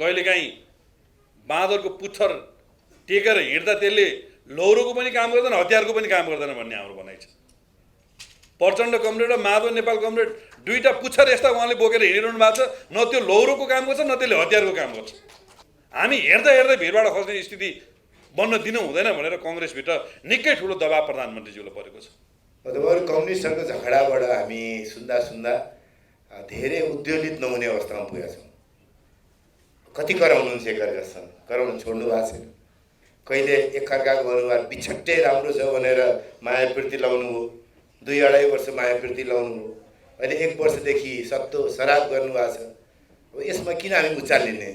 कहिलेकाहीँ बाँदरको पुच्छर टेकेर हिँड्दा त्यसले लौरोको पनि काम गर्दैन, हतियारको पनि काम गर्दैन भन्ने हाम्रो भनाइ छ। प्रचण्ड कमरेड र माधव नेपाल कमरेड दुईटा पुच्छर यस्ता उहाँले बोकेर हिँडिरहनु भएको छ, न त्यो लौरोको काम गर्छ न त्यसले हतियारको काम गर्छ। हामी हेर्दै हेर्दै भिडबाट खस्ने स्थिति बन्न दिनु हुँदैन भनेर कङ्ग्रेसभित्र निकै ठुलो दबाब प्रधानमन्त्रीज्यूलाई परेको छ। तपाईँहरू कम्युनिस्टहरूको झगडाबाट हामी सुन्दा सुन्दा धेरै उद्वेलित नहुने अवस्थामा पुगेका छौँ। कति कराउनुहुन्छ एकअर्कासँग, कराउनु छोड्नु भएको छैन। कहिले एकअर्काको अनुहार बिछट्टै राम्रो छ भनेर मायाप्रति लाउनु हो, 2-2.5 वर्ष मायाप्रति लाउनु हो, अहिले 1 वर्षदेखि सत्तो सराप गर्नुभएको छ। अब यसमा किन हामी उचाल लिने?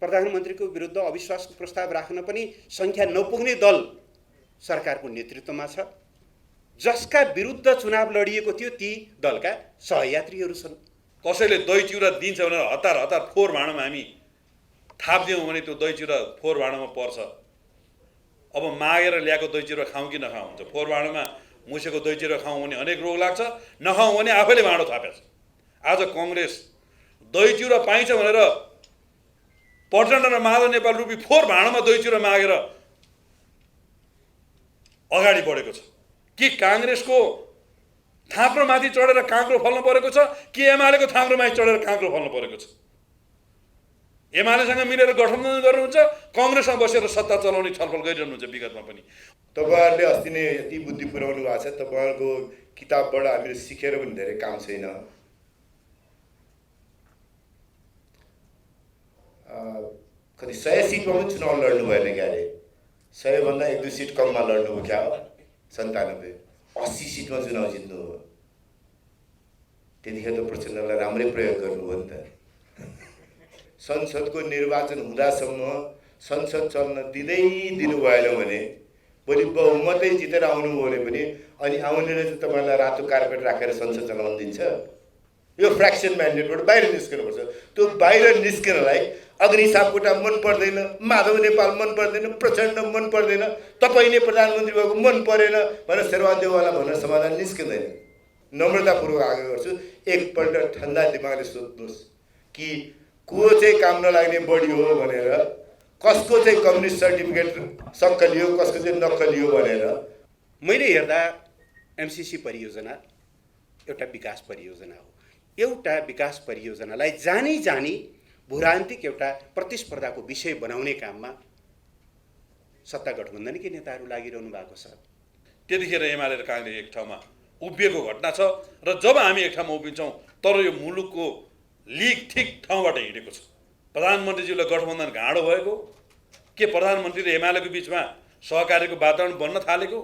प्रधानमन्त्रीको विरुद्ध अविश्वासको प्रस्ताव राख्न पनि सङ्ख्या नपुग्ने दल सरकारको नेतृत्वमा छ। जसका विरुद्ध चुनाव लडिएको थियो ती दलका सहयात्रीहरू छन्। कसैले दही चिउरा दिन्छ भनेर हतार हतार फोहोर भाँडामा हामी थापिदियौँ भने त्यो दही चिउरा फोहोर भाँडामा पर्छ। अब मागेर ल्याएको दही चिउरा खाउँ कि नखाउँ हुन्छ। फोहोर भाँडामा मुसेको दही चिउरा खाउँ भने अनेक रोग लाग्छ, नखाउँ भने आफैले भाँडो थापेछ। आज कङ्ग्रेस दही चिउरा पाइन्छ भनेर प्रचण्ड र माधव नेपाल रूपी फोहोर भाँडामा दही चिउरा मागेर अगाडि बढेको छ। कि काङ्ग्रेसको थाप्रोमाथि चढेर काँक्रो फल्न परेको छ कि एमालेको थाप्रोमाथि चढेर काँक्रो फल्न परेको छ? एमालेसँग मिलेर गठबन्धन गर्नुहुन्छ, कङ्ग्रेसमा बसेर सत्ता चलाउने छलफल गरिरहनुहुन्छ विगतमा पनि। तपाईँहरूले अस्ति नै यति बुद्धि पुर्याउनु भएको छ। तपाईँहरूको किताबबाट हामीले सिकेर पनि धेरै काम छैन। कति 100 सिटमा पनि चुनाव लड्नु भएन क्या अरे? 100 भन्दा 1-2 सिट कममा लड्नु हो क्या हो? 97 80 सिटमा चुनाव जित्नु हो। त्यतिखेर त प्रचण्डलाई राम्रै प्रयोग गर्नुभयो नि त। संसदको निर्वाचन हुँदासम्म संसद चल्न दिनु भएन भने भोलि बहुमतै जितेर आउनुभयो भने पनि अनि आउनेले चाहिँ तपाईँलाई रातो कार्पेट राखेर संसद चलाउन दिन्छ? यो फ्र्याक्सन म्यान्डेटबाट बाहिर निस्किनुपर्छ। त्यो बाहिर निस्किनलाई अग्नि सापकोटा मन पर्दैन, माधव नेपाल मन पर्दैन, प्रचण्ड मन पर्दैन, तपाईँ नै प्रधानमन्त्री भएको मन परेन भनेर शेरबहादुर देउवाला भनेर समाधान निस्किँदैन। नम्रतापूर्वक आग्रह गर्छु, एकपल्ट ठन्डा दिमागले सोध्नुहोस् कि को चाहिँ काम नलाग्ने बढी हो भनेर, कसको चाहिँ कम्युनिस्ट सर्टिफिकेट सक्कलियो, कसको चाहिँ नक्कलियो भनेर। मैले हेर्दा एमसिसी परियोजना एउटा विकास परियोजना हो। एउटा विकास परियोजनालाई जानी जानी भूरान्तिक एउटा प्रतिस्पर्धाको विषय बनाउने काममा सत्ता गठबन्धनकै नेताहरू लागिरहनु भएको छ। त्यतिखेर एमाले र काङ्ग्रेस एक ठाउँमा उभिएको घटना छ र जब हामी एक ठाउँमा उभिन्छौँ तर यो मुलुकको लिग ठिक ठाउँबाट हिँडेको छ। प्रधानमन्त्रीज्यूलाई गठबन्धन गाँडो भएको के प्रधानमन्त्री र एमालेको बिचमा सहकार्यको वातावरण बन्न थालेको?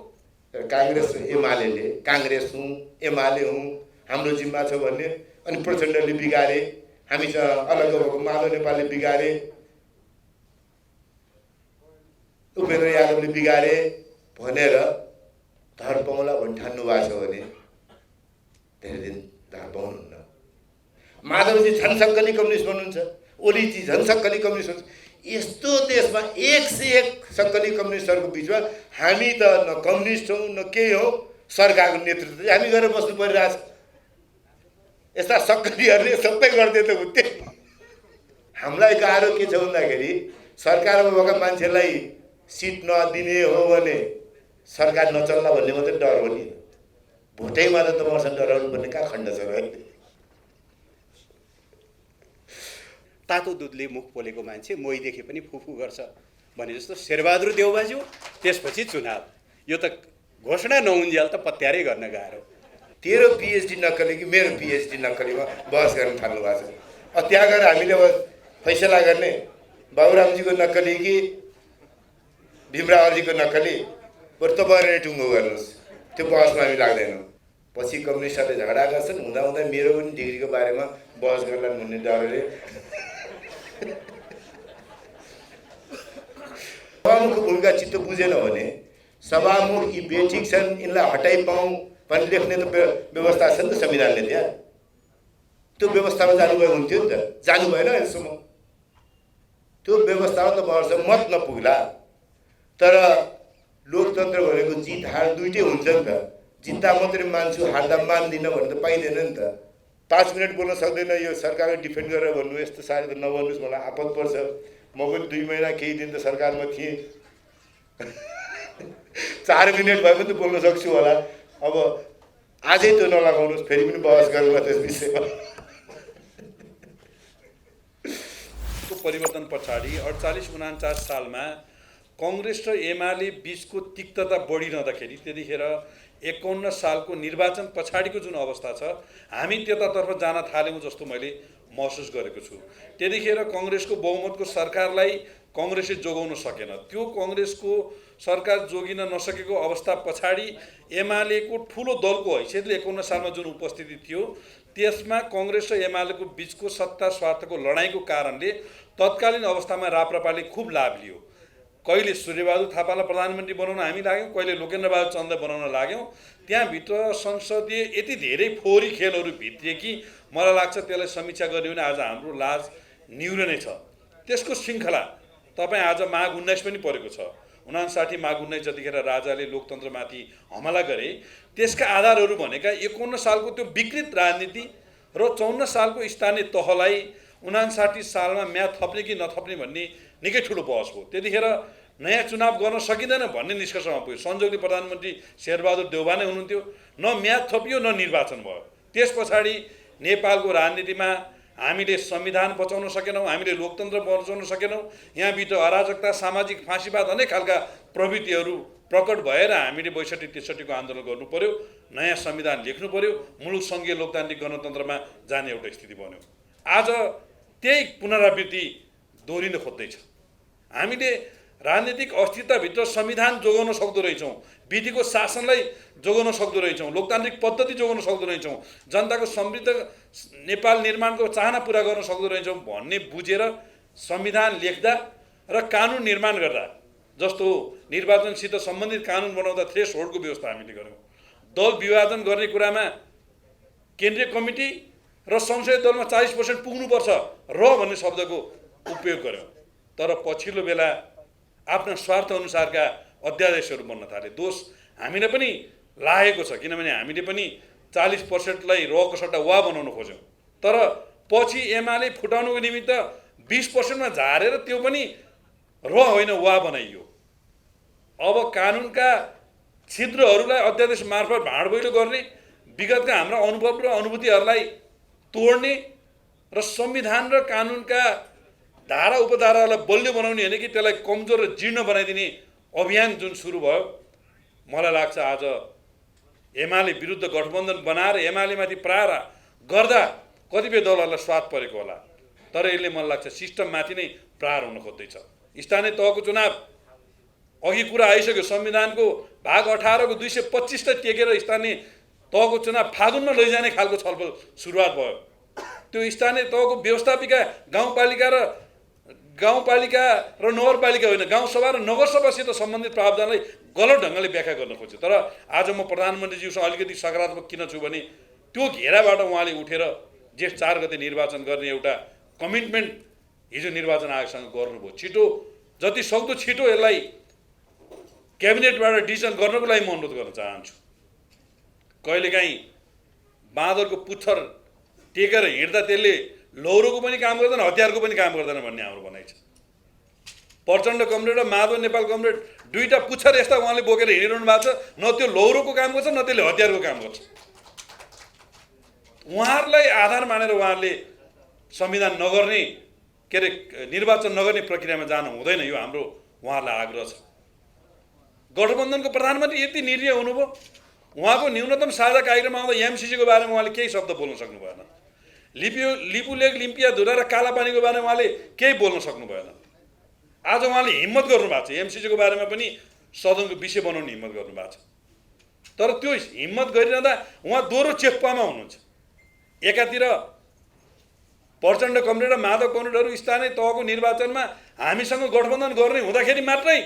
काङ्ग्रेस र एमाले काङ्ग्रेस हुँ एमाले हुँ हाम्रो जिम्मा छ भन्ने, अनि प्रचण्डले बिगारे, हामीसँग अलग भएको माधव नेपालले बिगारे, उपेन्द्र यादवले बिगारे भनेर धर पाउला भनी ठान्नु भएको छ भने धेरै दिन धर पाउनुहुन्न। माधवजी झन् सक्कली कम्युनिस्ट भन्नुहुन्छ, ओलीजी झन् सक्कली कम्युनिस्ट हुनुहुन्छ। यस्तो देशमा 101 सक्कली कम्युनिस्टहरूको बिचमा हामी त न कम्युनिस्ट हौँ न केही हौँ, सरकारको नेतृत्व हामी गरेर बस्नु परिरहेछ। यस्ता सक्कलीहरूले सबै गर्दै त हुन्थे। हामीलाई गाह्रो के छ भन्दाखेरि सरकारमा भएका मान्छेलाई सिट नदिने हो भने सरकार नचल्ला भन्ने मात्रै डर हो नि। भोटैमा त तपाईँसँग डराउनु पर्ने कहाँ खण्ड छ र? तातो दुधले मुख पोलेको मान्छे मोही देखे पनि फुफु गर्छ भने जस्तो शेरबहादुर देउवाज्यू, त्यसपछि चुनाव। यो त घोषणा नहुन्जेल त पत्यारै गर्न गाह्रो। तेरो पिएचडी नक्कली कि मेरो पिएचडी नक्कलीमा बहस गर्न थाल्नु भएको छ। त्यहाँ गएर हामीले अब फैसला गर्ने बाबुरामजीको नक्कली कि भीमरावजीको नक्कली, बरु तपाईँहरू नै टुङ्गो गर्नुहोस्। त्यो बहसमा हामी लाग्दैनौँ। पछि कम्युनिस्टहरूले झगडा गर्छन्, हुँदा हुँदा मेरो पनि डिग्रीको बारेमा बहस गर्ला भन्ने डरले सभामुखको भूमिका चित्त बुझेन भने सभामुख यी बेठिक छन्, यिनलाई हटाइपाउँ भन्ने लेख्ने त व्यवस्था छ नि त संविधानले। त्यहाँ त्यो व्यवस्थामा जानुभएको हुन्थ्यो नि त, जानु भएन अहिलेसम्म। त्यो व्यवस्थामा त वर्ष मत नपुग्ला, तर लोकतन्त्र भनेको जित हार दुइटै हुन्छ नि त। जित्दा मात्रै मान्छु, हार्दा मान्दिनँ भन्ने त पाइँदैन नि त। 5 मिनट बोल्न सक्दैन यो सरकारलाई डिफेन्ड गरेर भन्नु यस्तो साह्रै त नभन्नुहोस्, मलाई आपत पर्छ। म पनि 2 महिना केही दिन त सरकारमा थिएँ। 4 मिनट भए पनि त बोल्न सक्छु होला। अब आजै त्यो नलगाउनुहोस्, फेरि पनि बहस गरौँला त्यस विषयमा। परिवर्तन पछाडि 48-49 सालमा कङ्ग्रेस र एमाले बीचको तिक्तता बढिरहँदाखेरि त्यतिखेर 51 सालको निर्वाचन पछाडिको जुन अवस्था छ हामी त्यतातर्फ जान थाल्यौँ जस्तो मैले महसुस गरेको छु। त्यतिखेर कङ्ग्रेसको बहुमतको सरकारलाई कङ्ग्रेसले जोगाउन सकेन। त्यो कङ्ग्रेसको सरकार जोगिन नसकेको अवस्था पछाडि एमालेको ठुलो दलको हैसियतले 51 सालमा जुन उपस्थिति थियो त्यसमा कङ्ग्रेस र एमालेको बीचको सत्ता स्वार्थको लडाइँको कारणले तत्कालीन अवस्थामा राप्रपाले खुब लाभ लियो। कहिले सूर्यबहादुर थापालाई प्रधानमन्त्री बनाउन हामी लाग्यौँ, कहिले लोकेन्द्रबहादुर चन्दलाई बनाउन लाग्यौँ। त्यहाँभित्र संसदीय यति धेरै फोहोरी खेलहरू भित्रिए कि मलाई लाग्छ त्यसलाई समीक्षा गर्ने भने आज हाम्रो लाज निहुरने छ। त्यसको श्रृङ्खला तपाईँ आज माघ 19 पनि परेको छ। 59 माघ 19 जतिखेर राजाले लोकतन्त्रमाथि हमला गरे त्यसका आधारहरू भनेका 51 सालको त्यो विकृत राजनीति र 54 सालको स्थानीय तहलाई 59 सालमा म्याद थप्ने कि नथप्ने भन्ने निकै ठुलो बहस हो। त्यतिखेर नयाँ चुनाव गर्न सकिँदैन भन्ने निष्कर्षमा पुग्यो। संजोगले प्रधानमन्त्री शेरबहादुर देउवा नै हुनुहुन्थ्यो। न म्याद थपियो न निर्वाचन भयो। त्यस पछाडि नेपालको राजनीतिमा हामीले संविधान बचाउन सकेनौँ, हामीले लोकतन्त्र बचाउन सकेनौँ। यहाँभित्र अराजकता, सामाजिक फाँसीवाद अनेक खालका प्रवृत्तिहरू प्रकट भएर हामीले 62-63 को आन्दोलन गर्नु पर्यो, नयाँ संविधान लेख्नु पर्यो, मुलुक सङ्घीय लोकतान्त्रिक गणतन्त्रमा जाने एउटा स्थिति बन्यो। आज त्यही पुनरावृत्ति दोहोरिन खोज्दैछ। हामीले राजनीतिक अस्थिरताभित्र संविधान जोगाउन सक्दो रहेछौँ, विधिको शासनलाई जोगाउन सक्दो रहेछौँ, लोकतान्त्रिक पद्धति जोगाउन सक्दो रहेछौँ, जनताको समृद्ध नेपाल निर्माणको चाहना पुरा गर्न सक्दो रहेछौँ भन्ने बुझेर संविधान लेख्दा र कानुन निर्माण गर्दा, जस्तो निर्वाचनसित सम्बन्धित कानुन बनाउँदा थ्रेसहोल्डको व्यवस्था हामीले गऱ्यौँ। दल विभाजन गर्ने कुरामा केन्द्रीय कमिटी र संसदीय दलमा 40% पुग्नुपर्छ र भन्ने शब्दको उपयोग गऱ्यौँ। तर पछिल्लो बेला आफ्ना स्वार्थ अनुसारका अध्यादेशहरू बन्न थाले। दोष हामीलाई पनि लागेको छ, किनभने हामीले पनि 40%लाई रको सट्टा वा बनाउन खोज्यौँ। तर पछि एमाले फुटाउनुको निमित्त 20%मा झारेर त्यो पनि र होइन वा बनाइयो। अब कानुनका छिद्रहरूलाई अध्यादेश मार्फत भाँडबैलो गर्ने, विगतका हाम्रा अनुभव र अनुभूतिहरूलाई तोड्ने र संविधान र कानुनका धारा उपधारालाई बलियो बनाउने होइन कि त्यसलाई कमजोर र जीर्ण बनाइदिने अभियान जुन सुरु भयो, मलाई लाग्छ आज एमाले विरुद्ध गठबन्धन बनाएर एमालेमाथि प्रहार गर्दा कतिपय दलहरूलाई स्वाद परेको होला। तर यसले मलाई लाग्छ सिस्टममाथि नै प्रहार हुन खोज्दैछ। स्थानीय तहको चुनाव अघि कुरा आइसक्यो। संविधानको भाग 18 को 225 टेकेर स्थानीय तहको चुनाव फागुनमा लैजाने खालको छलफल सुरुवात भयो। त्यो स्थानीय तहको व्यवस्थापिका गाउँपालिका र नगरपालिका होइन, गाउँसभा र नगरसभासित सम्बन्धित प्रावधानलाई गलत ढङ्गले व्याख्या गर्न खोज्यो। तर आज म प्रधानमन्त्रीज्यूसँग अलिकति सकारात्मक किन छु भने त्यो घेराबाट उहाँले उठेर जेठ 4 गते निर्वाचन गर्ने एउटा कमिटमेन्ट हिजो निर्वाचन आयोगसँग गर्नुभयो। छिटो जति सक्दो छिटो यसलाई क्याबिनेटबाट डिसिजन गर्नको लागि म अनुरोध गर्न चाहन्छु। कहिलेकाहीँ बाँदरको पुच्छर टेकेर हिँड्दा त्यसले लौरोको पनि काम गर्दैन, हतियारको पनि काम गर्दैन भन्ने हाम्रो भनाइ छ। प्रचण्ड कमरेड र माधव नेपाल कमरेड दुईटा पुच्छर यस्ता उहाँले बोकेर हिँडिरहनु भएको छ। न त्यो लौरोको काम गर्छ न त्यसले हतियारको काम गर्छ। उहाँहरूलाई आधार मानेर उहाँहरूले संविधान नगर्ने के अरे निर्वाचन नगर्ने प्रक्रियामा जानु हुँदैन, यो हाम्रो उहाँहरूलाई आग्रह छ। गठबन्धनको प्रधानमन्त्री यति निरीह हुनुभयो, उहाँको न्यूनतम साझा कार्यक्रममा आउँदा एमसिसीको बारेमा उहाँले केही शब्द बोल्न सक्नु भएन। लिपुलेक लिम्पियाधुरा र कालापानीको बारेमा उहाँले केही बोल्न सक्नु भएन। आज उहाँले हिम्मत गर्नुभएको छ, एमसिसीको बारेमा पनि सदनको विषय बनाउने हिम्मत गर्नुभएको छ। तर त्यो हिम्मत गरिरहँदा उहाँ दोहोरो चेप्पामा हुनुहुन्छ। एकातिर प्रचण्ड कमरेड र माधव कमरेडहरू स्थानीय तहको निर्वाचनमा हामीसँग गठबन्धन गर्ने हुँदाखेरि मात्रै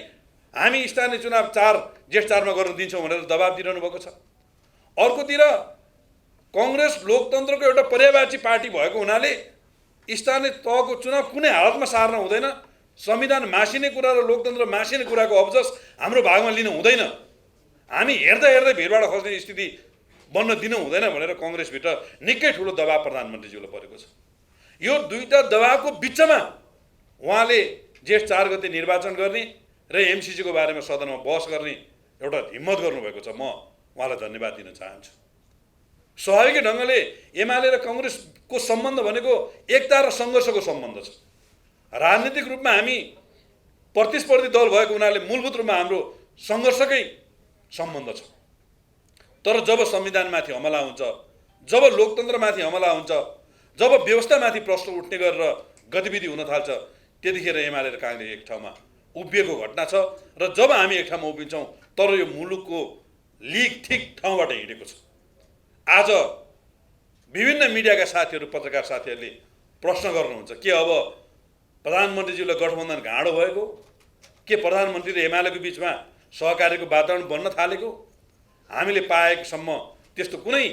हामी स्थानीय चुनाव जेठ 4 मा गर्न दिन्छौँ भनेर दबाब दिइरहनु भएको छ। अर्कोतिर कङ्ग्रेस लोकतन्त्रको एउटा पर्यायवाची पार्टी भएको हुनाले स्थानीय तहको चुनाव कुनै हालतमा सार्न हुँदैन। संविधान मासिने कुरा र लोकतन्त्र मासिने कुराको अब्जस हाम्रो भागमा लिनु हुँदैन। हामी हेर्दा हेर्दै भिडबाट खस्ने स्थिति बन्न दिनु हुँदैन भनेर कङ्ग्रेसभित्र निकै ठुलो दबाब प्रधानमन्त्रीज्यूलाई परेको छ। यो दुईटा दबाबको बिचमा उहाँले जेठ 4 गते निर्वाचन गर्ने र एमसिसीको बारेमा सदनमा बहस गर्ने एउटा हिम्मत गर्नुभएको छ। म उहाँलाई धन्यवाद दिन चाहन्छु। स्वाभाविक ढङ्गले एमाले र कङ्ग्रेसको सम्बन्ध भनेको एकता र सङ्घर्षको सम्बन्ध छ। राजनीतिक रूपमा हामी प्रतिस्पर्धी दल भएको हुनाले मूलभूत रूपमा हाम्रो सङ्घर्षकै सम्बन्ध छ। तर जब संविधानमाथि हमला हुन्छ, जब लोकतन्त्रमाथि हमला हुन्छ, जब व्यवस्थामाथि प्रश्न उठ्ने गरेर गतिविधि हुन थाल्छ, त्यतिखेर एमाले र काङ्ग्रेस एक ठाउँमा उभिएको घटना छ। र जब हामी एक ठाउँमा उभिन्छौँ तर यो मुलुकको लिग ठिक ठाउँबाट हिँडेको छ। आज विभिन्न मिडियाका साथीहरू, पत्रकार साथीहरूले प्रश्न गर्नुहुन्छ के अब प्रधानमन्त्रीज्यूलाई गठबन्धन गाँडो भएको, के प्रधानमन्त्री र एमालेको बिचमा सहकार्यको वातावरण बन्न थालेको? हामीले पाएकोसम्म त्यस्तो कुनै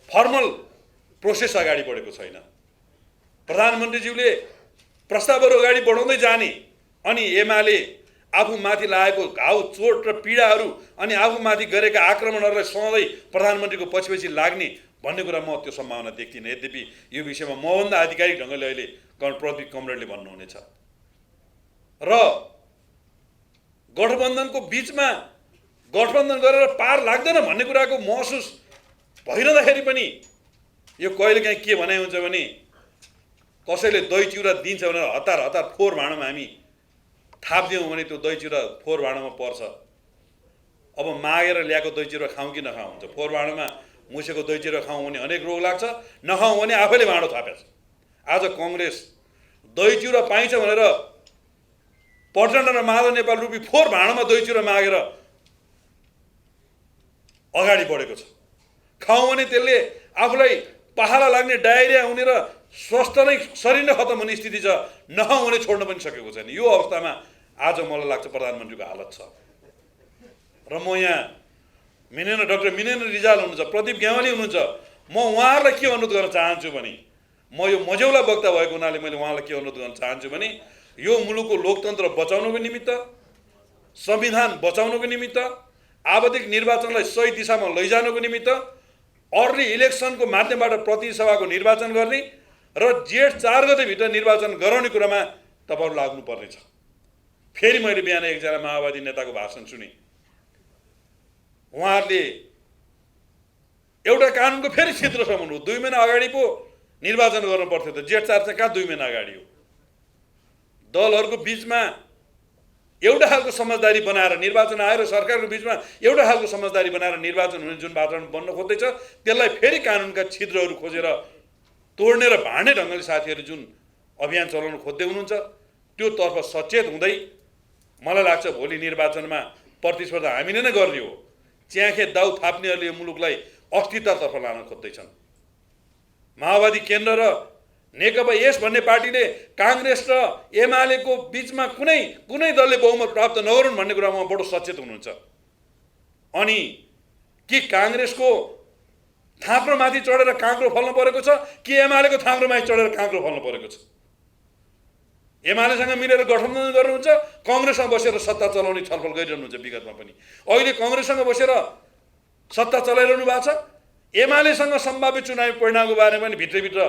फर्मल प्रोसेस अगाडि बढेको छैन। प्रधानमन्त्रीज्यूले प्रस्तावहरू अगाडि बढाउँदै जाने अनि एमाले आफूमाथि लागेको घाउ, चोट र पीडाहरू अनि आफूमाथि गरेका आक्रमणहरूलाई सधैँ प्रधानमन्त्रीको पछि लाग्ने भन्ने कुरा म त्यो सम्भावना देख्दिनँ। यद्यपि यो विषयमा मभन्दा आधिकारिक ढङ्गले अहिले प्रदीप कमरेडले भन्नुहुनेछ। र गठबन्धनको बिचमा गठबन्धन गरेर पार लाग्दैन भन्ने कुराको महसुस भइरहँदाखेरि पनि यो कहिलेकाहीँ के भनाइ हुन्छ भने कसैले दही चिउरा दिन्छ भनेर हतार हतार फोहोर भाँडामा हामी थापिदियौँ भने त्यो दही चिउरा फोहोर भाँडामा पर्छ। अब मागेर ल्याएको दही चिउरा खाउँ कि नखाउँ हुन्छ। फोहोर भाँडामा मुसेको दही चिउरा खाउँ भने अनेक रोग लाग्छ, नखाउँ भने आफैले भाँडो थापेछ। आज कङ्ग्रेस दही चिउरा पाइन्छ भनेर प्रचण्ड र माधव नेपाल रूपी फोहोर भाँडामा दही चिउरा मागेर अगाडि बढेको छ। खाउँ भने त्यसले आफूलाई पखाला लाग्ने, डायरिया हुने र स्वस्थ नै शरीर नै खतम हुने स्थिति छ। नखाउँ भने छोड्न पनि सकेको छैन। यो अवस्थामा आज मलाई लाग्छ प्रधानमन्त्रीको हालत छ। र म यहाँ डाक्टर मिनेन्द्र रिजाल हुनुहुन्छ, प्रदीप ग्यावाली हुनुहुन्छ, म उहाँहरूलाई के अनुरोध गर्न चाहन्छु भने, म यो मझौला वक्ता भएको हुनाले मैले उहाँलाई के अनुरोध गर्न चाहन्छु भने, यो मुलुकको लोकतन्त्र बचाउनको निमित्त, संविधान बचाउनको निमित्त, आवधिक निर्वाचनलाई सही दिशामा लैजानुको निमित्त अर्ली इलेक्सनको माध्यमबाट प्रतिनिधि सभाको निर्वाचन गर्ने र जेठ 4 गतेभित्र निर्वाचन गराउने कुरामा तपाईँहरू लाग्नुपर्नेछ। फेरि मैले बिहान एकजना माओवादी नेताको भाषण सुने। उहाँहरूले एउटा कानुनको फेरि छिद्र समाउनु, 2 महिना अगाडि पो निर्वाचन गर्नु पर्थ्यो त, जेठ 4 चाहिँ कहाँ 2 महिना अगाडि हो। दलहरूको बिचमा एउटा खालको समझदारी बनाएर निर्वाचन आएर सरकारको बिचमा एउटा खालको समझदारी बनाएर निर्वाचन हुने जुन वातावरण बन्न खोज्दैछ, त्यसलाई फेरि कानुनका छिद्रहरू खोजेर तोड्ने र भाँड्ने ढङ्गले साथीहरू जुन अभियान चलाउन खोज्दै हुनुहुन्छ, त्यो तर्फ सचेत हुँदै मलाई लाग्छ भोलि निर्वाचनमा प्रतिस्पर्धा हामीले नै गर्ने हो। च्याखे दाउ थाप्नेहरूले यो मुलुकलाई अस्थिरतातर्फ लान खोज्दैछन्। माओवादी केन्द्र र नेकपा यस भन्ने पार्टीले काङ्ग्रेस र एमालेको बिचमा कुनै दलले बहुमत प्राप्त नगरून् भन्ने कुरामा बडो सचेत हुनुहुन्छ। अनि कि काङ्ग्रेसको थाँक्रोमाथि चढेर काँक्रो फल्न परेको छ कि एमालेको थाँक्रोमाथि चढेर काँक्रो फल्न परेको छ? एमालेसँग मिलेर गठबन्धन गर्नुहुन्छ, कङ्ग्रेसमा बसेर सत्ता चलाउने छलफल गरिरहनुहुन्छ। विगतमा पनि अहिले कङ्ग्रेससँग बसेर सत्ता चलाइरहनु भएको छ। एमालेसँग सम्भाव्य चुनावी परिणामको बारेमा पनि भित्रभित्र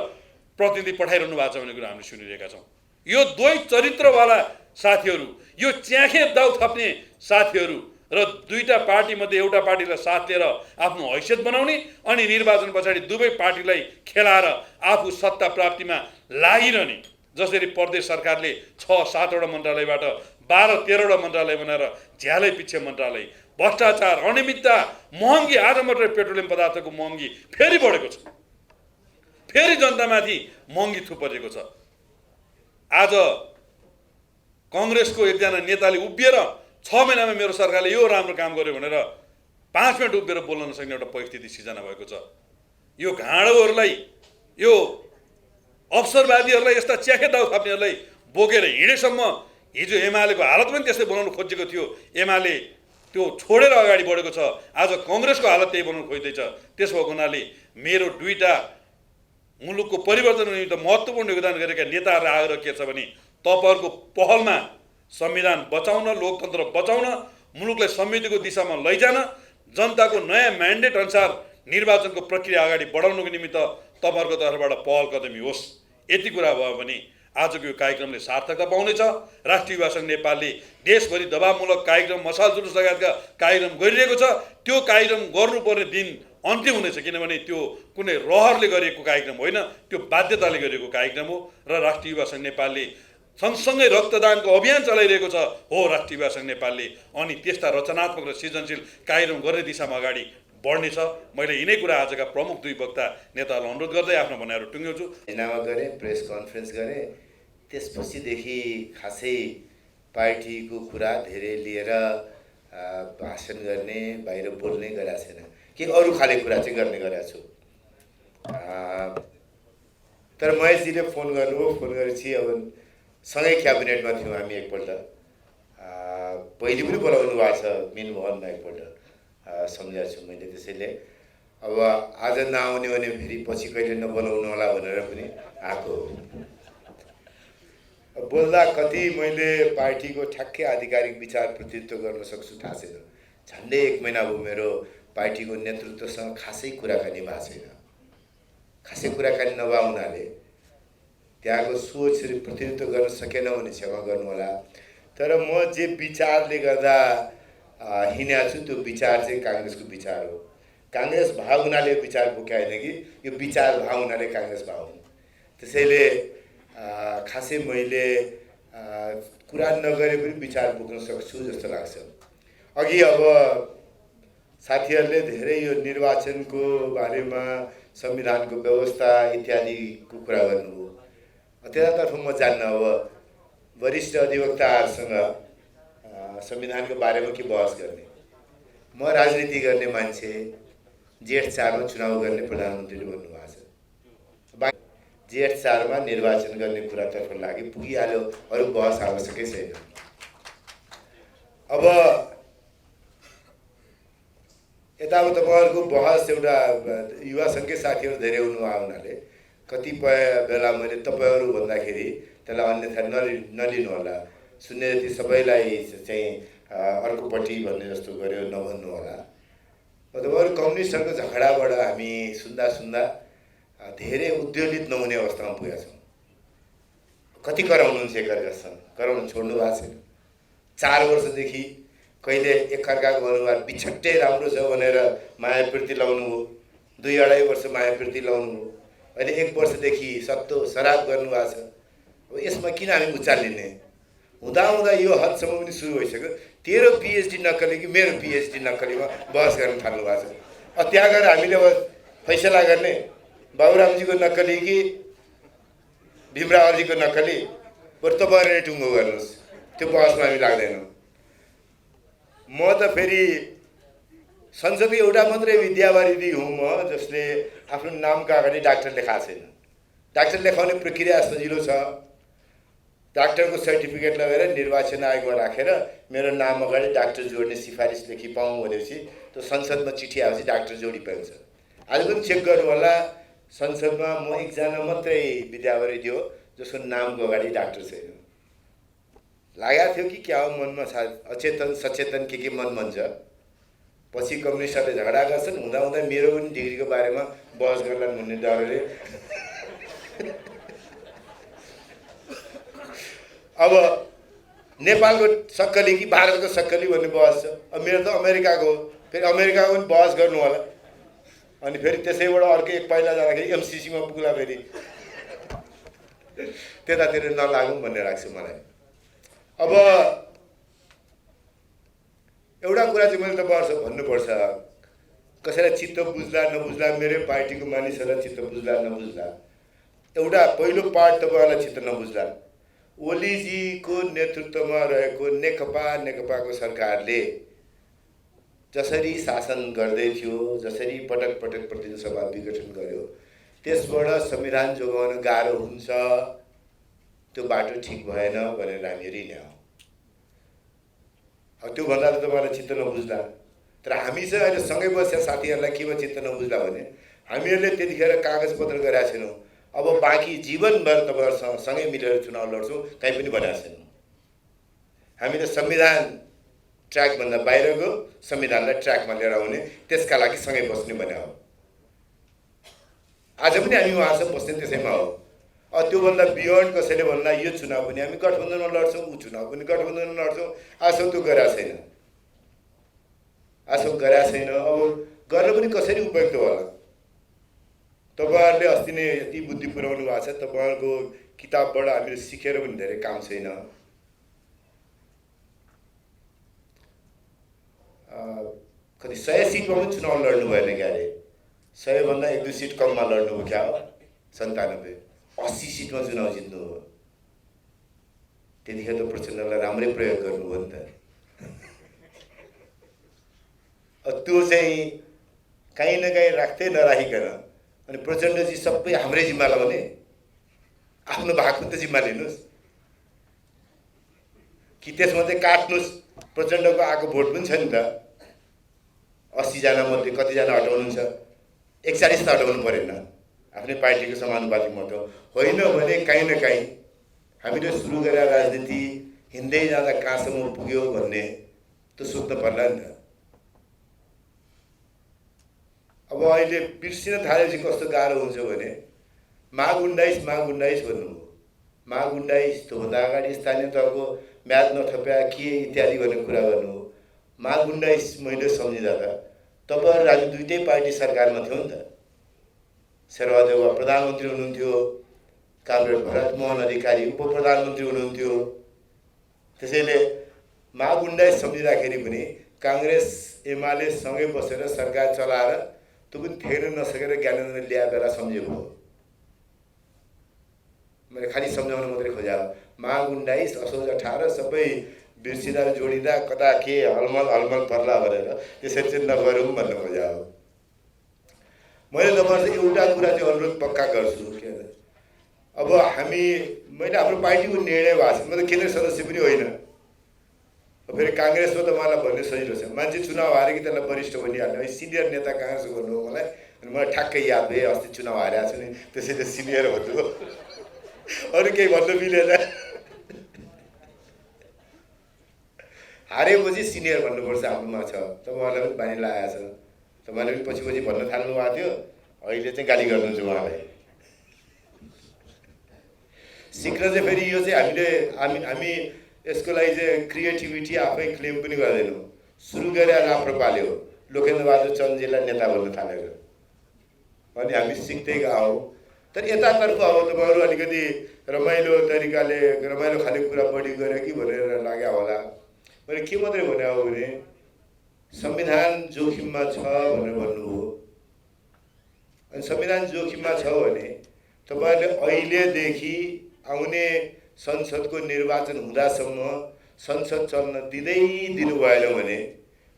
प्रतिनिधि पठाइरहनु भएको छ भन्ने कुरा हामीले सुनिरहेका छौँ। यो दुवै चरित्रवाला साथीहरू, यो च्याखे दाउ थप्ने साथीहरू र दुईटा पार्टीमध्ये एउटा पार्टीलाई साथ लिएर आफ्नो हैसियत बनाउने अनि निर्वाचन पछाडि दुवै पार्टीलाई खेलाएर आफू सत्ता प्राप्तिमा लागिरहने, जसरी प्रदेश सरकारले 6-7वटा मन्त्रालयबाट 12-13वटा मन्त्रालय बनाएर झ्यालै पिच्छे मन्त्रालय, भ्रष्टाचार, अनियमितता, महँगी, आज मात्रै पेट्रोलियम पदार्थको महँगी फेरि बढेको छ, फेरि जनतामाथि महँगी थुपरेको छ। आज कङ्ग्रेसको एकजना नेताले उभिएर 6 महिनामा मेरो सरकारले यो राम्रो काम गर्यो भनेर 5 मिनट उभिएर बोल्न नसक्ने एउटा परिस्थिति सिर्जना भएको छ। यो घाँडोहरूलाई, यो अवसरवादीहरूलाई, यस्ता च्याखे दाउ खाप्नेहरूलाई बोकेर हिँडेसम्म हिजो एमालेको हालत पनि त्यस्तै बनाउनु खोजेको थियो। एमाले त्यो छोडेर अगाडि बढेको छ। आज कङ्ग्रेसको हालत त्यही बनाउनु खोज्दैछ। त्यसो भएको हुनाले मेरो दुईटा मुलुकको परिवर्तनको निमित्त महत्त्वपूर्ण योगदान गरेका नेताहरू आग्रह के छ भने, तपाईँहरूको पहलमा संविधान बचाउन, लोकतन्त्र बचाउन, मुलुकलाई समृद्धिको दिशामा लैजान, जनताको नयाँ म्यान्डेट अनुसार निर्वाचनको प्रक्रिया अगाडि बढाउनको निमित्त तपाईँहरूको तर्फबाट पहल कदमी होस्। यति कुरा भयो भने आजको यो कार्यक्रमले सार्थकता पाउनेछ। राष्ट्रिय युवा सङ्घ नेपालले देशभरि दबावमूलक कार्यक्रम, मसाल जुलुस लगायतका कार्यक्रम गरिरहेको छ। त्यो कार्यक्रम गर्नुपर्ने दिन अन्त्य हुनेछ, किनभने त्यो कुनै रहरले गरिएको कार्यक्रम होइन, त्यो बाध्यताले गरिएको कार्यक्रम हो। र राष्ट्रिय युवा सङ्घ नेपालले सँगसँगै रक्तदानको अभियान चलाइरहेको छ हो राष्ट्रिय युवा सङ्घ नेपालले। अनि त्यस्ता रचनात्मक र सृजनशील कार्यक्रम गर्ने दिशामा अगाडि बढ्नेछ। मैले यिनै कुरा आजका प्रमुख दुई वक्ता नेताहरूलाई अनुरोध गर्दै आफ्नो भनाइहरू टुङ्ग्याउँछु। इनामा गरेँ, प्रेस कन्फरेन्स गरेँ, त्यसपछिदेखि खासै पार्टीको कुरा धेरै लिएर भाषण गर्ने, बाहिर बोल्ने गरेको छैन। के अरू खाले कुरा चाहिँ गर्ने गरेको छु। तर महेशजीले फोन गर्नुभयो, फोन गरेपछि अब सँगै क्याबिनेटमा थियौँ हामी एकपल्ट, पहिले पनि बोलाउनु भएको छ मेन भवनमा एकपल्ट सम्झाएको छु मैले। त्यसैले अब आज नआउने भने फेरि पछि कहिले नबोलाउनु होला भनेर पनि आएको हो। बोल्दा कति मैले पार्टीको ठ्याक्कै आधिकारिक विचार प्रतिनिधित्व गर्न सक्छु थाहा छैन। झन्डै 1 महिना भयो मेरो पार्टीको नेतृत्वसँग खासै कुराकानी भएको छैन। खासै कुराकानी नभए हुनाले त्यहाँको सोच प्रतिनिधित्व गर्न सकेन भने क्षमा गर्नुहोला। तर म जे विचारले गर्दा हिँडेको छु त्यो विचार चाहिँ काङ्ग्रेसको विचार हो। काङ्ग्रेस भाव हुनाले विचार बोक्या होइन कि यो विचार भाव हुनाले काङ्ग्रेस भाव हुन्। त्यसैले खासै मैले कुरा नगरे पनि विचार बोक्न सक्छु जस्तो लाग्छ। अघि अब साथीहरूले धेरै यो निर्वाचनको बारेमा, संविधानको व्यवस्था इत्यादिको कुरा गर्नुभयो। त्यतातर्फ म जान्न। अब वरिष्ठ अधिवक्ताहरूसँग संविधानको बारेमा के बहस गर्ने। म राजनीति गर्ने मान्छे, जेठ 4 मा चुनाव गर्ने प्रधानमन्त्रीले भन्नुभएको छ। जेठ 4 मा निर्वाचन गर्ने कुरातर्फ लागि पुगिहाल्यो, अरू बहस आवश्यकै छैन। अब यताको तपाईँहरूको बहस एउटा युवा सङ्घकै साथीहरू धेरै हुनुभएको हुनाले कतिपय बेला मैले तपाईँहरू भन्दाखेरि त्यसलाई अन्यथा नलिनु होला। सुन्ने जति सबैलाई चाहिँ अर्कोपट्टि भन्ने जस्तो गर्यो नभन्नु होला। तपाईँहरू कम्युनिस्टहरूको झगडाबाट हामी सुन्दा सुन्दा धेरै उद्वेलित नहुने अवस्थामा पुगेका छौँ। कति कराउनुहुन्छ एकअर्कासँग, कराउनु छोड्नु भएको छैन। 4 वर्षदेखि कहिले एकअर्काको अनुहार बिछट्टै राम्रो छ भनेर मायाप्रति लाउनु हो, 2-2.5 वर्ष मायाप्रति लाउनु हो, अहिले 1 वर्षदेखि सत्तो सराप गर्नुभएको छ। अब यसमा किन हामी उचाल लिने? हुँदा यो हदसम्म पनि सुरु भइसक्यो। तेरो पिएचडी नक्कली कि मेरो पिएचडी नक्कलीमा बहस गर्न थाल्नु भएको छ। त्यहाँ गएर हामीले अब फैसला गर्ने बाबुरामजीको नक्कली कि भीमरावजीको नक्कली, बरु तपाईँहरूले टुङ्गो गर्नुहोस्। त्यो बहसमा हामी लाग्दैनौँ। म त फेरि संसदको एउटा मात्रै विद्यावारिधि हुँ म जसले आफ्नो नामका अगाडि डाक्टर लेखाएको छैन। डाक्टर लेखाउने प्रक्रिया सजिलो छ। डाक्टरको सर्टिफिकेट लगेर निर्वाचन आयोगमा राखेर मेरो नाम अगाडि डाक्टर जोड्ने सिफारिस लेखी पाऊँ भनेपछि त्यो संसदमा चिठी आएपछि डाक्टर जोडी पाउँछ। आज पनि चेक गर्नु होला, संसदमा म एकजना मात्रै विद्यावारिधि हो जसको नामको अगाडि डाक्टर छैन। लागेको थियो कि क्या हो मनमा, अचेतन सचेतन के मन भन्छ। पछि कम्युनिस्टहरूले झगडा गर्छन्, हुँदा मेरो पनि डिग्रीको बारेमा बहस गर्लान् भन्ने डरले अब नेपालको सक्कली कि भारतको सक्कली भन्ने बहस छ। अब मेरो त अमेरिकाको हो, फेरि अमेरिकाको पनि बहस गर्नु होला। अनि फेरि त्यसैबाट अर्को एक पाइला जाँदाखेरि एमसिसीमा पुग्ला, फेरि त्यतातिर नलागौँ भन्ने लाग्छ मलाई। अब एउटा कुरा चाहिँ मैले तपाईँहरूसँग भन्नुपर्छ, कसैलाई चित्त बुझ्ला नबुझ्ला, मेरै पार्टीको मानिसहरूलाई चित्त बुझ्ला नबुझ्ला, एउटा पहिलो पार्ट तपाईँहरूलाई चित्त नबुझ्ला। ओलीजीको नेतृत्वमा रहेको नेकपाको सरकारले जसरी शासन गर्दै थियो, जसरी पटक प्रतिनिधि सभा विघटन गर्यो, त्यसबाट संविधान जोगाउन गाह्रो हुन्छ, त्यो बाटो ठिक भएन भनेर हामीहरू हिँड्यौँ। अब त्यो भन्दा त तपाईँलाई चित्त नबुझ्ला। तर हामी चाहिँ अहिले सँगै बसेका साथीहरूलाई केमा चित्त नबुझ्ला भने हामीहरूले त्यतिखेर कागजपत्र गरेका छैनौँ। अब बाँकी जीवनभर तपाईँहरूसँग सँगै मिलेर चुनाव लड्छौँ, कहीँ पनि भनेका छैनौँ। हामीले संविधान ट्र्याकभन्दा बाहिरको संविधानलाई ट्र्याकमा लिएर आउने, त्यसका लागि सँगै बस्ने भने हो। आज पनि हामी उहाँसँग बस्ने त्यसैमा हो। त्योभन्दा बियोन्ड कसैले भन्ला यो चुनाव पनि हामी गठबन्धनमा लड्छौँ, ऊ चुनाव पनि गठबन्धनमा लड्छौँ, आजसम्म त्यो गरेको छैन, आजसम्म गरेको छैन। अब गर्न पनि कसरी उपयुक्त होला? तपाईँहरूले अस्ति नै यति बुद्धि पुर्याउनु भएको छ, तपाईँहरूको किताबबाट हामीले सिकेर पनि धेरै काम छैन। कति 100 सिटमा पनि चुनाव लड्नु भएन क्या अरे, 100भन्दा 1-2 सिट कममा लड्नु हो क्या हो, 97 80 सिटमा चुनाव जित्नु हो। त्यतिखेर त प्रचण्डलाई राम्रै प्रयोग गर्नु हो नि त। त्यो चाहिँ कहीँ न कहीँ राख्दै नराखिकन अनि प्रचण्डजी सबै हाम्रै जिम्मा लगाउने, आफ्नो भागको त जिम्मा लिनुहोस् कि त्यसमा चाहिँ काट्नुहोस्। प्रचण्डको आएको भोट पनि छ नि त, 80 जना मध्ये कतिजना हटाउनुहुन्छ? 41 त हटाउनु परेन, आफ्नै पार्टीको समानुपातिक मत होइन भने कहीँ न कहीँ हामीले सुरु गरेर राजनीति हिँड्दै जाँदा कहाँसम्म पुग्यो भन्ने त सोच्नु पर्ला नि त। अब अहिले बिर्सिन थालेपछि कस्तो गाह्रो हुन्छ भने माघ 19 भन्नुभयो, माघ 19 त्योभन्दा अगाडि स्थानीय तहको म्याद नथप्या के इत्यादि भन्ने कुरा गर्नु हो। माघ 19 मैले सम्झिँदा त तपाईहरु राज्य दुईटै पार्टी सरकारमा थियो नि त। शेरबहादेव प्रधानमन्त्री हुनुहुन्थ्यो, कामरेड भरत मोहन अधिकारी उप प्रधानमन्त्री हुनुहुन्थ्यो। त्यसैले माघ 19 सम्झिँदाखेरि पनि कांग्रेस एमाले सँगै बसेर सरकार चलाएर त्यो पनि फेर्न नसकेर ज्ञानेन्द्रले ल्याए बेला सम्झेको हो। मैले खाली सम्झाउन मात्रै खोजा। माघ 19 असोज 18 सबै बिर्सिँदा जोडिँदा कता के हलमल पर्ला भनेर त्यसरी चाहिँ नगरौँ भन्न खोजा हो। मैले तपाईहरुलाई एउटा कुरा चाहिँ अनुरोध पक्का गर्छु के अब मैले हाम्रो पार्टीको निर्णय भएको छ, म त केन्द्र सदस्य पनि होइन। फेरि कांग्रेसमा त मलाई भन्ने सजिलो छ, मान्छे चुनाव हारे कि त्यसलाई वरिष्ठ भनिहाल्ने। सिनियर नेता कांग्रेस भन्नु हो मलाई, अनि मलाई ठ्याक्कै याद भयो अस्ति चुनाव हारेको छु नि त्यसैले सिनियर भन्नु हो, अरू केही भन्नु मिलेन। हारेपछि सिनियर भन्नुपर्छ हाम्रोमा छ, तपाईँहरूलाई पनि बानी लागेको छ। तपाईँले पनि पछि भन्न थाल्नु भएको थियो, अहिले चाहिँ गाली गर्नुहुन्छ उहाँलाई। शीघ्र चाहिँ फेरि यो चाहिँ हामी यसको लागि चाहिँ क्रिएटिभिटी आफै क्लेम पनि गर्दैनौँ। सुरु गरेर राप्रपाले हो, लोकेन्द्र बहादुर चन्दजीलाई नेता भन्न थालेर, अनि हामी सिक्दै गयौँ। तर यतातर्फ अब तपाईँहरू अलिकति रमाइलो तरिकाले रमाइलो खाले कुरा बढी गरे कि भनेर लाग्यो होला। मैले के मात्रै भने हो भने संविधान जोखिममा छ भनेर भन्नुभयो। अनि संविधान जोखिममा छ भने तपाईहरुले अहिलेदेखि आउने संसदको निर्वाचन हुँदासम्म संसद चल्न दिनु भएन भने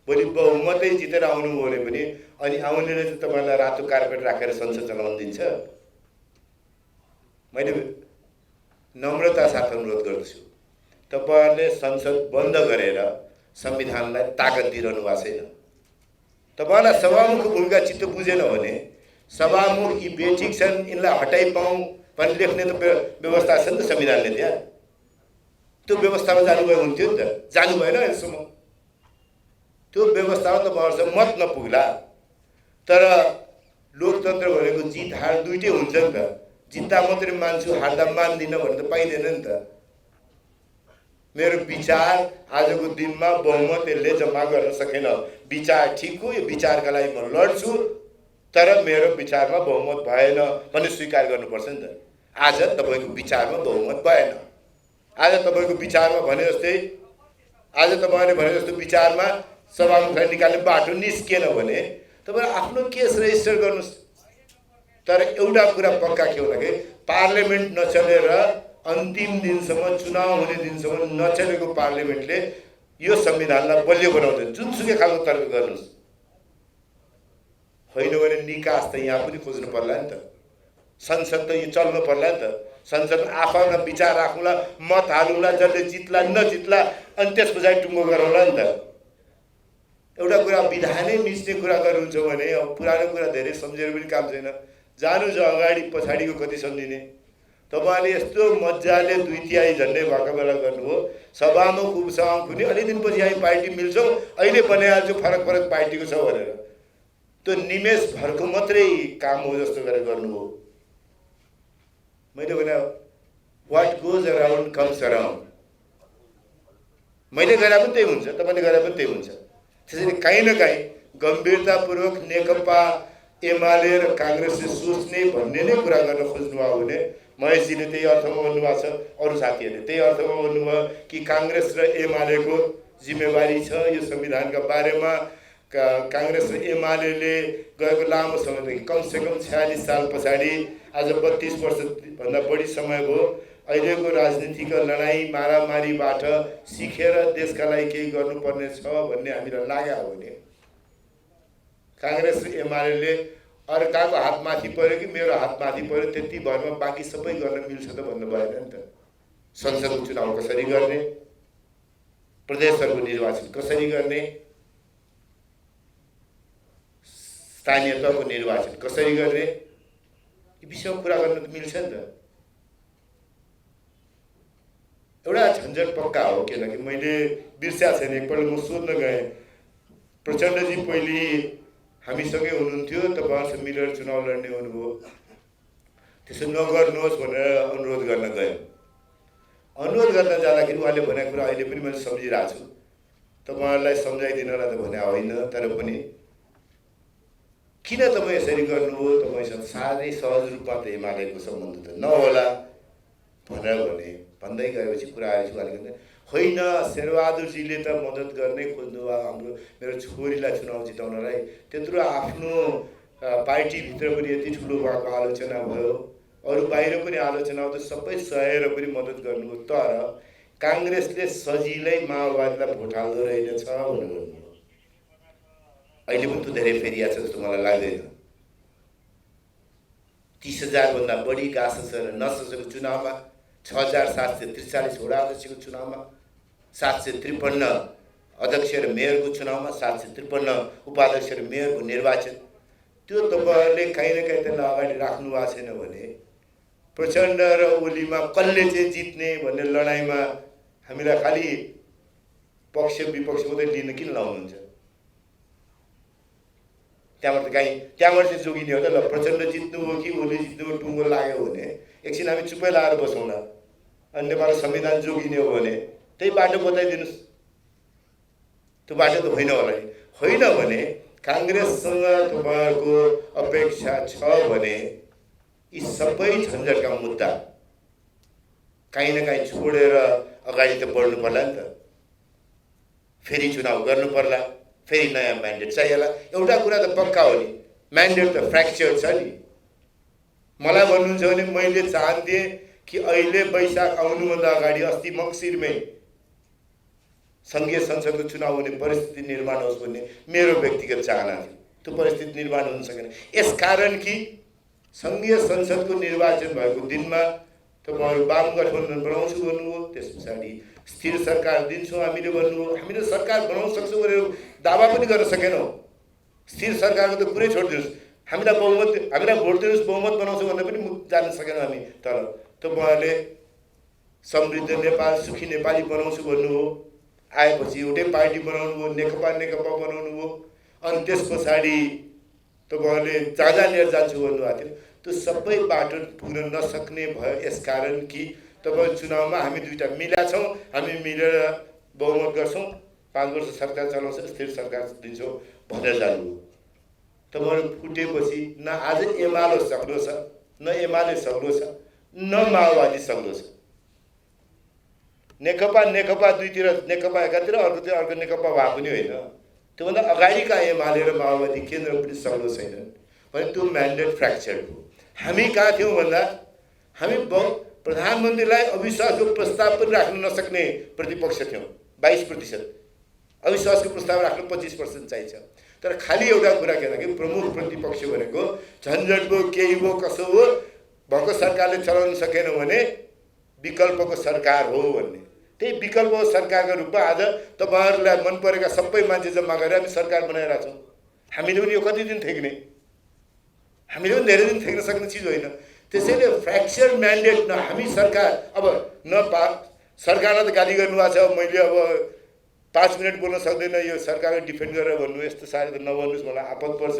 भोलि बहुमतै जितेर आउनु भने पनि अनि आउनेले चाहिँ तपाईलाई रातो कार्पेट राखेर संसद चलाउन दिन्छ? मैले नम्रता साथ अनुरोध गर्दछु, तपाईहरुले संसद बन्द गरेर संविधानलाई ताकत दिइरहनु भएको छैन। तपाईलाई सभामुखको भूमिका चित्त बुझेन भने सभामुख यी बेठिक छन् यिनलाई हटाइपाउँ भन्ने लेख्ने त व्यवस्था छ नि त संविधानले। त्यहाँ त्यो व्यवस्थामा जानुभयो हुन्थ्यो नि त, जानु भएन यसम्म। त्यो व्यवस्थामा तपाईहरुसँग मत नपुग्ला। तर लोकतन्त्र भनेको जित हार दुईटै हुन्छ नि त। जित्दा मात्रै मान्छु, हार्दा मान्दिनँ भन्ने त पाइँदैन नि त। मेरो विचार आजको दिनमा बहुमत यसले जम्मा गर्न सकेन। विचार ठिक हो, यो विचारका लागि म लड्छु, तर मेरो विचारमा बहुमत भएन भन्ने स्वीकार गर्नुपर्छ नि त। आज तपाईको विचारमा बहुमत भएन। आज तपाईको विचारमा भने जस्तै आज तपाईले भने जस्तो विचारमा सभामुखलाई निकाल्ने बाटो निस्केन भने तपाईले आफ्नो केस रेजिस्टर गर्नुस्। तर एउटा कुरा पक्का के होला कि पार्लियामेन्ट नचलेर अन्तिम दिनसम्म चुनाव हुने दिनसम्म नचलेको पार्लियामेन्टले यो संविधानलाई बलियो बनाउँदैन। जुनसुकै खालको तर्क गर्नुस्, होइन भने निकास त यहाँ पनि खोज्नु पर्ला नि त। संसद त यो चल्नु पर्ला नि त। संसद आफैमा विचार राखौँला, मत हालौँला, जसले जित्ला नजित्ला, अनि त्यस पछाडि टुङ्गो गरौँला नि त। एउटा कुरा विधानै मिच्ने कुरा गर्नुहुन्छ भने अब पुरानो कुरा धेरै सम्झेर पनि काम छैन। जानु छ अगाडि पछाडिको कति सम्झिने। तपाईले यस्तो मजाले 2/3 झन्डै भएको बेला गर्नुभयो। सभामुख उपसभामुख पनि अलि दिनपछि हामी पार्टी मिल्छौँ, अहिले बनाइहाल्छु फरक पार्टीको छ भनेर। त्यो निमेषभरको मात्रै काम हो जस्तो गरेर गर्नु हो। मैले भने what goes around comes around, मैले गरे पनि त्यही हुन्छ, तपाईँले गरे पनि त्यही हुन्छ। त्यसैले काहीँ न काहीँ गम्भीरतापूर्वक नेकपा एमाले र काङ्ग्रेसले सोच्ने भन्ने नै कुरा गर्न खोज्नुभयो भने महेशजीले त्यही अर्थमा भन्नुभएको छ, अरू साथीहरूले त्यही अर्थमा भन्नुभयो कि काङ्ग्रेस र एमालेको जिम्मेवारी छ यो संविधानका बारेमा। काङ्ग्रेस र एमाले गएको लामो समयदेखि कमसेकम 46 साल पछाडि आज 32 वर्षभन्दा बढी समय भयो अहिलेको राजनीतिक लडाइँ मारामारीबाट सिकेर देशका लागि केही गर्नुपर्ने छ भन्ने हामीलाई लाग्यो भने काङ्ग्रेस र एमाले अर्काको हातमाथि पर्यो कि मेरो हातमाथि पर्यो त्यति भरमा बाँकी सबै गर्न मिल्छ त भन्नु भएन नि त। संसदको चुनाव कसरी गर्ने, प्रदेशहरूको निर्वाचन कसरी गर्ने, स्थानीय तहको निर्वाचन कसरी गर्ने, यी विषयमा कुरा गर्न त मिल्छ नि त। एउटा झन्झट पक्का हो, किनकि मैले बिर्स्या छैन, एकपल्ट म सोध्न गएँ प्रचण्डजी पहिले हामीसँगै हुनुहुन्थ्यो, तपाईँहरूसँग मिलेर चुनाव लड्ने हुनुभयो, त्यसो नगर्नुहोस् भनेर अनुरोध गर्न गएँ। अनुरोध गर्न जाँदाखेरि उहाँले भनेको कुरा अहिले पनि मैले सम्झिरहेको छु, तपाईँहरूलाई सम्झाइदिनलाई त भने होइन, तर पनि किन तपाईँ यसरी गर्नुभयो, तपाईँसँग साह्रै सहज रूपमा त एमालेको सम्बन्ध त नहोला भनेर भन्दै गएपछि कुराहरू उहाँले होइन शेरबहादुरजीले त मद्दत गर्नै खोज्नुभयो हाम्रो मेरो छोरीलाई चुनाव जिताउनलाई, त्यत्रो आफ्नो पार्टीभित्र पनि यति ठुलो भएको आलोचना भयो, अरू बाहिर पनि आलोचना हो, त सबै सहेर पनि मद्दत गर्नुभयो, तर काङ्ग्रेसले सजिलै माओवादीलाई भोट हाल्दो रहेछ भन्नुभयो। अहिले पनि त धेरै फेरिया छ जस्तो मलाई लाग्दैन। 30,000 भन्दा बढी गाँस नसकेको चुनावमा 6,743 वडा अध्यक्षको चुनावमा 753 अध्यक्ष र मेयरको चुनावमा 753 उपाध्यक्ष र मेयरको निर्वाचन, त्यो तपाईँहरूले काहीँ न काहीँ त्यसलाई अगाडि राख्नु भएको छैन भने प्रचण्ड र ओलीमा कसले चाहिँ जित्ने भन्ने लडाइँमा हामीलाई खालि पक्ष विपक्ष मात्रै लिन किन लाउनुहुन्छ? त्यहाँबाट चाहिँ जोगिने हो त। ल प्रचण्ड जित्नु हो कि ओली जित्नु हो टुङ्गो लाग्यो भने एकछिन हामी चुपै लाएर बसौँ न, अनि नेपालको संविधान जोगिने हो भने त्यही बाटो बताइदिनुहोस्। त्यो बाटो त होइन होला नि। होइन भने काङ्ग्रेससँग तपाईँहरूको अपेक्षा छ भने यी सबै झन्झटका मुद्दा काहीँ न काहीँ छोडेर अगाडि त बढ्नु पर्ला नि त। फेरि चुनाव गर्नु पर्ला, फेरि नयाँ म्यान्डेट चाहिएला। एउटा कुरा त पक्का हो नि, म्यान्डेट त फ्र्याक्चर छ नि। मलाई भन्नुहुन्छ भने मैले चाहन्थेँ कि अहिले वैशाख आउनुभन्दा अगाडि अस्ति मङ्सिरमै सङ्घीय संसदको चुनाव हुने परिस्थिति निर्माण होस् भन्ने मेरो व्यक्तिगत चाहना थियो। त्यो परिस्थिति निर्माण हुन सकेन, यसकारण कि सङ्घीय संसदको निर्वाचन भएको दिनमा तपाईँहरू वाम गठबन्धन बनाउँछु भन्नुभयो, त्यस पछाडि स्थिर सरकार दिन्छौँ हामीले भन्नुभयो। हामीले सरकार बनाउन सक्छौँ भनेर दावा पनि गर्न सकेनौँ। स्थिर सरकारको त कुरै छोडिदिनुहोस्, हामीलाई भोट दिनुहोस् बहुमत बनाउँछौँ भनेर पनि जान सकेनौँ हामी। तर तपाईँहरूले समृद्ध नेपाल सुखी नेपाली बनाउँछु भन्नुभयो, आएपछि एउटै पार्टी बनाउनु भयो, नेकपा बनाउनु भयो, अनि त्यस पछाडि तपाईँहरूले जहाँ लिएर जान्छु भन्नुभएको थियो। त्यो सबै बाटो पुग्न नसक्ने भयो, यसकारण कि तपाईँ चुनावमा हामी दुईवटा मिला छौँ, हामी मिलेर बहुमत गर्छौँ, 5 वर्ष सरकार चलाउँछ, स्थिर सरकार दिन्छौँ भनेर जानुभयो। तपाईँहरू फुटेपछि न आज एमाले सक्लो छ, न एमाले सक्लो छ, न माओवादी सक्लो छ। नेकपा दुईतिर, नेकपा एकातिर अर्कोतिर अर्को नेकपा भए पनि होइन, त्योभन्दा अगाडिका एमाले र माओवादी केन्द्र पनि सक्लो छैनन् भने त्यो म्यान्डेट फ्र्याक्चर हो। हामी कहाँ थियौँ भन्दा हामी प्रधानमन्त्रीलाई अविश्वासको प्रस्ताव पनि राख्न नसक्ने प्रतिपक्ष थियौँ। 22%, अविश्वासको प्रस्ताव राख्न 25% चाहिन्छ। तर खालि एउटा कुरा के कि प्रमुख प्रतिपक्ष भनेको झन्झट भयो, केही हो, कसो हो, भएको सरकारले चलाउन सकेन भने विकल्पको सरकार हो भन्ने, त्यही विकल्प सरकारका रूपमा आज तपाईँहरूलाई मन परेका सबै मान्छे जम्मा गरेर हामी सरकार बनाइरहेको छौँ। हामीले पनि यो कति दिन थेक्ने, हामीले पनि धेरै दिन थेक्न सक्ने चिज होइन। त्यसैले फ्र्याक्चर म्यान्डेट हामी सरकार अब सरकारलाई त गाली गर्नुभएको छ, मैले अब 5 मिनट बोल्न सक्दैन, यो सरकारको डिफेन्ड गरेर भन्नु, यस्तो साह्रै त नभन्नुहोस्, मलाई आपत पर्छ।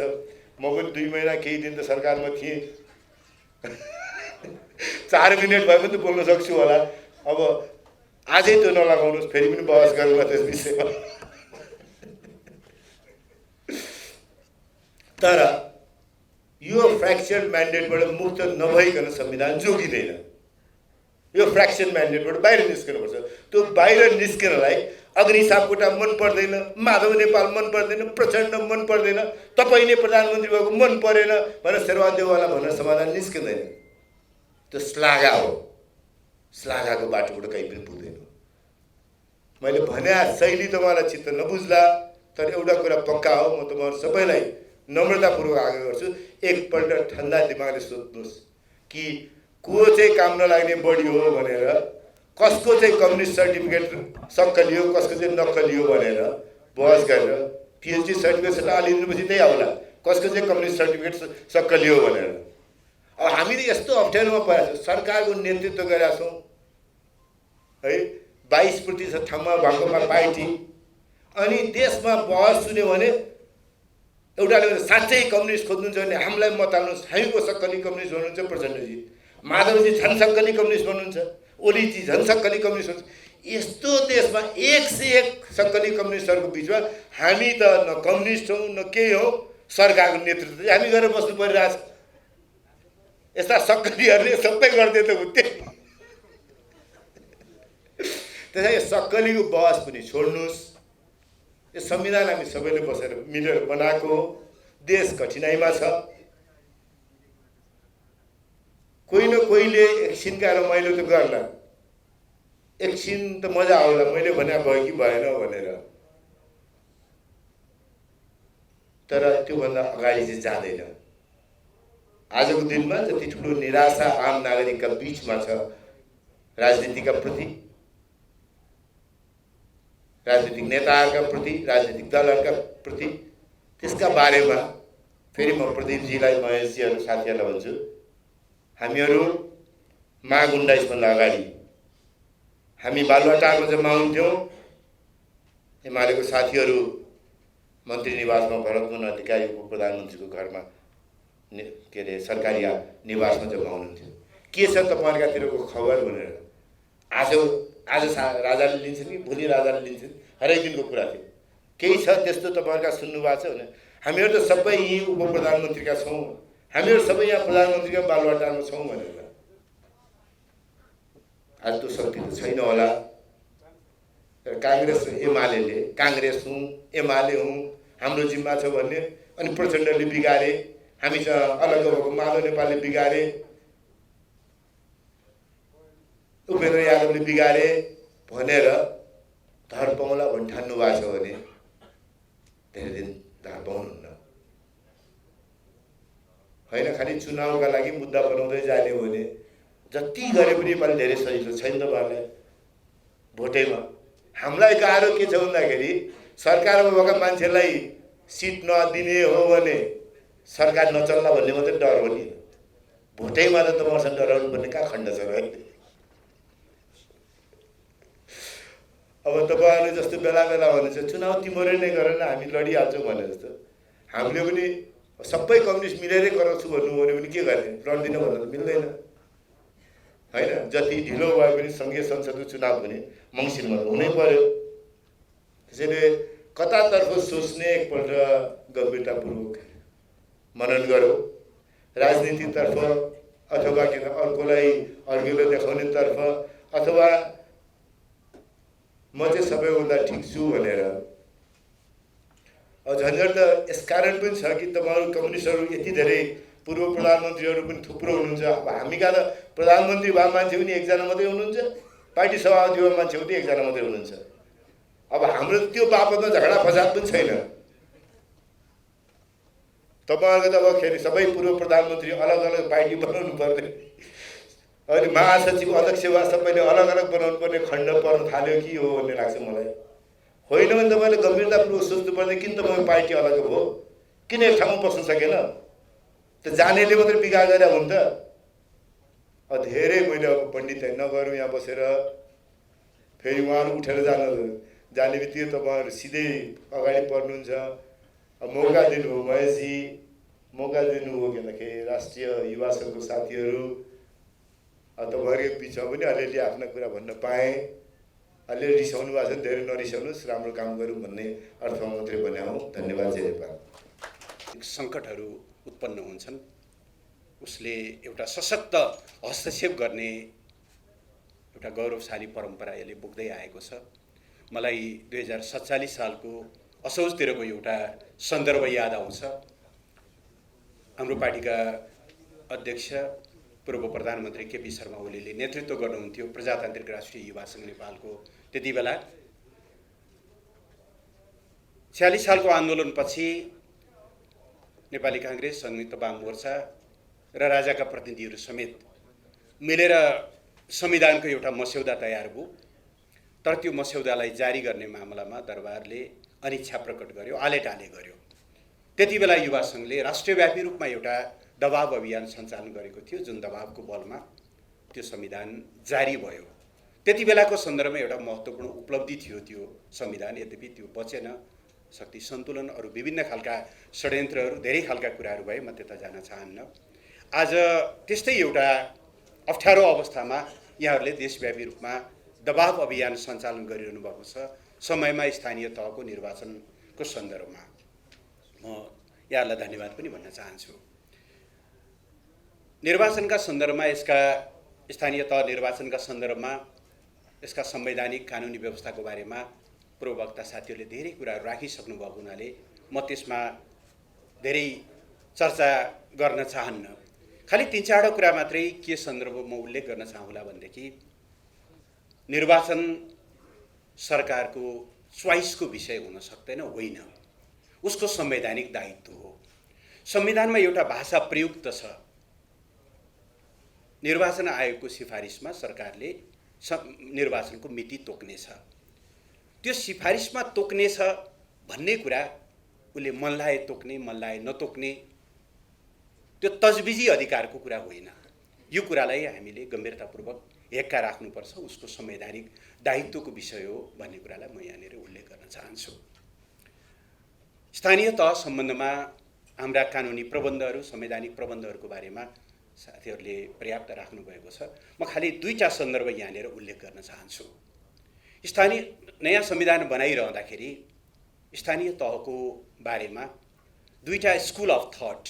म पनि 2 महिना केही दिन त सरकारमा थिएँ। 4 मिनट भए पनि त बोल्न सक्छु होला। अब आजै त्यो नलगाउनुहोस्, फेरि पनि बहस गरौँला त्यस विषयमा। तर यो फ्र्याक्चर म्यान्डेटबाट मुक्त नभइकन संविधान जोगिँदैन। यो फ्र्याक्सन म्यान्डेटबाट बाहिर निस्कनुपर्छ। त्यो बाहिर निस्किनलाई अग्नि सापकोटा मन पर्दैन, माधव नेपाल मन पर्दैन, प्रचण्ड मन पर्दैन, तपाईँ नै प्रधानमन्त्री भएको मन परेन भनेर शेरबहादुर देउवालाई भनेर समाधान निस्किँदैन। त्यो श्लाघा हो। श्लाघाको बाटोबाट कहीँ पनि पुग्दैन। मैले भने शैली तपाईँलाई चित्त नबुझ्ला, तर एउटा कुरा पक्का हो, म तपाईँहरू सबैलाई नम्रतापूर्वक आग्रह गर्छु, एकपल्ट ठन्डा दिमागले सोध्नुहोस् कि को चाहिँ काम नलाग्ने बढी हो भनेर, कसको चाहिँ कम्युनिस्ट सर्टिफिकेट सक्कलियो, कसको चाहिँ नक्कलियो भनेर बहस गरेर पिएचडी सर्टिफिकेट हालिदिनुपछि त्यही आउला कसको चाहिँ कम्युनिस्ट सर्टिफिकेट सक्कलियो भनेर। अब हामीले यस्तो अप्ठ्यारोमा परेका छौँ, सरकारको नेतृत्व गरेका छौँ है, 22% ठाउँमा भएकोमा पार्टी, अनि देशमा बहस सुन्यो भने एउटाले साँच्चै कम्युनिस्ट खोज्नुहुन्छ भने हामीलाई मत हाल्नुहोस्, हामीको सक्कली कम्युनिस्ट हुनुहुन्छ प्रचण्डजी, माधवजी झन् सक्कली कम्युनिस्ट भन्नुहुन्छ, ओलीजी झन् सक्कली कम्युनिस्ट हुनुहुन्छ। यस्तो देशमा 1 से 1 सक्कली कम्युनिस्टहरूको बिचमा हामी त न कम्युनिस्ट हौँ न केही हौँ, सरकारको नेतृत्व हामी गरेर बस्नु परिरहेछ। यस्ता सक्कलीहरूले सबै गर्दै त हुन्थे। त्यसैले सक्कलीको बहस पनि छोड्नुहोस्। यो संविधान हामी सबैले बसेर मिलेर बनाएको हो। देश कठिनाइमा छ। कोही न कोहीले एकछिनका रमाइलो त गर्ला, एकछिन त मजा आउला, मैले भने भयो कि भएन भनेर, तर त्योभन्दा अगाडि चाहिँ जाँदैन। आजको दिनमा जति ठुलो निराशा आम नागरिकका बीचमा छ राजनीतिका प्रति, राजनीतिक नेताहरूका प्रति, राजनीतिक दलहरूका प्रति, त्यसका बारेमा फेरि म प्रदीपजीलाई, महेशजीहरू, साथीहरूलाई भन्छु, हामीहरू माघ 19 भन्दा अगाडि हामी बालुवाटारमा जम्मा हुन्थ्यौँ। एमालेको साथीहरू मन्त्री निवासमा भरतमोहन अधिकारी उप प्रधानमन्त्रीको घरमा के अरे सरकारी निवासमा जम्मा हुनुहुन्थ्यो। के छ तपाईँहरूकातिरको खबर भनेर। आज राजाले लिन्छन् कि भोलि राजाले लिन्छन्, हरेक दिनको कुरा थियो। केही छ त्यस्तो तपाईँहरूका सुन्नु भएको छ भने? हामीहरू त सबै यहीँ उप प्रधानमन्त्रीका छौँ, हामीहरू सबै यहाँ प्रधानमन्त्रीका बालुवाटारमा छौँ भनेर। आज त्यो शक्ति त छैन होला। काङ्ग्रेस एमाले, काङ्ग्रेस हुँ एमाले हुँ हाम्रो जिम्मा छ भन्ने, अनि प्रचण्डले बिगारे, हामी अलग भएको माधव नेपालले बिगारे, उपेन्द्र यादवले बिगारे भनेर धर पाउला भनी ठान्नु भएको छ भने धेरै दिन धर पाउनुहुन्न। होइन, खालि चुनावका लागि मुद्दा बनाउँदै जाने हो भने जति गरे पनि नेपाली धेरै सजिलो छैन तपाईँहरूलाई भोटैमा। हामीलाई गाह्रो के छ भन्दाखेरि सरकारमा भएका मान्छेलाई सिट नदिने हो भने सरकार नचल्ला भन्ने मात्रै डर हो नि। भोटैमा त तपाईँहरूसँग डराउनु पर्ने कहाँ खण्ड छ र? अब तपाईँहरूले जस्तो बेला बेला भन्नुहुन्छ चुनाव तिमीहरूले नै गर न, हामी लडिहाल्छौँ भने जस्तो, हामीले पनि सबै कम्युनिस्ट मिलेरै गराउँछु भन्नु भने पनि के गर्ने? लड्दिनँ भन्नु त मिल्दैन होइन। जति ढिलो भए पनि सङ्घीय संसदको चुनाव पनि मङ्सिरमा त हुनै पर्यो। त्यसैले कतातर्फ सोच्ने एकपल्ट गम्भीरतापूर्वक मनन गरौँ। राजनीतितर्फ अथवा किन अर्कोलाई अर्कोले देखाउनेतर्फ, अथवा म चाहिँ सबैभन्दा ठिक छु भनेर। झन्झट त यसकारण पनि छ कि तपाईँहरू कम्युनिस्टहरू यति धेरै पूर्व प्रधानमन्त्रीहरू पनि थुप्रो हुनुहुन्छ। अब हामी कहाँ त प्रधानमन्त्री भए मान्छे पनि एकजना मात्रै हुनुहुन्छ, पार्टी सभापति भए मान्छे पनि एकजना मात्रै हुनुहुन्छ। अब हाम्रो त्यो बापतमा झगडा फसाद पनि छैन। तपाईँहरूको त अब खेरि सबै पूर्व प्रधानमन्त्री अलग अलग पार्टी बनाउनु पर्ने, अनि महासचिव अध्यक्ष भए सबैले अलग अलग बनाउनु पर्ने खण्ड पर्न थाल्यो कि हो भन्ने लाग्छ मलाई। होइन भने तपाईँले गम्भीरतापूर्वक सोच्नु पर्ने, किन तपाईँको पार्टी अलग भयो, किन एक ठाउँमा बस्न सकेन? त जानेले मात्रै बिगार गरेर हुन् त। धेरै मैले अब पण्डित नगरौँ यहाँ बसेर फेरि उहाँहरू उठेर जाने बित्तिकै तपाईँहरू सिधै अगाडि बढ्नुहुन्छ। मौका दिनुभयो महेशजी, मौका दिनुभयो के भन्दाखेरि राष्ट्रिय युवा सङ्घको साथीहरू, तपाईँहरूको बिचमा पनि अलिअलि आफ्ना कुरा भन्न पाएँ। अलिअलि रिसाउनु भएको छ, धेरै नरिसाउनुहोस्, राम्रो काम गरौँ भन्ने अर्थमा मात्रै भने हौँ। धन्यवाद। जय नेपाल। सङ्कटहरू उत्पन्न हुन्छन्, उसले एउटा सशक्त हस्तक्षेप गर्ने एउटा गौरवशाली परम्परा यसले बोक्दै आएको छ। मलाई 2047 सालको असोजतिरको एउटा सन्दर्भ याद आउँछ। हाम्रो पार्टीका अध्यक्ष पूर्व प्रधानमन्त्री केपी शर्मा ओलीले नेतृत्व गर्नुहुन्थ्यो प्रजातान्त्रिक राष्ट्रिय युवा सङ्घ नेपालको। त्यति बेला 46 सालको आन्दोलनपछि नेपाली काङ्ग्रेस, संयुक्त वाम मोर्चा र राजाका प्रतिनिधिहरू समेत मिलेर संविधानको एउटा मस्यौदा तयार भयो। तर त्यो मस्यौदालाई जारी गर्ने मामलामा दरबारले अनिच्छा प्रकट गर्यो, आलेटाले गर्यो। त्यति बेला युवा सङ्घले राष्ट्रव्यापी रूपमा एउटा दबाव अभियान सञ्चालन गरेको थियो, जुन दबावको बलमा त्यो संविधान जारी भयो। त्यति बेलाको सन्दर्भमा एउटा महत्त्वपूर्ण उपलब्धि थियो त्यो संविधान। यद्यपि त्यो बचेन, शक्ति सन्तुलन, अरू विभिन्न खालका षड्यन्त्रहरू, धेरै खालका कुराहरू भए, म त्यता जान चाहन्न। आज त्यस्तै एउटा अप्ठ्यारो अवस्थामा यहाँहरूले देशव्यापी रूपमा दबाव अभियान सञ्चालन गरिरहनु भएको छ। समयमा स्थानीय तहको निर्वाचनको सन्दर्भमा म यहाँहरूलाई धन्यवाद पनि भन्न चाहन्छु। निर्वाचनका सन्दर्भमा, यसका स्थानीय तह निर्वाचनका सन्दर्भमा यसका संवैधानिक कानुनी व्यवस्थाको बारेमा पूर्ववक्ता साथीहरूले धेरै कुराहरू राखिसक्नु भएको हुनाले म त्यसमा धेरै चर्चा गर्न चाहन्न। खालि 3-4 कुरा मात्रै के सन्दर्भमा उल्लेख गर्न चाहँला भनेदेखि, निर्वाचन सरकारको च्वाइसको विषय हुन सक्दैन, होइन, उसको संवैधानिक दायित्व हो। संविधानमा एउटा भाषा प्रयुक्त छ। निर्वाचन आयोगको सिफारिसमा सरकारले निर्वाचनको मिति तोक्नेछ। त्यो सिफारिसमा तोक्नेछ भन्ने कुरा उसले मनलाए तोक्ने, मनलाए नतोक्ने, त्यो तजबिजी अधिकारको कुरा होइन। यो कुरालाई हामीले गम्भीरतापूर्वक हेक्का राख्नुपर्छ, उसको संवैधानिक दायित्वको विषय हो भन्ने कुरालाई म यहाँनिर उल्लेख गर्न चाहन्छु। स्थानीय तह सम्बन्धमा हाम्रा कानुनी प्रबन्धहरू, संवैधानिक प्रबन्धहरूको बारेमा साथीहरूले पर्याप्त राख्नुभएको छ। म खालि 2टा सन्दर्भ यहाँनिर उल्लेख गर्न चाहन्छु। स्थानीय नयाँ संविधान बनाइरहँदाखेरि स्थानीय तहको बारेमा 2टा स्कुल अफ थट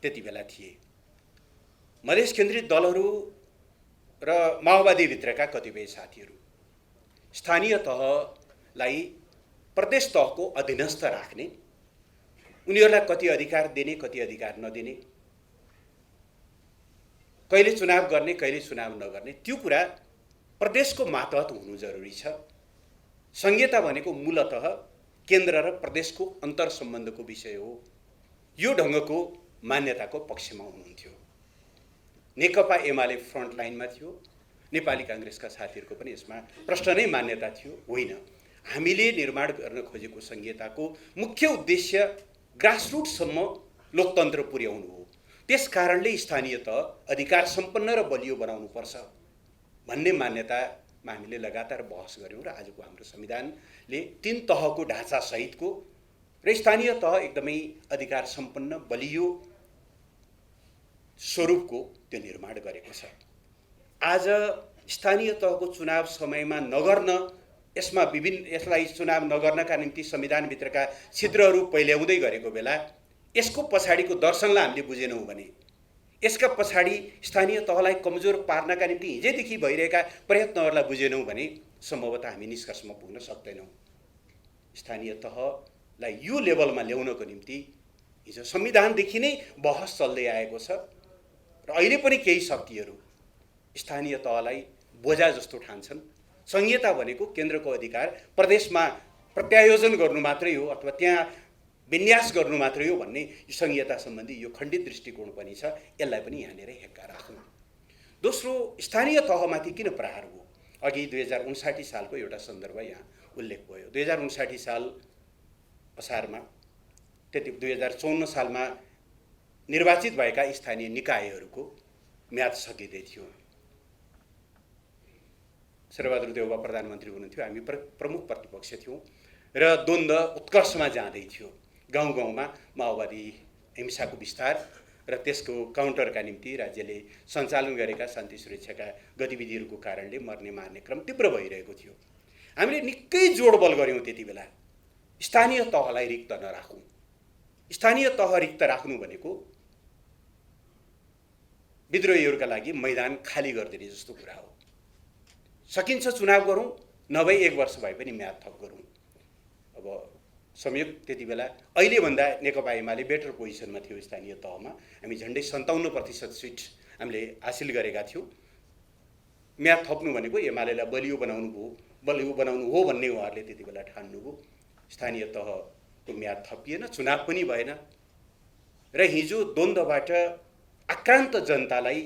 त्यति बेला थिए। मधेस केन्द्रित दलहरू र माओवादीभित्रका कतिपय साथीहरू स्थानीय तहलाई प्रदेश तहको अधीनस्थ राख्ने, उनीहरूलाई कति अधिकार दिने, कति अधिकार नदिने, कहिले चुनाव गर्ने, कहिले चुनाव नगर्ने, त्यो कुरा प्रदेशको मातहत हुनु जरुरी छ। संहिता भनेको मूलतः केन्द्र र प्रदेशको अन्तर सम्बन्धको विषय हो। यो ढङ्गको मान्यताको पक्षमा हुनुहुन्थ्यो। नेकपा एमाले फ्रन्ट लाइनमा थियो, नेपाली काङ्ग्रेसका साथीहरूको पनि यसमा प्रश्न नै मान्यता थियो, होइन। हामीले निर्माण गर्न खोजेको संहिताको मुख्य उद्देश्य ग्रासरुटसम्म लोकतन्त्र पुर्याउनु हो। त्यस कारणले स्थानीय तह अधिकार सम्पन्न र बलियो बनाउनुपर्छ भन्ने मान्यतामा हामीले लगातार बहस गऱ्यौँ र आजको हाम्रो संविधानले 3 तहको ढाँचा सहितको र स्थानीय तह एकदमै अधिकार सम्पन्न बलियो स्वरूपको त्यो निर्माण गरेको छ। आज स्थानीय तहको चुनाव समयमा नगर्न, यसलाई चुनाव नगर्नका निम्ति संविधानभित्रका छिद्रहरू पहिल्याउँदै गरेको बेला यसको पछाडिको दर्शनलाई हामीले बुझेनौँ भने, यसका पछाडि स्थानीय तहलाई कमजोर पार्नका निम्ति हिजैदेखि भइरहेका प्रयत्नहरूलाई बुझेनौँ भने सम्भवतः हामी निष्कर्षमा पुग्न सक्दैनौँ। स्थानीय तहलाई यो लेभलमा ल्याउनको निम्ति हिजो संविधानदेखि नै बहस चल्दै आएको छ र अहिले पनि केही शक्तिहरू स्थानीय तहलाई बोझा जस्तो ठान्छन्। संहिता भनेको केन्द्रको अधिकार प्रदेशमा प्रत्यायोजन गर्नु मात्रै हो अथवा त्यहाँ विन्यास गर्नु मात्रै हो भन्ने संहिता सम्बन्धी यो खण्डित दृष्टिकोण पनि छ। यसलाई पनि यहाँनिर हेक्का राखौँ। दोस्रो, स्थानीय तहमाथि किन प्रहार हो? अघि 2059 सालको एउटा सन्दर्भ यहाँ उल्लेख भयो। 2059 साल असारमा, त्यति 2054 सालमा निर्वाचित भएका स्थानीय निकायहरूको म्याद सकिँदै थियो। शेरबहादुर देउवा प्रधानमन्त्री हुनुहुन्थ्यो, हामी प्रमुख प्रतिपक्ष थियौँ र द्वन्द्व उत्कर्षमा जाँदै थियो। गाउँ गाउँमा माओवादी हिंसाको विस्तार र त्यसको काउन्टरका निम्ति राज्यले सञ्चालन गरेका शान्ति सुरक्षाका गतिविधिहरूको कारणले मर्ने मार्ने क्रम तीव्र भइरहेको थियो। हामीले निकै जोडबल गऱ्यौँ त्यति बेला, स्थानीय तहलाई रिक्त नराखौँ। स्थानीय तह रिक्त राख्नु भनेको विद्रोहीहरूका लागि मैदान खाली गरिदिने जस्तो कुरा हो। सकिन्छ चुनाव गरौँ, नभए 1 वर्ष भए पनि म्याद थप गरौँ। अब संयोग त्यति बेला अहिलेभन्दा नेकपा एमाले बेटर पोजिसनमा थियो। स्थानीय तहमा हामी झन्डै 57% सिट हामीले हासिल गरेका थियौँ। म्याद थप्नु भनेको एमालेलाई बलियो बनाउनु हो भन्ने उहाँहरूले त्यति बेला ठान्नुभयो। स्थानीय तहको म्याद थपिएन, चुनाव पनि भएन र हिजो द्वन्द्वबाट आक्रान्त जनतालाई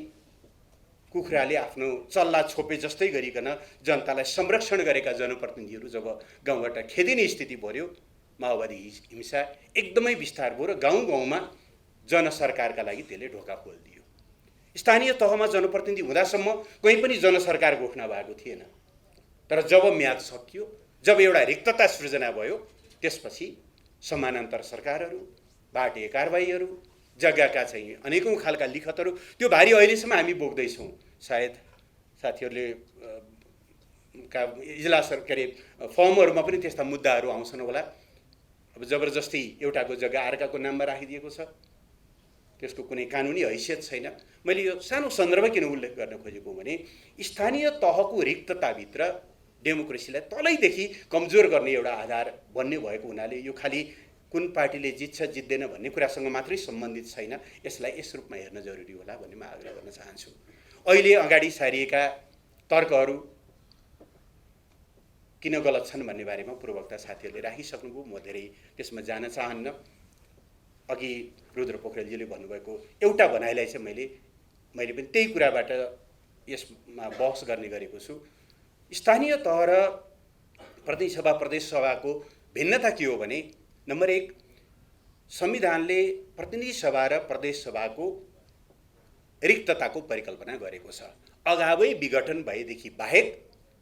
कुखुराले आफ्नो चल्ला छोपे जस्तै गरिकन जनतालाई संरक्षण गरेका जनप्रतिनिधिहरू जब गाउँबाट खेदिने स्थिति पर्यो, माओवादी हिंसा एकदमै विस्तार भयो र गाउँ गाउँमा जनसरकारका लागि त्यसले ढोका खोलिदियो। स्थानीय तहमा जनप्रतिनिधि हुँदासम्म कहीँ पनि जनसरकार घोषणा भएको थिएन। तर जब म्याद सकियो, जब एउटा रिक्तता सृजना भयो, त्यसपछि समानान्तर सरकारहरू, बाटे कारबाहीहरू, जग्गाका चाहिँ अनेकौँ खालका लिखतहरू, त्यो भारी अहिलेसम्म हामी बोक्दैछौँ। सायद साथीहरूले का इजलासहरू के अरे फर्महरूमा पनि त्यस्ता मुद्दाहरू आउँछन् होला। अब जबरजस्ती एउटाको जग्गा अर्काको नाममा राखिदिएको छ, त्यसको कुनै कानुनी हैसियत छैन। मैले यो सानो सन्दर्भ किन उल्लेख गर्न खोजेको भने स्थानीय तहको रिक्तताभित्र डेमोक्रेसीलाई तलैदेखि कमजोर गर्ने एउटा आधार बन्ने भएको हुनाले यो खालि कुन पार्टीले जित्छ जित्दैन भन्ने कुरासँग मात्रै सम्बन्धित छैन। यसलाई यस रूपमा हेर्न जरुरी होला भन्ने म आग्रह गर्न चाहन्छु। अहिले अगाडि सारिएका तर्कहरू किन गलत छन् भन्ने बारेमा पूर्ववक्ता साथीहरूले राखिसक्नुभयो, म धेरै त्यसमा जान चाहन्न। अघि रुद्र पोखरेलजीले भन्नुभएको एउटा भनाइलाई चाहिँ मैले पनि त्यही कुराबाट यसमा बहस गर्ने गरेको छु। स्थानीय तह र प्रतिनिधि सभा प्रदेश सभाको भिन्नता के हो भने, नम्बर 1, संविधानले प्रतिनिधि सभा र प्रदेश सभाको रिक्तताको परिकल्पना गरेको छ। अगावै विघटन भएदेखि बाहेक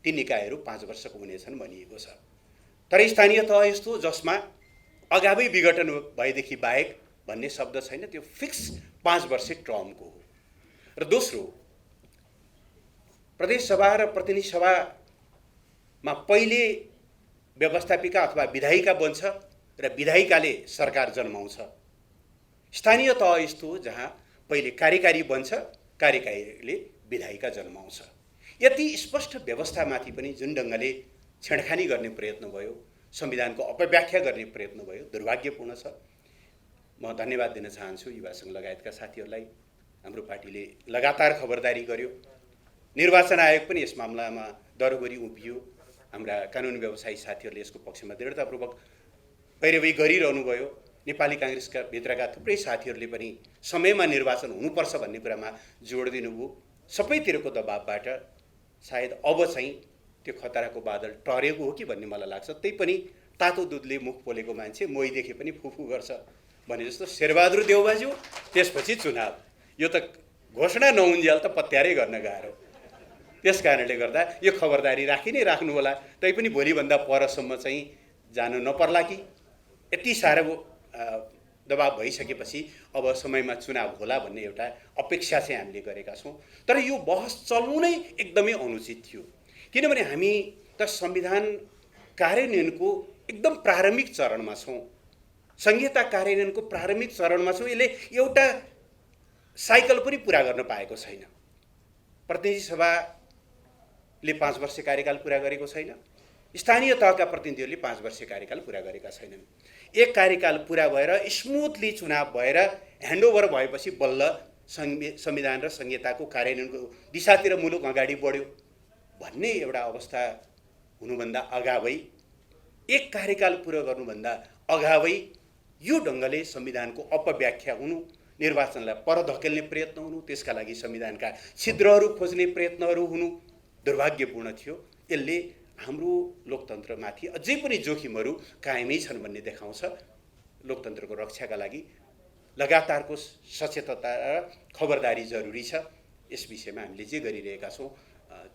ती निकायहरू 5 वर्षको हुनेछन् भनिएको छ। तर स्थानीय तह यस्तो जसमा अगावै विघटन भएदेखि बाहेक भन्ने शब्द छैन, त्यो फिक्स 5 वर्ष टर्मको हो। र दोस्रो, प्रदेश सभा र प्रतिनिधि सभामा पहिले व्यवस्थापिका अथवा विधायिका बन्छ र विधायिकाले सरकार जन्माउँछ। स्थानीय तह यस्तो हो जहाँ पहिले कार्यकारी बन्छ, कार्यकारीले विधायिका जन्माउँछ। यति स्पष्ट व्यवस्थामाथि पनि जुन ढङ्गले छेडखानी गर्ने प्रयत्न भयो, संविधानको अपव्याख्या गर्ने प्रयत्न भयो, दुर्भाग्यपूर्ण छ। म धन्यवाद दिन चाहन्छु युवा सङ्घ लगायतका साथीहरूलाई। हाम्रो पार्टीले लगातार खबरदारी गर्यो। निर्वाचन आयोग पनि यस मामलामा दरगोरी उभियो। हाम्रा कानुन व्यवसायी साथीहरूले यसको पक्षमा दृढतापूर्वक पैरवी गरिरहनु भयो। नेपाली काङ्ग्रेसका भित्रका थुप्रै साथीहरूले पनि समयमा निर्वाचन हुनुपर्छ भन्ने कुरामा जोड दिनुभयो। सबैतिरको दबावबाट सायद अब चाहिँ त्यो खतराको बादल टरेको हो कि भन्ने मलाई लाग्छ। त्यही पनि तातो दुधले मुख पोलेको मान्छे मोही देखे पनि फुफु गर्छ भने जस्तो शेरबहादुर देउवाज्यू, त्यसपछि चुनाव। यो त घोषणा नहुन्जेल त पत्यारै गर्न गाह्रो। त्यस कारणले गर्दा यो खबरदारी राखि नै राख्नु होला। तैपनि भोलिभन्दा परसम्म चाहिँ जानु नपर्ला कि यति साह्रो दबाब भइसकेपछि अब समयमा चुनाव होला भन्ने एउटा अपेक्षा चाहिँ हामीले गरेका छौँ। तर यो बहस चल्नु नै एकदमै अनुचित थियो, किनभने हामी त संविधान कार्यान्वयनको एकदम प्रारम्भिक चरणमा छौँ। संहिता कार्यान्वयनको प्रारम्भिक चरणमा छौँ। यसले एउटा साइकल पनि पुरा गर्न पाएको छैन। प्रतिनिधि सभाले 5 वर्ष कार्यकाल पुरा गरेको छैन। स्थानीय तहका प्रतिनिधिहरूले 5 वर्ष कार्यकाल पुरा गरेका छैनन्। एक कार्यकाल पुरा भएर स्मुथली चुनाव भएर ह्यान्डओभर भएपछि बल्ल संविधान र संहिताको कार्यान्वयनको दिशातिर मुलुक अगाडि बढ्यो भन्ने एउटा अवस्था हुनुभन्दा अगावै, एक कार्यकाल पुरा गर्नुभन्दा अगावै यो ढङ्गले संविधानको अपव्याख्या हुनु, निर्वाचनलाई पर धकेल्ने प्रयत्न हुनु, त्यसका लागि संविधानका छिद्रहरू खोज्ने प्रयत्नहरू हुनु दुर्भाग्यपूर्ण थियो। यसले हाम्रो लोकतन्त्रमाथि अझै पनि जोखिमहरू कायमै छन् भन्ने देखाउँछ। लोकतन्त्रको रक्षाका लागि लगातारको सचेतता र खबरदारी जरुरी छ। यस विषयमा हामीले जे गरिरहेका छौँ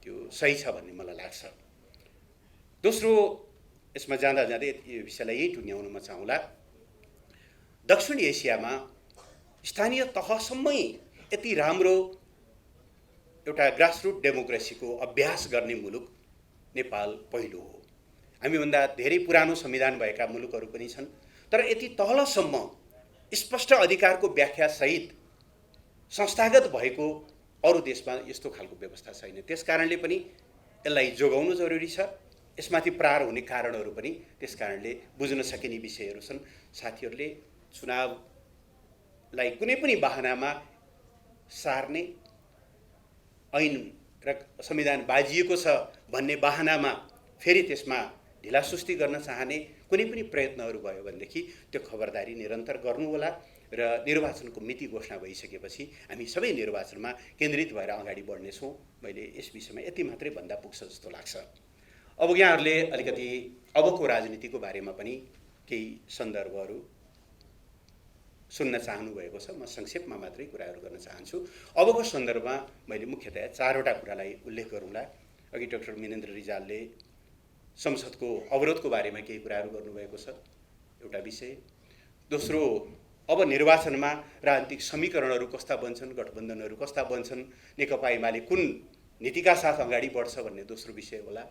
त्यो सही छ भन्ने मलाई लाग्छ। दोस्रो, यसमा जाँदा जाँदै यो विषयलाई यही टुङ्ग्याउन म चाहँला, दक्षिण एसियामा स्थानीय तहसम्मै यति राम्रो एउटा ग्रासरुट डेमोक्रेसीको अभ्यास गर्ने मुलुक नेपाल पहिलो हो। हामीभन्दा धेरै पुरानो संविधान भएका मुलुकहरू पनि छन्, तर यति तलसम्म स्पष्ट अधिकारको व्याख्यासहित संस्थागत भएको अरू देशमा यस्तो खालको व्यवस्था छैन। त्यस कारणले पनि यसलाई जोगाउनु जरुरी छ। यसमाथि प्रहार हुने कारणहरू पनि त्यस कारणले बुझ्न सकिने विषयहरू छन्। साथीहरूले चुनावलाई कुनै पनि बहानामा सार्ने, ऐन र संविधान बाजिएको छ भन्ने बहानामा फेरि त्यसमा ढिलासुस्ती गर्न चाहने कुनै पनि प्रयत्नहरू भयो भनेदेखि त्यो खबरदारी निरन्तर गर्नु होला र निर्वाचनको मिति घोषणा भइसकेपछि हामी सबै निर्वाचनमा केन्द्रित भएर अगाडि बढ्नेछौँ। मैले यस विषयमा यति मात्रै भन्दा पुग्छ जस्तो लाग्छ। अब यहाँहरूले अलिकति अबको राजनीतिको बारेमा पनि केही सन्दर्भहरू सुन्न चाहनुभएको छ। म संक्षेपमा मात्रै कुराहरू गर्न चाहन्छु। अबको सन्दर्भमा मैले मुख्यतया 4वटा कुरालाई उल्लेख गरौँला। अघि डाक्टर मिनेन्द्र रिजालले संसदको अवरोधको बारेमा केही कुराहरू गर्नुभएको छ, एउटा विषय। दोस्रो, अब निर्वाचनमा राजनीतिक समीकरणहरू कस्ता बन्छन्, गठबन्धनहरू कस्ता बन्छन्, नेकपा एमाले कुन नीतिका साथ अगाडि बढ्छ भन्ने दोस्रो विषय होला।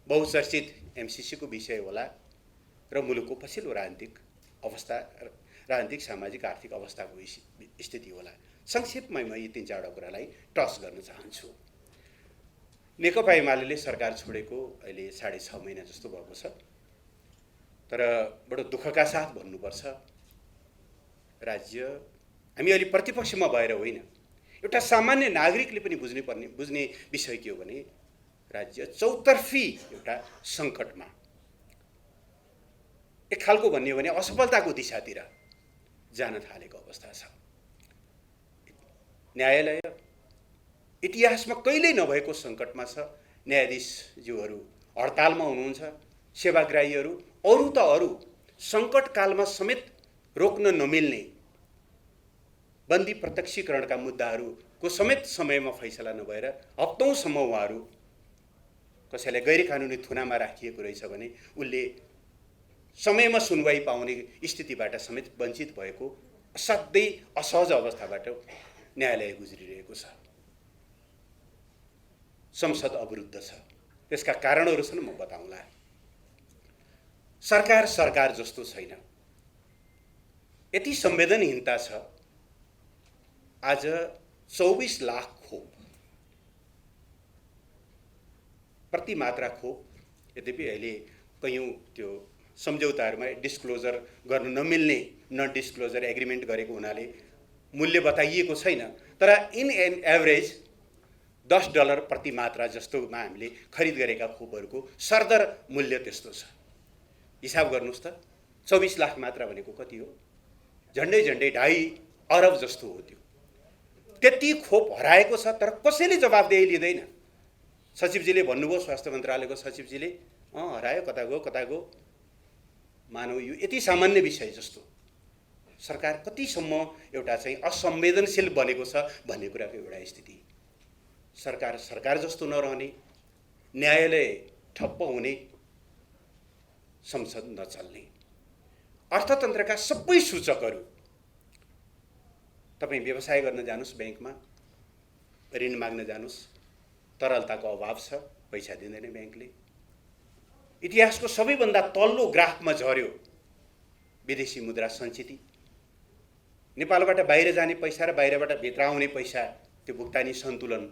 बहुचर्चित एमसीसीको विषय होला र मुलुकको पछिल्लो राजनीतिक अवस्था, राजनीतिक सामाजिक आर्थिक अवस्थाको स्थिति होला। संक्षेपमा म यी 3-4वटा कुरालाई टच गर्न चाहन्छु। नेकपा एमाले सरकार छोडेको अहिले 6.5 महिना जस्तो भएको छ, तर बडो दुःखका साथ भन्नुपर्छ, राज्य हामी अहिले प्रतिपक्षमा भएर होइन, एउटा सामान्य नागरिकले पनि बुझ्ने विषय के हो भने राज्य चौतर्फी एउटा सङ्कटमा, एक खालको भन्ने हो भने असफलताको दिशातिर जान थालेको अवस्था छ। न्यायालय इतिहासमा कहिल्यै नभएको सङ्कटमा छ। न्यायाधीशज्यूहरू हडतालमा हुनुहुन्छ, सेवाग्राहीहरू अरू त अरू, सङ्कटकालमा समेत रोक्न नमिल्ने बन्दी प्रत्यक्षीकरणका मुद्दाहरूको समेत समयमा फैसला नभएर हप्तौँसम्म उहाँहरू, कसैलाई गैर कानुनी थुनामा राखिएको रहेछ भने उसले समयमा सुनवाई पाउने स्थितिबाट समेत वञ्चित भएको असाध्यै असहज अवस्थाबाट न्यायालय गुज्रिरहेको छ। संसद अवरुद्ध छ। त्यसका कारणहरू छन्, म बताउँला। सरकार जस्तो छैन, यति संवेदनहीनता छ। आज 24 लाख खोप प्रति मात्रा खोप, यद्यपि अहिले कयौँ त्यो सम्झौताहरूमा डिस्क्लोजर गर्न नमिल्ने नन डिस्क्लोजर एग्रिमेन्ट गरेको हुनाले मूल्य बताइएको छैन, तर इन एन एभरेज $10 प्रति मात्रा जस्तोमा हामीले खरिद गरेका खोपहरूको सरदर मूल्य त्यस्तो छ। हिसाब गर्नुहोस् त, 24 लाख मात्रा भनेको कति हो? झन्डै 2.5 अरब जस्तो हो। त्यो त्यति खोप हराएको छ, तर कसैले जवाफदेही लिँदैन। सचिवजीले भन्नुभयो, स्वास्थ्य मन्त्रालयको सचिवजीले, हरायो, कता गयो, मानव यो यति सामान्य विषय जस्तो सरकार कतिसम्म एउटा चाहिँ असंवेदनशील बनेको छ भन्ने कुराको एउटा स्थिति। सरकार जस्तो नरहने, न्यायालय ठप्प हुने, संसद नचल्ने, अर्थतन्त्रका सबै सूचकहरू, तपाईँ व्यवसाय गर्न जानुस्, ब्याङ्कमा ऋण माग्न जानुस्, तरलताको अभाव छ, पैसा दिँदैन ब्याङ्कले। इतिहासको सबैभन्दा तल्लो ग्राफमा झर्यो विदेशी मुद्रा सञ्चिति। नेपालबाट बाहिर जाने पैसा र बाहिरबाट भित्र आउने पैसा, त्यो भुक्तानी सन्तुलन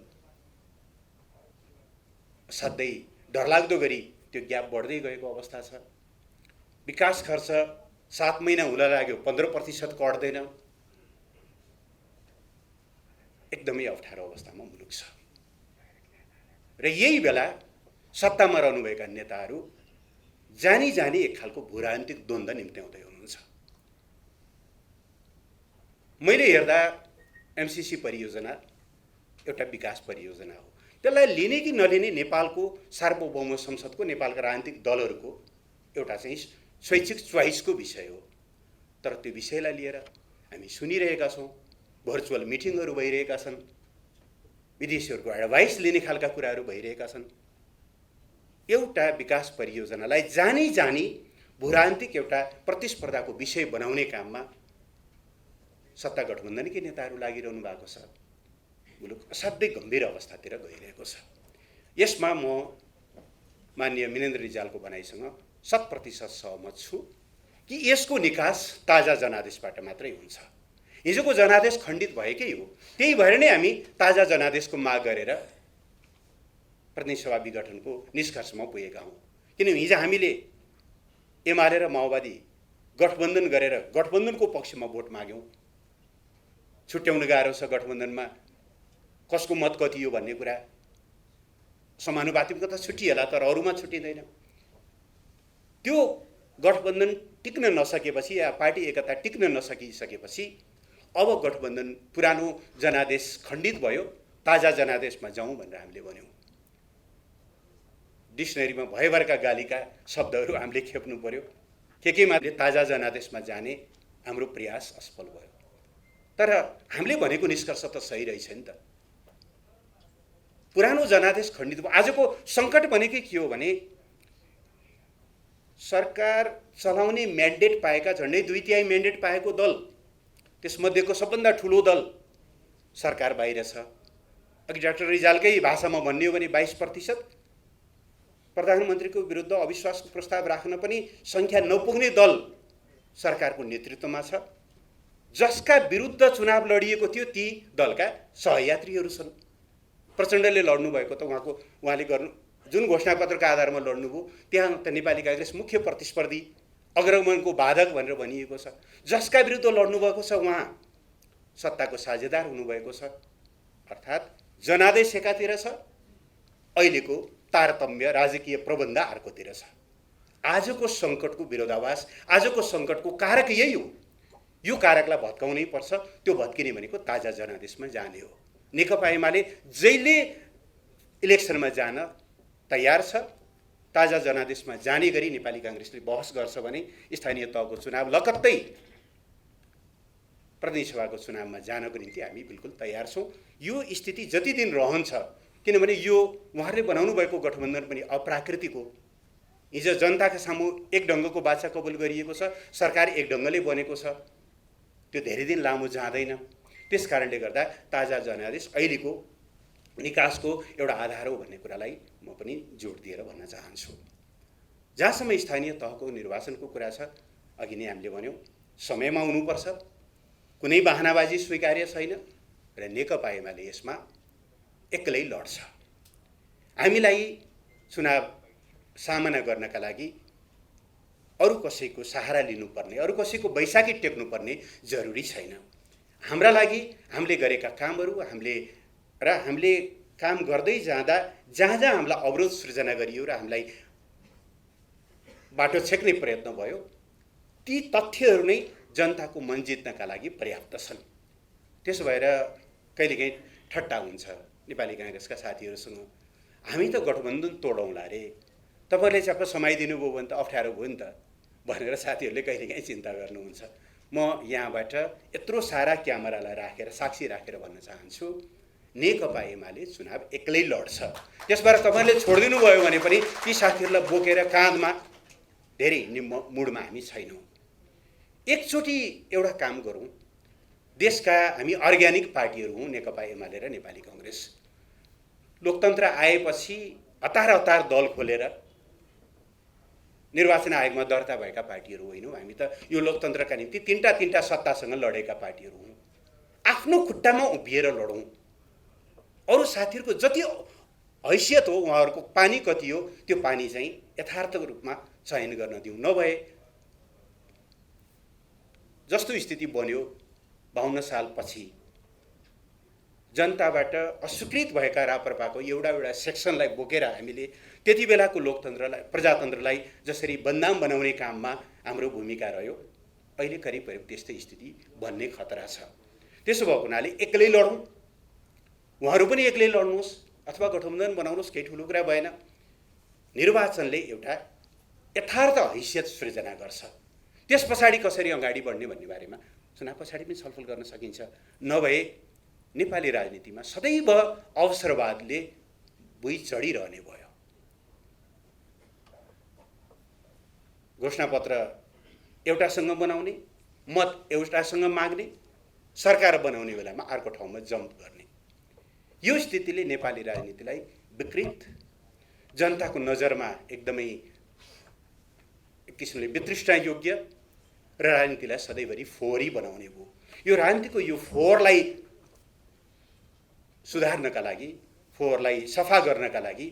असाध्यै डरलाग्दो गरी त्यो ग्याप बढ्दै गएको अवस्था छ। विकास खर्च 7 महिना हुन लाग्यो 15% कट्दैन। एकदमै अप्ठ्यारो अवस्थामा मुलुक छ र यही बेला सत्तामा रहनुभएका नेताहरू जानी जानी एक खालको भूराजनीतिक द्वन्द्व निम्त्याउँदै हुनुहुन्छ। मैले हेर्दा एमसीसी परियोजना एउटा विकास परियोजना हो। त्यसलाई लिने कि नलिने नेपालको सार्वभौम संसदको, नेपालका राजनीतिक दलहरूको एउटा चाहिँ स्वैच्छिक च्वाइसको विषय हो। तर त्यो विषयलाई लिएर हामी सुनिरहेका छौँ, भर्चुअल मिटिङहरू भइरहेका छन्, विदेशीहरूको एडभाइस लिने खालका कुराहरू भइरहेका छन्। एउटा विकास परियोजनालाई जानी जानी भूरान्तिक एउटा प्रतिस्पर्धाको विषय बनाउने काममा सत्ता गठबन्धनकै नेताहरू लागिरहनु भएको छ। मुलुक असाध्यै गम्भीर अवस्थातिर गइरहेको छ। यसमा म माननीय मिनेन्द्र रिजालको भनाइसँग 100% सहमत छु कि यसको निकास ताजा जनादेशबाट मात्रै हुन्छ। हिजोको जनादेश खण्डित भएकै हो, त्यही भएर नै हामी ताजा जनादेशको माग गरेर प्रतिनिधि सभा विघटनको निष्कर्षमा पुगेका हौँ। किनभने हिजो हामीले एमाले र माओवादी गठबन्धन गरेर गठबन्धनको पक्षमा भोट माग्यौँ। छुट्याउन गाह्रो छ गठबन्धनमा कसको मत कति हो भन्ने कुरा। समानुपातिको त छुटिएला, तर अरूमा छुटिँदैन। त्यो गठबन्धन टिक्न नसकेपछि या पार्टी एकता टिक्न नसकिसकेपछि अब गठबन्धन पुरानो जनादेश खण्डित भयो, ताजा जनादेशमा जाउँ भनेर हामीले भन्यौँ। डिक्सनरीमा भयभरका गालीका शब्दहरू हामीले खेप्नु पर्यो। केमा ताजा जनादेशमा जाने हाम्रो प्रयास असफल भयो। तर हामीले भनेको निष्कर्ष त सही रहेछ नि त। पुरानो जनादेश खण्डित भयो। आजको सङ्कट भनेकै के हो भने सरकार चलाउने म्यान्डेट पाएका झन्डै 2/3 म्यान्डेट पाएको दल, त्यसमध्येको सबभन्दा ठुलो दल सरकार बाहिर छ। अघि डाक्टर रिजालकै भाषामा भन्ने हो भने 22%। प्रधानमन्त्रीको विरुद्ध अविश्वासको प्रस्ताव राख्न पनि सङ्ख्या नपुग्ने दल सरकारको नेतृत्वमा छ। जसका विरुद्ध चुनाव लडिएको थियो ती दलका सहयात्रीहरू छन्। प्रचण्डले लड्नुभएको त उहाँले गर्नु जुन घोषणापत्रका आधारमा लड्नुभयो त्यहाँ त नेपाली काङ्ग्रेस मुख्य प्रतिस्पर्धी अग्रगमनको बाधक भनेर भनिएको छ। जसका विरुद्ध लड्नुभएको छ उहाँ सत्ताको साझेदार हुनुभएको छ। अर्थात् जनादेश एकातिर छ, अहिलेको तारतम्य राजकीय प्रबन्ध अर्कोतिर छ। आजको सङ्कटको विरोधाभास, आजको सङ्कटको कारक यही हो। यो कारकलाई भत्काउनै पर्छ। त्यो भत्किने भनेको ताजा जनादेशमा जाने हो। नेकपा एमाले जहिले इलेक्सनमा जान तयार छ। ताजा जनादेशमा जाने गरी नेपाली काङ्ग्रेसले बहस गर्छ भने स्थानीय तहको चुनाव लगत्तै प्रतिनिधि सभाको चुनावमा जानको निम्ति हामी बिल्कुल तयार छौँ। यो स्थिति जति दिन रहन्छ, किनभने यो उहाँहरूले बनाउनु भएको गठबन्धन पनि अप्राकृतिक हो। हिजो जनताका सामु एक ढङ्गको बाचा कबुल गरिएको छ, सरकार एक ढङ्गले बनेको छ। त्यो धेरै दिन लामो जाँदैन। त्यस कारणले गर्दा ताजा जनादेश अहिलेको निकासको एउटा आधार हो भन्ने कुरालाई म पनि जोड दिएर भन्न चाहन्छु। जहाँसम्म स्थानीय तहको निर्वाचनको कुरा छ, अघि नै हामीले भन्यौँ समयमा हुनुपर्छ, कुनै बहानाबाजी स्वीकार्य छैन र नेकपा एमाले यसमा एक्लै लड्छ। हामीलाई चुनाव सामना गर्नका लागि अरू कसैको सहारा लिनुपर्ने, अरू कसैको बैसाखी टेक्नुपर्ने जरुरी छैन। हाम्रा लागि हामीले गरेका कामहरू हामीले काम गर्दै जाँदा जहाँ जहाँ हामीलाई अवरोध सृजना गरियो र हामीलाई बाटो छेक्ने प्रयत्न भयो, ती तथ्यहरू नै जनताको मन जित्नका लागि पर्याप्त छन्। त्यसो भएर कहिलेकाहीँ ठट्टा हुन्छ नेपाली काङ्ग्रेसका साथीहरूसँग, हामी त गठबन्धन तोडौँला रे, तपाईँहरूले चक्क समाइदिनु भयो भने त अप्ठ्यारो भयो नि त भनेर साथीहरूले कहिलेकाहीँ चिन्ता गर्नुहुन्छ। म यहाँबाट यत्रो सारा क्यामेरालाई राखेर साक्षी राखेर भन्न चाहन्छु, नेकपा एमाले चुनाव एक्लै लड्छ। त्यसबाट तपाईँहरूले छोडिदिनु भयो भने पनि ती साथीहरूलाई बोकेर काँधमा धेरै हिँड्ने मुडमा हामी छैनौँ। एकचोटि एउटा काम गरौँ। देशका हामी अर्ग्यानिक पार्टीहरू हौँ, नेकपा एमाले र नेपाली काङ्ग्रेस। लोकतन्त्र आएपछि हतार हतार दल खोलेर निर्वाचन आयोगमा दर्ता भएका पार्टीहरू होइनौँ। हामी त यो लोकतन्त्रका निम्ति तिनवटा सत्तासँग लडेका पार्टीहरू हौँ। आफ्नो खुट्टामा उभिएर लडौँ। अरू साथीहरूको जति हैसियत हो, उहाँहरूको पानी कति हो, त्यो पानी चाहिँ यथार्थ रूपमा चयन गर्न दिउँ। नभए जस्तो स्थिति बन्यो 52 सालपछि जनताबाट अस्वीकृत भएका राप्रपाको एउटा सेक्सनलाई बोकेर हामीले त्यति बेलाको लोकतन्त्रलाई, प्रजातन्त्रलाई जसरी बदनाम बनाउने काममा हाम्रो भूमिका रह्यो, अहिले करिब त्यस्तै स्थिति बन्ने खतरा छ। त्यसो भएको हुनाले एक्लै लडौँ। उहाँहरू पनि एक्लै लड्नुहोस् अथवा गठबन्धन बनाउनुहोस्, केही ठुलो कुरा भएन। निर्वाचनले एउटा यथार्थ हैसियत सृजना गर्छ। त्यस पछाडि कसरी अगाडि बढ्ने भन्ने बारेमा चुनाव पछाडि पनि छलफल गर्न सकिन्छ। नभए नेपाली राजनीतिमा सदैव अवसरवादले भुइँ चढिरहने भयो। घोषणापत्र एउटासँग बनाउने, मत एउटासँग माग्ने, सरकार बनाउने बेलामा अर्को ठाउँमा जम्प गर्ने, यो स्थितिले नेपाली राजनीतिलाई विकृत, जनताको नजरमा एकदमै एक किसिमले वितृष्णायोग्य र राजनीतिलाई सधैँभरि फोहोरी बनाउने भयो। यो राजनीतिको यो फोहोरलाई सुधार्नका लागि, फोहोरलाई सफा गर्नका लागि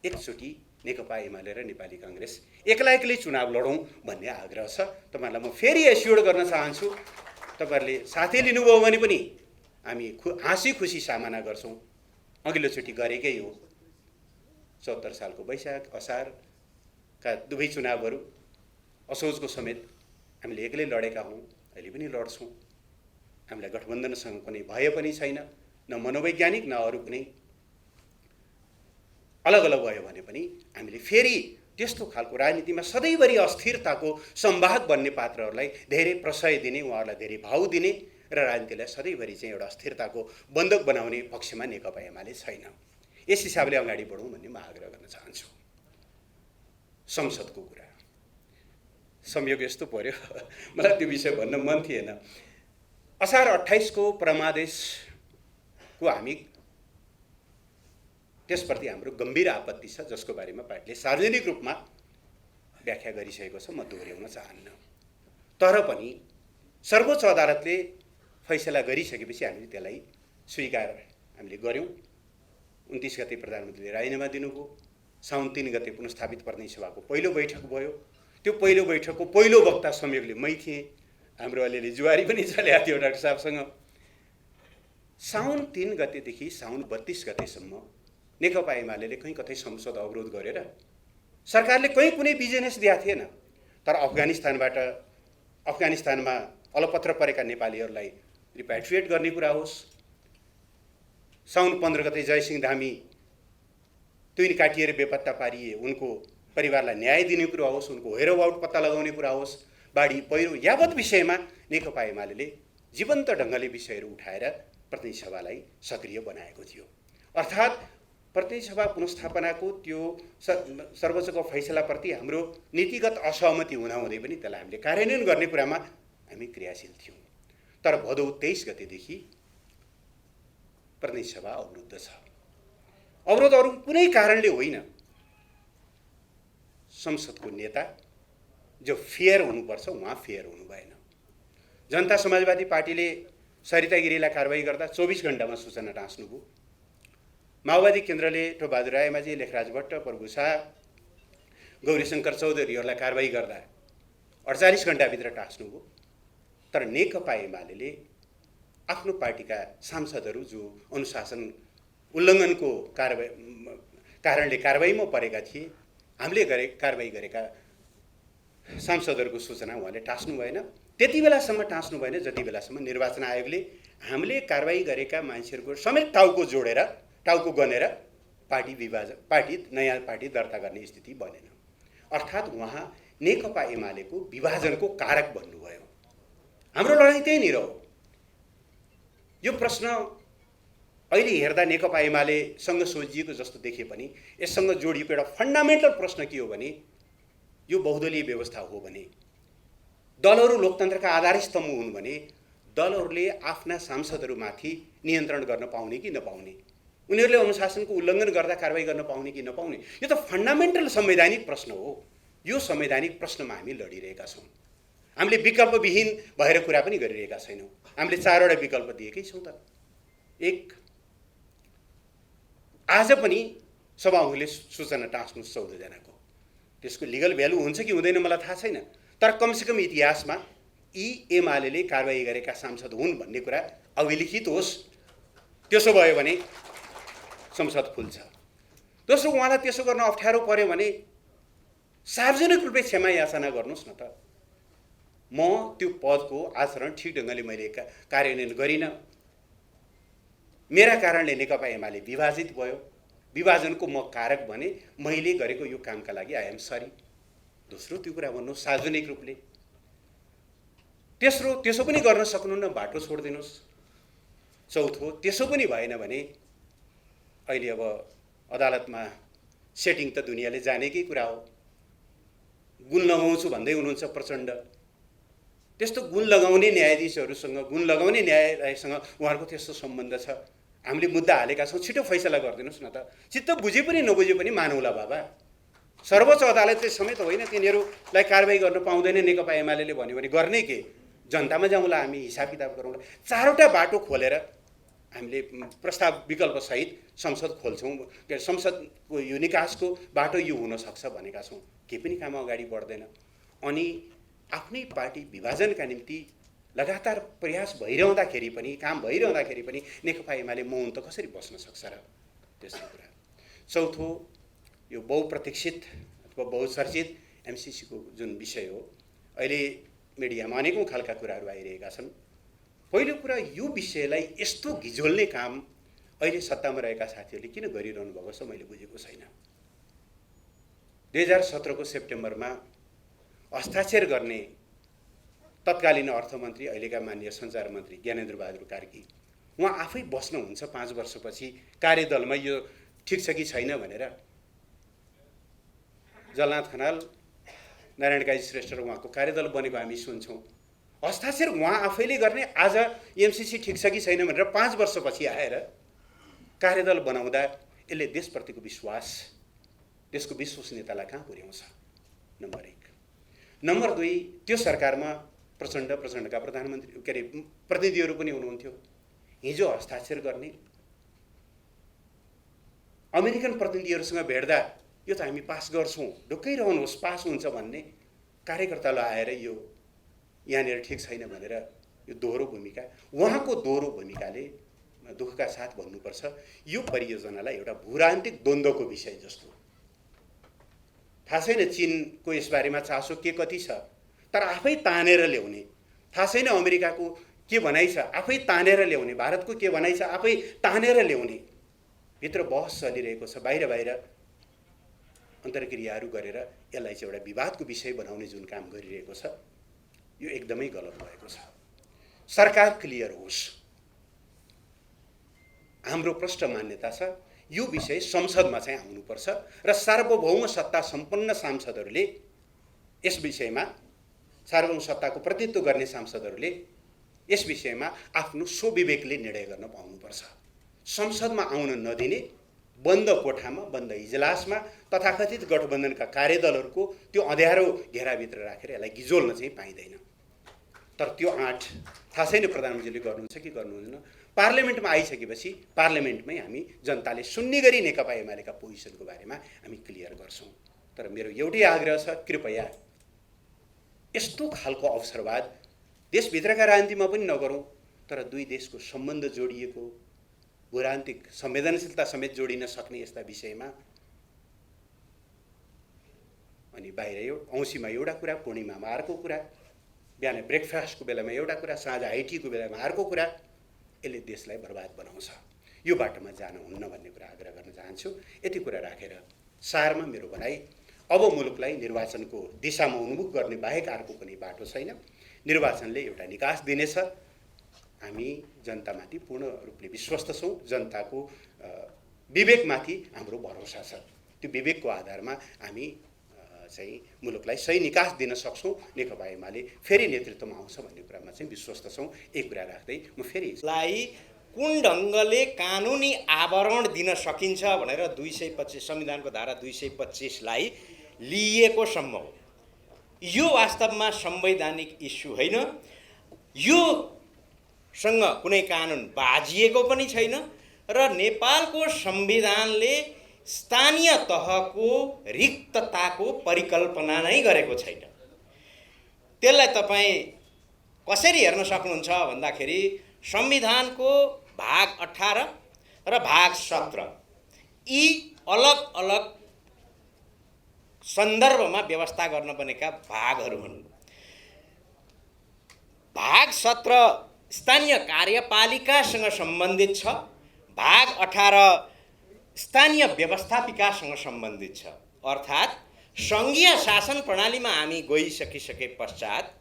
एकचोटि नेकपा एमाले र नेपाली काङ्ग्रेस एक्लै चुनाव लडौँ भन्ने आग्रह छ। तपाईँहरूलाई म फेरि एस्योर्ड गर्न चाहन्छु, तपाईँहरूले साथै लिनुभयो भने पनि हामी हाँसी खुसी सामना गर्छौँ। अघिल्लोचोटि गरेकै हो, 74 सालको वैशाख असारका दुवै चुनावहरू असोजको समेत हामीले एक्लै लडेका हौँ, अहिले पनि लड्छौँ। हामीलाई गठबन्धनसँग कुनै भय पनि छैन, न मनोवैज्ञानिक न अरू कुनै अलग अलग भयो भने पनि हामीले फेरि त्यस्तो खालको राजनीतिमा सधैँभरि अस्थिरताको सम्वाहक बन्ने पात्रहरूलाई धेरै प्रशय दिने, उहाँहरूलाई धेरै भाव दिने र राजनीतिलाई सधैँभरि चाहिँ एउटा अस्थिरताको बन्धक बनाउने पक्षमा नेकपा एमाले छैन। यस हिसाबले अगाडि बढौँ भन्ने म आग्रह गर्न चाहन्छु। संसदको कुरा, संयोग यस्तो पर्यो मलाई त्यो विषय भन्न मन थिएन। असार 28 को परमादेशको हामी त्यसप्रति हाम्रो गम्भीर आपत्ति छ, जसको बारेमा पार्टीले सार्वजनिक रूपमा व्याख्या गरिसकेको छ, म दोहोऱ्याउन चाहन्न। तर पनि सर्वोच्च अदालतले फैसला गरिसकेपछि हामीले त्यसलाई स्वीकार हामीले गऱ्यौँ। 29 गते प्रधानमन्त्रीले राजीनामा दिनुभयो, साउन 3 गते पुनस्थापित प्रतिनिधि सभाको पहिलो बैठक भयो। त्यो पहिलो बैठकको पहिलो वक्ता संयोगले मै थिएँ, हाम्रो अलिअलि जुवारी पनि चलेको थियो डाक्टर साहबसँग। साउन 3 गतेदेखि साउन 32 गतेसम्म नेकपा एमाले कहीँ कतै संसद अवरोध गरेर सरकारले कहीँ कुनै बिजनेस दिएको थिएन। तर अफगानिस्तानमा अलपत्र परेका नेपालीहरूलाई रिप्याट्रिएट गर्ने कुरा होस्, साउन 15 गते जयसिंह धामी तुइन काटिएर बेपत्ता पारिए उनको परिवारलाई न्याय दिने कुरा होस्, उनको हेरोबाउट पत्ता लगाउने कुरा होस्, बाढी पहिरो यावत विषयमा नेकपा एमाले जीवन्त ढङ्गले विषयहरू उठाएर प्रतिनिधि सभालाई सक्रिय बनाएको थियो। अर्थात् प्रतिनिधि सभा पुनस्थापनाको त्यो सर्वोच्चको फैसलाप्रति हाम्रो नीतिगत असहमति हुँदाहुँदै पनि त्यसलाई हामीले कार्यान्वयन गर्ने कुरामा हामी क्रियाशील थियौँ। तर भदौ 23 गतेदेखि प्रतिनिधि सभा अवरुद्ध छ। अवरोध अरू कुनै कारणले होइन, संसदको नेता जो फेयर हुनुपर्छ उहाँ फेयर हुनु भएन। जनता समाजवादी पार्टीले सरिता गिरीलाई कारवाही गर्दा 24 घण्टामा सूचना टाँस्नुभयो। माओवादी केन्द्रले टोबहादुर रायमाझी, लेखराज भट्ट, प्रभु शाह, गौरीशङ्कर चौधरीहरूलाई कारवाही गर्दा 48 घण्टाभित्र टाँस्नुभयो। तर नेकपा एमाले आफ्नो पार्टीका सांसदहरू जो अनुशासन उल्लङ्घनको कारणले कारवाहीमा परेका थिए, हामीले कारवाही गरेका सांसदहरूको सूचना उहाँले टाँस्नु भएन। त्यति बेलासम्म टाँस्नु भएन जति बेलासम्म निर्वाचन आयोगले हामीले कारवाही गरेका मान्छेहरूको समेत टाउको गनेर पार्टी नयाँ पार्टी दर्ता गर्ने स्थिति बनेन। अर्थात् उहाँ नेकपा एमालेको विभाजनको कारक बन्नुभयो। हाम्रो लडाइँ त्यहीँनिर हो। यो प्रश्न अहिले हेर्दा नेकपा एमालेसँग सोझिएको जस्तो देखिए पनि यससँग जोडिएको एउटा फन्डामेन्टल प्रश्न के हो भने यो बहुदलीय व्यवस्था हो भने, दलहरू लोकतन्त्रका आधार स्तम्भ हुन् भने दलहरूले आफ्ना सांसदहरूमाथि नियन्त्रण गर्न पाउने कि नपाउने, उनीहरूले अनुशासनको उल्लङ्घन गर्दा कारवाही गर्न पाउने कि नपाउने, यो त फन्डामेन्टल संवैधानिक प्रश्न हो। यो संवैधानिक प्रश्नमा हामी लडिरहेका छौँ। हामीले विकल्पविहीन भएर कुरा पनि गरिरहेका छैनौँ। हामीले 4 वटा विकल्प दिएकै छौँ त। एक, आज पनि सभामुखले सूचना टाँस्नु 14 जनाको, त्यसको लिगल भ्यालु हुन्छ कि हुँदैन मलाई थाहा छैन। तर कमसेकम इतिहासमा यी एमाले कारवाही गरेका सांसद हुन् भन्ने कुरा अभिलिखित होस्। त्यसो भयो भने संसद खुल्छ। दोस्रो, उहाँलाई त्यसो गर्न अप्ठ्यारो पर्यो भने सार्वजनिक रूपले क्षमा याचना गर्नुहोस् न त। म त्यो पदको आचरण ठिक ढङ्गले मैले कार्यान्वयन गरिनँ, मेरा कारणले नेकपा एमाले विभाजित भयो, विभाजनको म कारक भने, मैले गरेको यो कामका लागि आई एम सरी। दोस्रो त्यो कुरा भन्नुहोस् सार्वजनिक रूपले। तेस्रो, त्यसो पनि गर्न सक्नुहुन्न, बाटो छोडिदिनुहोस्। चौथो, त्यसो पनि भएन भने अहिले अब अदालतमा सेटिङ त दुनियाँले जानेकै कुरा हो। गुण लगाउँछु भन्दै हुनुहुन्छ प्रचण्ड। त्यस्तो गुण लगाउने न्यायाधीशहरूसँग, गुण लगाउने न्यायालयसँग उहाँहरूको त्यस्तो सम्बन्ध छ। हामीले मुद्दा हालेका छौँ, छिटो फैसला गरिदिनुहोस् न त। चित्त बुझे पनि नबुझे पनि मानौला बाबा। सर्वोच्च अदालतले समेत होइन तिनीहरूलाई कारबाही गर्न पाउँदैन नेकपा एमाले भन्यो भने गर्ने के? जनतामा जाउँला, हामी हिसाब किताब गरौँला। चारवटा बाटो खोलेर हामीले प्रस्ताव विकल्पसहित संसद खोल्छौँ, संसदको यो निकासको बाटो यो हुनसक्छ भनेका छौँ। केही पनि काम अगाडि बढ्दैन। अनि आफ्नै पार्टी विभाजनका निम्ति लगातार प्रयास भइरहँदाखेरि पनि, काम भइरहँदाखेरि पनि नेकपा एमाले मौन त कसरी बस्न सक्छ र? त्यस्तो कुरा। चौथो, यो बहुप्रतीक्षित अथवा बहुचर्चित एमसिसीको जुन विषय हो, अहिले मिडियामा अनेकौँ खालका कुराहरू आइरहेका छन्। पहिलो कुरा, यो विषयलाई यस्तो घिजोल्ने काम अहिले सत्तामा रहेका साथीहरूले किन गरिरहनु भएको छ मैले बुझेको छैन। 2017को सेप्टेम्बरमा हस्ताक्षर गर्ने तत्कालीन अर्थमन्त्री, अहिलेका माननीय सञ्चार मन्त्री ज्ञानेन्द्र बहादुर कार्की, उहाँ आफै बस्नुहुन्छ 5 वर्षपछि कार्यदलमा यो ठिक छ कि छैन भनेर। जलनाथ खनाल, नारायण काजी श्रेष्ठ र उहाँको कार्यदल बनेको हामी सुन्छौँ। हस्ताक्षर उहाँ आफैले गर्ने, आज एमसिसी ठिक छ कि छैन भनेर 5 वर्षपछि आएर कार्यदल बनाउँदा यसले देशप्रतिको विश्वास, देशको विश्वसनीयतालाई कहाँ पुर्याउँछ? नम्बर 1। नम्बर 2, त्यो सरकारमा प्रचण्डका प्रधानमन्त्री के अरे प्रतिनिधिहरू पनि हुनुहुन्थ्यो। हिजो हस्ताक्षर गर्ने अमेरिकन प्रतिनिधिहरूसँग भेट्दा यो त हामी पास गर्छौँ, ढुक्कै रहनुहोस्, पास हुन्छ भन्ने कार्यकर्तालाई आएर यो यहाँनिर ठिक छैन भनेर यो दोहोरो भूमिका, उहाँको दोहोरो भूमिकाले दुःखका साथ भन्नुपर्छ यो परियोजनालाई एउटा भूराजनीतिक द्वन्द्वको विषय जस्तो। थाहा छैन चीनको यसबारेमा चासो के कति छ, तर आफै तानेर ल्याउने। थाहा छैन अमेरिकाको के भनाइ छ, आफै तानेर ल्याउने। भारतको के भनाइ छ, आफै तानेर ल्याउने। भित्र बहस चलिरहेको छ, बाहिर बाहिर अन्तर्क्रियाहरू गरेर यसलाई चाहिँ एउटा विवादको विषय बनाउने जुन काम गरिरहेको छ, यो एकदमै गलत भएको छ। सरकार क्लियर होस्। हाम्रो प्रष्ट मान्यता छ यो विषय संसदमा चाहिँ आउनुपर्छ र सार्वभौम सत्ता सम्पन्न सांसदहरूले यस विषयमा, सार्वभौम सत्ताको प्रतिनिधित्व गर्ने सांसदहरूले यस विषयमा आफ्नो स्वविवेकले निर्णय गर्न पाउनुपर्छ। संसदमा आउन नदिने, बन्द कोठामा, बन्द इजलासमा तथाकथित गठबन्धनका कार्यदलहरूको त्यो अँध्यारो घेराभित्र राखेर यसलाई गिजोल्न चाहिँ पाइँदैन। तर त्यो आँट थाहा छैन प्रधानमन्त्रीले गर्नुहुन्छ कि गर्नुहुन्न। पार्लियामेन्टमा आइसकेपछि पार्लियामेन्टमै हामी जनताले सुन्ने गरी नेकपा एमालेका पोजिसनको बारेमा हामी क्लियर गर्छौँ। तर मेरो एउटै आग्रह छ, कृपया यस्तो खालको अवसरवाद देशभित्रका राजनीतिमा पनि नगरौँ, तर दुई देशको सम्बन्ध जोडिएको, भूराजनीतिक संवेदनशीलता समेत जोडिन सक्ने यस्ता विषयमा। अनि बाहिर औँसीमा एउटा कुरा, पूर्णिमामा अर्को कुरा, बिहान ब्रेकफास्टको बेलामा एउटा कुरा, साँझ हाइटीको बेलामा अर्को कुरा, यसले देशलाई बर्बाद बनाउँछ। यो बाटोमा जान हुन्न भन्ने कुरा आग्रह गर्न चाहन्छु। यति कुरा राखेर सारमा मेरो भनाइ, अब मुलुकलाई निर्वाचनको दिशामा उन्मुख गर्ने बाहेक अर्को कुनै बाटो छैन। निर्वाचनले एउटा निकास दिनेछ। हामी जनतामाथि पूर्ण रूपले विश्वस्त छौँ। जनताको विवेकमाथि हाम्रो भरोसा छ। त्यो विवेकको आधारमा हामी चाहिँ मुलुकलाई सही निकास दिन सक्छौँ। नेकपा एमाले फेरि नेतृत्वमा आउँछ भन्ने कुरामा चाहिँ विश्वस्त छौँ। एक कुरा राख्दै म फेरि कुन ढङ्गले कानुनी आवरण दिन सकिन्छ भनेर 225 संविधानको धारा 225लाई लिएको सम्म हो। यो वास्तवमा संवैधानिक इस्यु होइन। यो सँग कुनै कानुन बाजिएको पनि छैन र नेपालको संविधानले स्थानीय तहको रिक्तताको परिकल्पना नै गरेको छैन। त्यसलाई तपाईँ कसरी हेर्न सक्नुहुन्छ भन्दाखेरि संविधानको भाग 18 र भाग 17 यी अलग अलग सन्दर्भमा व्यवस्था गर्न बनेका भागहरू हुन्। भाग 17 स्थानीय कार्यपालिकासँग सम्बन्धित छ। भाग 18 स्थानीय व्यवस्थापिकासँग सम्बन्धित छ। अर्थात् सङ्घीय शासन प्रणालीमा हामी गइसकिसके पश्चात,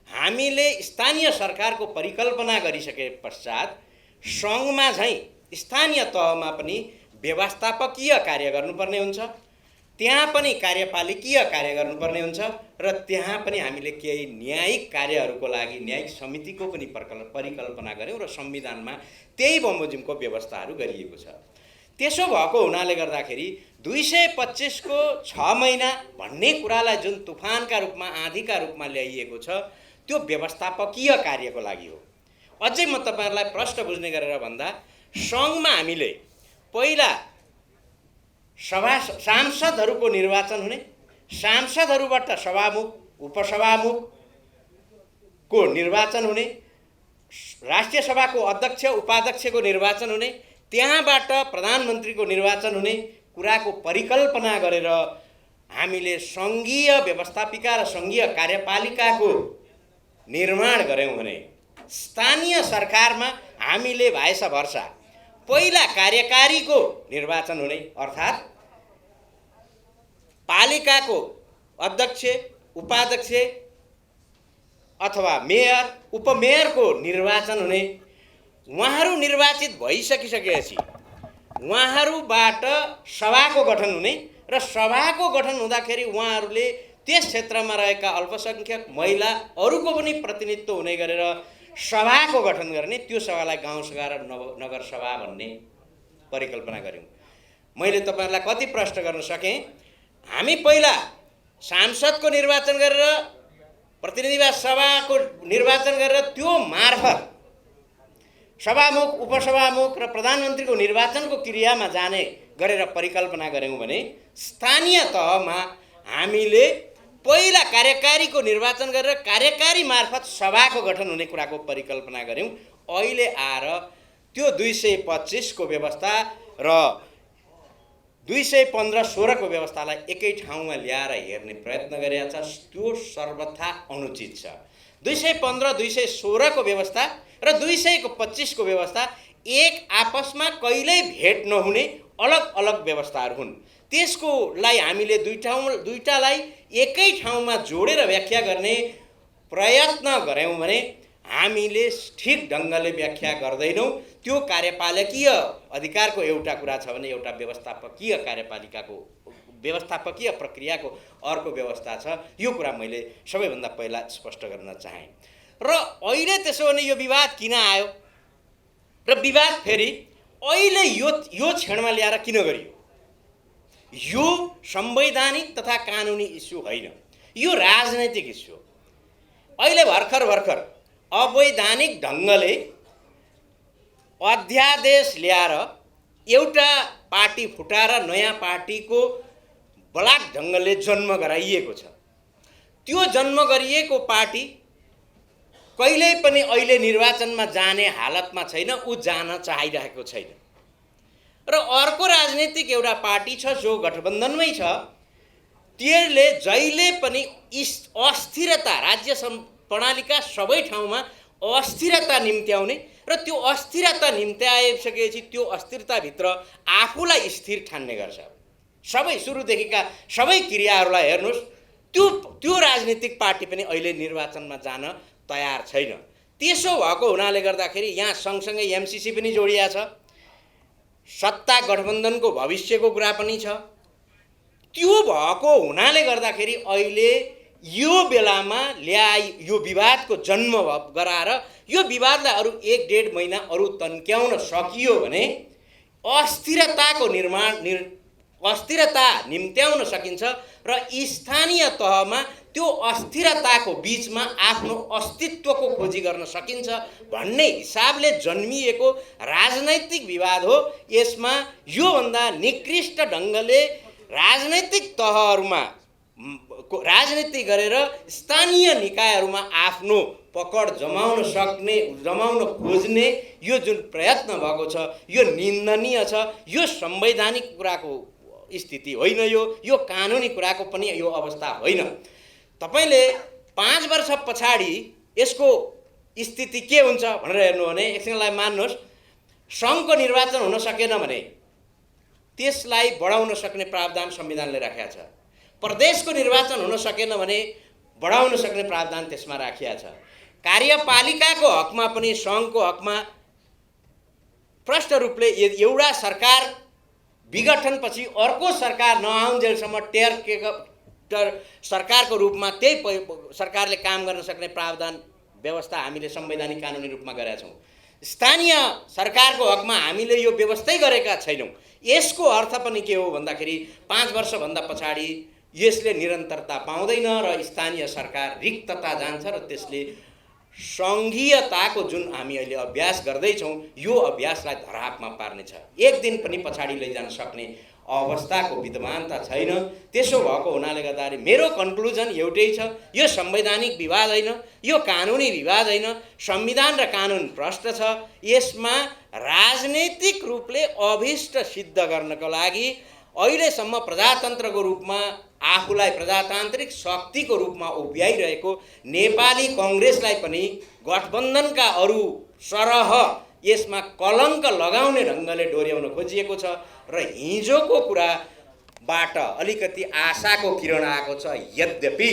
हामीले स्थानीय सरकारको परिकल्पना गरिसके पश्चात सङ्घमा झैँ स्थानीय तहमा पनि व्यवस्थापकीय कार्य गर्नुपर्ने हुन्छ, त्यहाँ पनि कार्यपालिकीय कार्य गर्नुपर्ने हुन्छ र त्यहाँ पनि हामीले केही न्यायिक कार्यहरूको लागि न्यायिक समितिको पनि परिकल्पना गऱ्यौँ र संविधानमा त्यही बमोजिमको व्यवस्थाहरू गरिएको छ। त्यसो भएको हुनाले गर्दाखेरि 225 को 6 महिना भन्ने कुरालाई जुन तुफानका रूपमा आँधीका रूपमा ल्याइएको छ त्यो व्यवस्थापकीय कार्यको लागि हो। अझै म तपाईँहरूलाई प्रश्न बुझ्ने गरेर भन्दा सङ्घमा हामीले पहिला सांसदहरूको निर्वाचन हुने, सांसदहरूबाट सभामुख उपसभामुखको निर्वाचन हुने, राष्ट्रिय सभाको अध्यक्ष उपाध्यक्षको निर्वाचन हुने, त्यहाँबाट प्रधानमन्त्रीको निर्वाचन हुने कुराको परिकल्पना गरेर हामीले सङ्घीय व्यवस्थापिका र सङ्घीय कार्यपालिकाको निर्माण गऱ्यौँ भने स्थानीय सरकारमा हामीले भाइस भर्सा पहिला कार्यकारीको निर्वाचन हुने, अर्थात् पालिकाको अध्यक्ष उपाध्यक्ष अथवा मेयर उपमेयरको निर्वाचन हुने, उहाँहरू निर्वाचित भइसकिसकेपछि उहाँहरूबाट सभाको गठन हुने र सभाको गठन हुँदाखेरि उहाँहरूले त्यस क्षेत्रमा रहेका अल्पसङ्ख्यक महिला अरूको पनि प्रतिनिधित्व हुने गरेर सभाको गठन गर्ने, त्यो सभालाई गाउँसभा र नगर सभा भन्ने परिकल्पना गऱ्यौँ। मैले तपाईँहरूलाई कति प्रश्न गर्न सकेँ। हामी पहिला सांसदको निर्वाचन गरेर प्रतिनिधि सभाको निर्वाचन गरेर त्यो मार्फत सभामुख उपसभामुख र प्रधानमन्त्रीको निर्वाचनको क्रियामा जाने गरेर परिकल्पना गऱ्यौँ भने स्थानीय तहमा हामीले पहिला कार्यकारीको निर्वाचन गरेर कार्यकारी मार्फत सभाको गठन हुने कुराको परिकल्पना गऱ्यौँ। अहिले आएर त्यो 225 को व्यवस्था र 215-16 को व्यवस्थालाई एकै ठाउँमा ल्याएर हेर्ने प्रयत्न गरिएको छ, त्यो सर्वथा अनुचित छ। 215-216 को व्यवस्था र 225 को व्यवस्था एक आपसमा कहिल्यै भेट नहुने अलग अलग व्यवस्थाहरू हुन्। त्यसकोलाई हामीले दुईटालाई एकै ठाउँमा जोडेर व्याख्या गर्ने प्रयत्न गऱ्यौँ भने हामीले ठिक ढङ्गले व्याख्या गर्दैनौँ। त्यो कार्यपालिकीय अधिकारको एउटा कुरा छ भने एउटा व्यवस्थापकीय कार्यपालिकाको व्यवस्थापकीय प्रक्रियाको अर्को व्यवस्था छ। यो कुरा मैले सबैभन्दा पहिला स्पष्ट गर्न चाहेँ। र अहिले त्यसो भने यो विवाद किन आयो र विवाद फेरि अहिले यो क्षणमा ल्याएर किन गरियो? यो संवैधानिक तथा कानुनी इस्यु होइन, यो राजनैतिक इस्यु हो। अहिले भर्खर अवैधानिक ढङ्गले अध्यादेश ल्याएर एउटा पार्टी फुटाएर नयाँ पार्टीको बलाक ढङ्गले जन्म गराइएको छ। त्यो जन्म गरिएको पार्टी कहिल्यै पनि अहिले निर्वाचनमा जाने हालतमा छैन, ऊ जान चाहिरहेको छैन। र अर्को राजनीतिक एउटा पार्टी छ जो गठबन्धनमै छ, त्यसले जहिले पनि अस्थिरता राज्य प्रणालीका सबै ठाउँमा अस्थिरता निम्त्याउने र त्यो अस्थिरता निम्त्याइसकेपछि त्यो अस्थिरताभित्र आफूलाई स्थिर ठान्ने गर्छ। सबै सुरुदेखिका सबै क्रियाहरूलाई हेर्नुहोस्, त्यो राजनीतिक पार्टी पनि अहिले निर्वाचनमा जान तयार छैन। त्यसो भएको हुनाले गर्दाखेरि यहाँ सँगसँगै एमसिसी पनि जोडिया छ, सत्ता गठबन्धनको भविष्यको कुरा पनि छ। त्यो भएको हुनाले गर्दाखेरि अहिले यो बेलामा यो विवादको जन्म गराएर यो विवादलाई अरू 1-1.5 महिना अरू तन्क्याउन सकियो भने अस्थिरता निम्त्याउन सकिन्छ र स्थानीय तहमा त्यो अस्थिरताको बीचमा आफ्नो अस्तित्वको खोजी गर्न सकिन्छ भन्ने हिसाबले जन्मिएको राजनैतिक विवाद हो। यसमा योभन्दा निकृष्ट ढङ्गले राजनैतिक तहहरूमा राजनीति गरेर स्थानीय निकायहरूमा आफ्नो पकड जमाउन खोज्ने यो जुन प्रयत्न भएको छ यो निन्दनीय छ। यो संवैधानिक कुराको स्थिति होइन, यो कानुनी कुराको पनि यो अवस्था होइन। तपाईले 5 वर्ष पछाडि यसको स्थिति के हुन्छ भनेर हेर्नु भने एकछिनलाई मान्नुहोस्, सङ्घको निर्वाचन हुन सकेन भने त्यसलाई बढाउन सक्ने प्रावधान संविधानले राखेको छ। प्रदेशको निर्वाचन हुन सकेन भने बढाउन सक्ने प्रावधान त्यसमा राखिएको छ। कार्यपालिकाको हकमा पनि सङ्घको हकमा प्रष्ट रूपले एउटा सरकार विघटनपछि अर्को सरकार नआउन्जेलसम्म सरकारको रूपमा त्यही सरकारले काम गर्न सक्ने प्रावधान व्यवस्था हामीले संवैधानिक कानुनी रूपमा गरेका छौँ। स्थानीय सरकारको हकमा हामीले यो व्यवस्थै गरेका छैनौँ। यसको अर्थ पनि के हो भन्दाखेरि 5 वर्षभन्दा पछाडि यसले निरन्तरता पाउँदैन र स्थानीय सरकार रिक्तता जान्छ र त्यसले सङ्घीयताको जुन हामी अहिले अभ्यास गर्दैछौँ यो अभ्यासलाई धरापमा पार्नेछ। एक दिन पनि पछाडि लैजान सक्ने अवस्थाको विद्यमानता छैन। त्यसो भएको हुनाले गर्दाखेरि मेरो कन्क्लुजन एउटै छ, यो संवैधानिक विवाद होइन, यो कानुनी विवाद होइन, संविधान र कानुन प्रष्ट छ। यसमा राजनैतिक रूपले अभिष्ट सिद्ध गर्नको लागि अहिलेसम्म प्रजातन्त्रको रूपमा आफूलाई प्रजातान्त्रिक शक्तिको रूपमा उभ्याइरहेको नेपाली कङ्ग्रेसलाई पनि गठबन्धनका अरू सरह यसमा कलङ्क लगाउने ढङ्गले डोर्याउन खोजिएको छ र हिजोको कुराबाट अलिकति आशाको किरण आएको छ। यद्यपि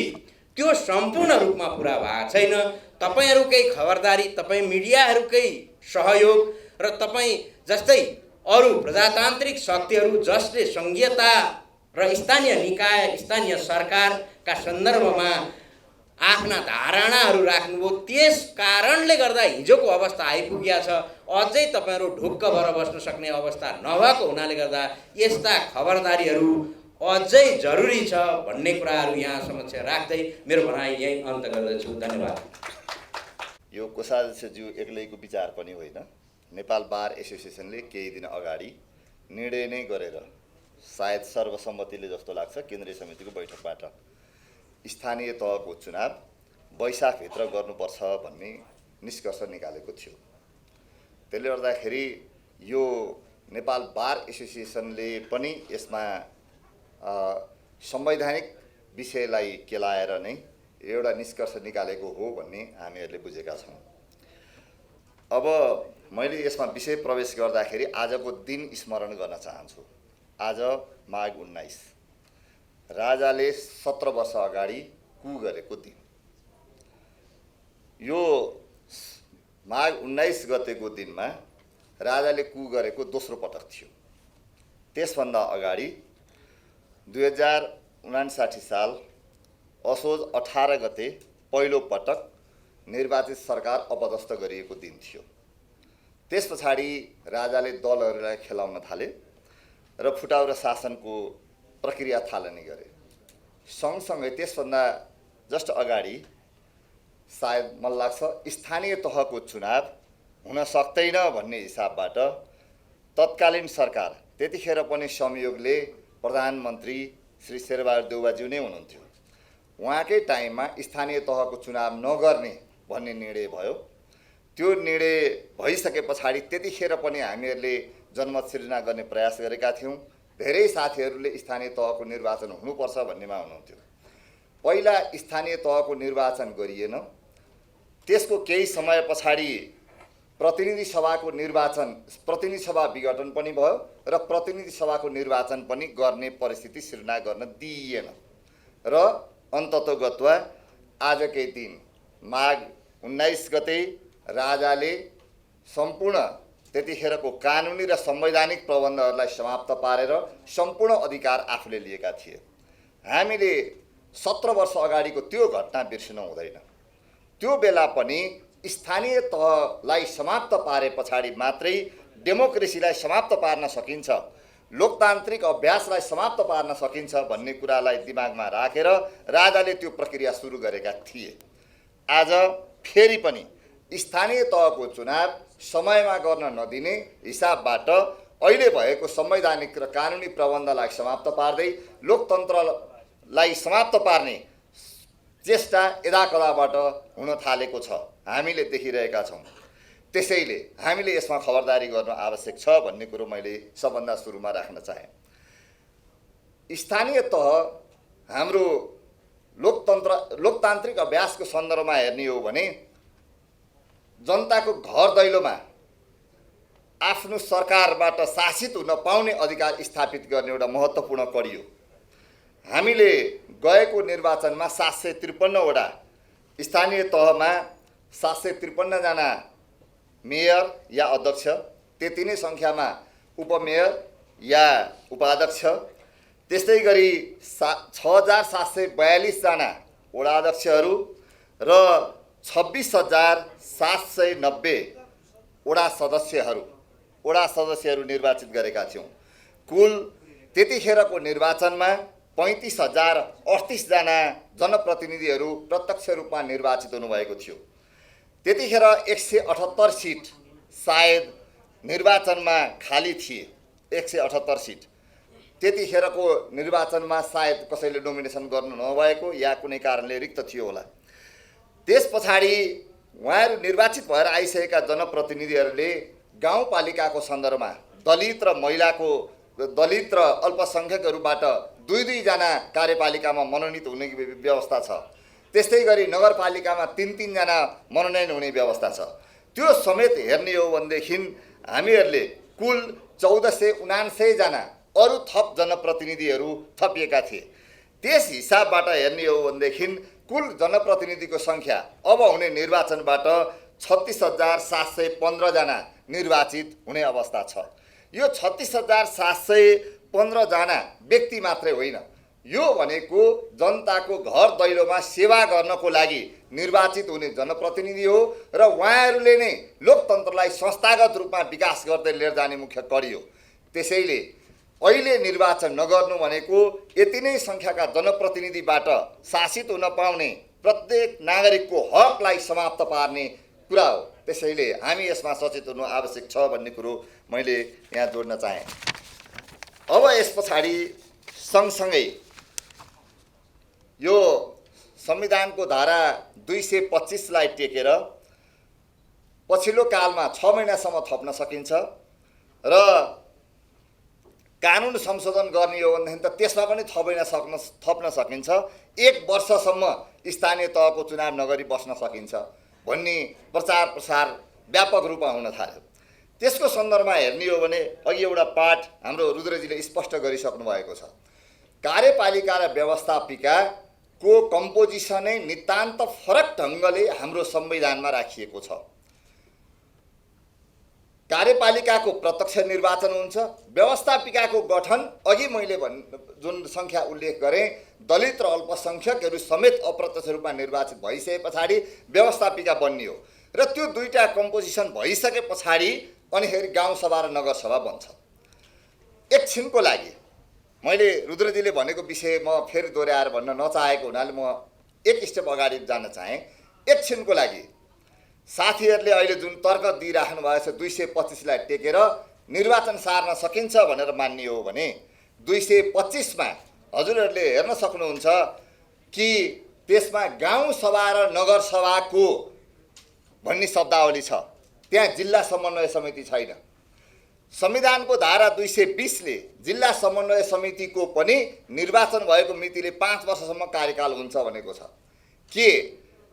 त्यो सम्पूर्ण रूपमा पुरा भएको छैन। तपाईँहरूकै खबरदारी, तपाईँ मिडियाहरूकै सहयोग र तपाईँ जस्तै अरू प्रजातान्त्रिक शक्तिहरू जसले सङ्घीयता र स्थानीय निकाय, स्थानीय सरकारका सन्दर्भमा आफ्ना धारणाहरू राख्नुभयो, त्यस कारणले गर्दा हिजोको अवस्था आइपुगेको छ। अझै तपाईँहरू ढुक्क भएर बस्न सक्ने अवस्था नभएको हुनाले गर्दा यस्ता खबरदारीहरू अझै जरुरी छ भन्ने कुराहरू यहाँ समक्ष राख्दै मेरो भनाइ यही अन्त गर्दछु। धन्यवाद। यो कोषाध्यक्षज्यू एक्लैको विचार पनि होइन। नेपाल बार एसोसिएसनले केही दिन अगाडि निर्णय नै गरेर सायद सर्वसम्मतिले जस्तो लाग्छ केन्द्रीय समितिको बैठकबाट स्थानीय तहको चुनाव वैशाखभित्र गर्नुपर्छ भन्ने निष्कर्ष निकालेको थियो। त्यसले गर्दाखेरि यो नेपाल बार एसोसिएसनले पनि यसमा संवैधानिक विषयलाई केलाएर नै एउटा निष्कर्ष निकालेको हो भन्ने हामीहरूले बुझेका छौँ। अब मैले यसमा विषय प्रवेश गर्दाखेरि आजको दिन स्मरण गर्न चाहन्छु। आज माघ 19 राजाले 17 वर्ष अगाडि कु गरेको दिन। यो माघ 19 गतेको दिनमा राजाले कु गरेको दोस्रो पटक थियो। त्यसभन्दा अगाडि 2059 साल असोज 18 गते पहिलो पटक निर्वाचित सरकार अपदस्थ गरिएको दिन थियो। त्यस पछाडि राजाले दलहरूलाई खेलाउन थाले र फुटाउरो शासनको प्रक्रिया थालनी गरे। सँगसँगै त्यसभन्दा जस्ट अगाडि सायद मलाई लाग्छ स्थानीय तहको चुनाव हुन सक्दैन भन्ने हिसाबबाट तत्कालीन सरकार, त्यतिखेर पनि संयोगले प्रधानमन्त्री श्री शेरबहादुर देउवाज्यू नै हुनुहुन्थ्यो, उहाँकै टाइममा स्थानीय तहको चुनाव नगर्ने भन्ने निर्णय भयो। त्यो निर्णय भइसके पछाडि त्यतिखेर पनि हामीहरूले जनमत सिर्जना गर्ने प्रयास गरेका थियौँ। धेरै साथीहरूले स्थानीय तहको निर्वाचन हुनुपर्छ भन्नेमा हुनुहुन्थ्यो। पहिला स्थानीय तहको निर्वाचन गरिएन, त्यसको केही समय पछाडि प्रतिनिधि सभा विघटन पनि भयो र प्रतिनिधि सभाको निर्वाचन पनि गर्ने परिस्थिति सिर्जना गर्न दिइएन र अन्ततोगत्वा आजकै दिन माघ 19 गते राजाले सम्पूर्ण त्यतिखेरको कानुनी र संवैधानिक प्रबन्धहरूलाई समाप्त पारेर सम्पूर्ण अधिकार आफूले लिएका थिए। हामीले 17 वर्ष अगाडिको त्यो घटना बिर्सिनु हुँदैन। त्यो बेला पनि स्थानीय तहलाई समाप्त पारे पछाडि मात्रै डेमोक्रेसीलाई समाप्त पार्न सकिन्छ, लोकतान्त्रिक अभ्यासलाई समाप्त पार्न सकिन्छ भन्ने कुरालाई दिमागमा राखेर राजाले त्यो प्रक्रिया सुरु गरेका थिए। आज फेरि पनि स्थानीय तहको चुनाव समयमा गर्न नदिने हिसाबबाट अहिले भएको संवैधानिक र कानुनी प्रबन्धलाई समाप्त पार्दै लोकतन्त्रलाई समाप्त पार्ने चेष्टा यदाकदाबाट हुन थालेको छ, हामीले देखिरहेका छौँ। त्यसैले हामीले यसमा खबरदारी गर्न आवश्यक छ भन्ने कुरो मैले सबभन्दा सुरुमा राख्न चाहेँ। स्थानीय तह हाम्रो लोकतान्त्रिक अभ्यासको सन्दर्भमा हेर्ने हो भने जनताको घर दैलोमा आफ्नो सरकारबाट शासित हुन पाउने अधिकार स्थापित गर्ने एउटा महत्त्वपूर्ण कडी हो। हामीले गएको निर्वाचनमा 753 वटा स्थानीय तहमा 753 जना मेयर या अध्यक्ष, त्यति नै सङ्ख्यामा उपमेयर या उपाध्यक्ष, त्यस्तै गरी 6,742 जना वडा अध्यक्षहरू र 26,790 वडा सदस्यहरू निर्वाचित गरेका थियौँ। कुल त्यतिखेरको निर्वाचनमा 35,038 जना जनप्रतिनिधिहरू प्रत्यक्ष रूपमा निर्वाचित हुनुभएको थियो। त्यतिखेर 178 सिट सायद निर्वाचनमा खाली थिए, 178 सिट। त्यतिखेरको निर्वाचनमा सायद कसैले नोमिनेसन गर्नु नभएको या कुनै कारणले रिक्त थियो होला। त्यस पछाडि उहाँहरू निर्वाचित भएर आइसकेका जनप्रतिनिधिहरूले गाउँपालिकाको सन्दर्भमा दलित र अल्पसङ्ख्यकहरूबाट 2-2 जना कार्यपालिकामा मनोनित हुने व्यवस्था छ। त्यस्तै गरी नगरपालिकामा 3-3 जना मनोनयन हुने व्यवस्था छ। त्यो समेत हेर्ने हो भनेदेखि हामीहरूले कुल 1479 जना अरू थप जनप्रतिनिधिहरू थपिएका थिए। त्यस हिसाबबाट हेर्ने हो भनेदेखि कुल जनप्रतिनिधिको सङ्ख्या अब हुने निर्वाचनबाट 36,715 जना निर्वाचित हुने अवस्था छ। यो 36,715 जना व्यक्ति मात्रै होइन, यो भनेको जनताको घर दैलोमा सेवा गर्नको लागि निर्वाचित हुने जनप्रतिनिधि हो र उहाँहरूले नै लोकतन्त्रलाई संस्थागत रूपमा विकास गर्दै लिएर जाने मुख्य कडी हो। त्यसैले अहिले निर्वाचन नगर्नु भनेको यति नै सङ्ख्याका जनप्रतिनिधिबाट शासित हुन पाउने प्रत्येक नागरिकको हकलाई समाप्त पार्ने कुरा हो। त्यसैले हामी यसमा सचेत हुनु आवश्यक छ भन्ने कुरो मैले यहाँ जोड्न चाहेँ। अब यस पछाडि सँगसँगै यो संविधानको धारा 225 लाई टेकेर पछिल्लो कालमा 6 महिनासम्म थप्न सकिन्छ र कानुन संशोधन गर्ने हो भनेदेखि त त्यसमा पनि थप्न सकिन्छ। 1 वर्षसम्म स्थानीय तहको चुनाव नगरी बस्न सकिन्छ भन्ने प्रचार प्रसार व्यापक रूपमा हुन थाल्यो। त्यसको सन्दर्भमा हेर्ने हो भने अघि एउटा पाठ हाम्रो रुद्रजीले स्पष्ट गरिसक्नु भएको छ। कार्यपालिका र व्यवस्थापिकाको कम्पोजिसनै नितान्त फरक ढङ्गले हाम्रो संविधानमा राखिएको छ। कार्यपालिकाको प्रत्यक्ष निर्वाचन हुन्छ, व्यवस्थापिकाको गठन अघि मैले जुन सङ्ख्या उल्लेख गरेँ दलित र अल्पसङ्ख्यकहरू समेत अप्रत्यक्ष रूपमा निर्वाचित भइसके पछाडि व्यवस्थापिका बन्ने हो र त्यो दुईटा कम्पोजिसन भइसके पछाडि अनिखेरि गाउँसभा र नगरसभा बन्छ। एकछिनको लागि मैले रुद्रजीले भनेको विषय म फेरि दोहोऱ्याएर भन्न नचाहेको हुनाले म एक स्टेप अगाडि जान चाहेँ। एकछिनको लागि साथीहरूले अहिले जुन तर्क दिइराख्नु भएको छ 225 लाई टेकेर निर्वाचन सार्न सकिन्छ भनेर मान्ने हो भने 225 मा हजुरहरूले हेर्न सक्नुहुन्छ कि त्यसमा गाउँसभा र नगरसभाको भन्ने शब्दावली छ, त्यहाँ जिल्ला समन्वय समिति छैन। संविधानको धारा 220 ले जिल्ला समन्वय समितिको पनि निर्वाचन भएको मितिले 5 वर्षसम्म कार्यकाल हुन्छ भनेको छ। के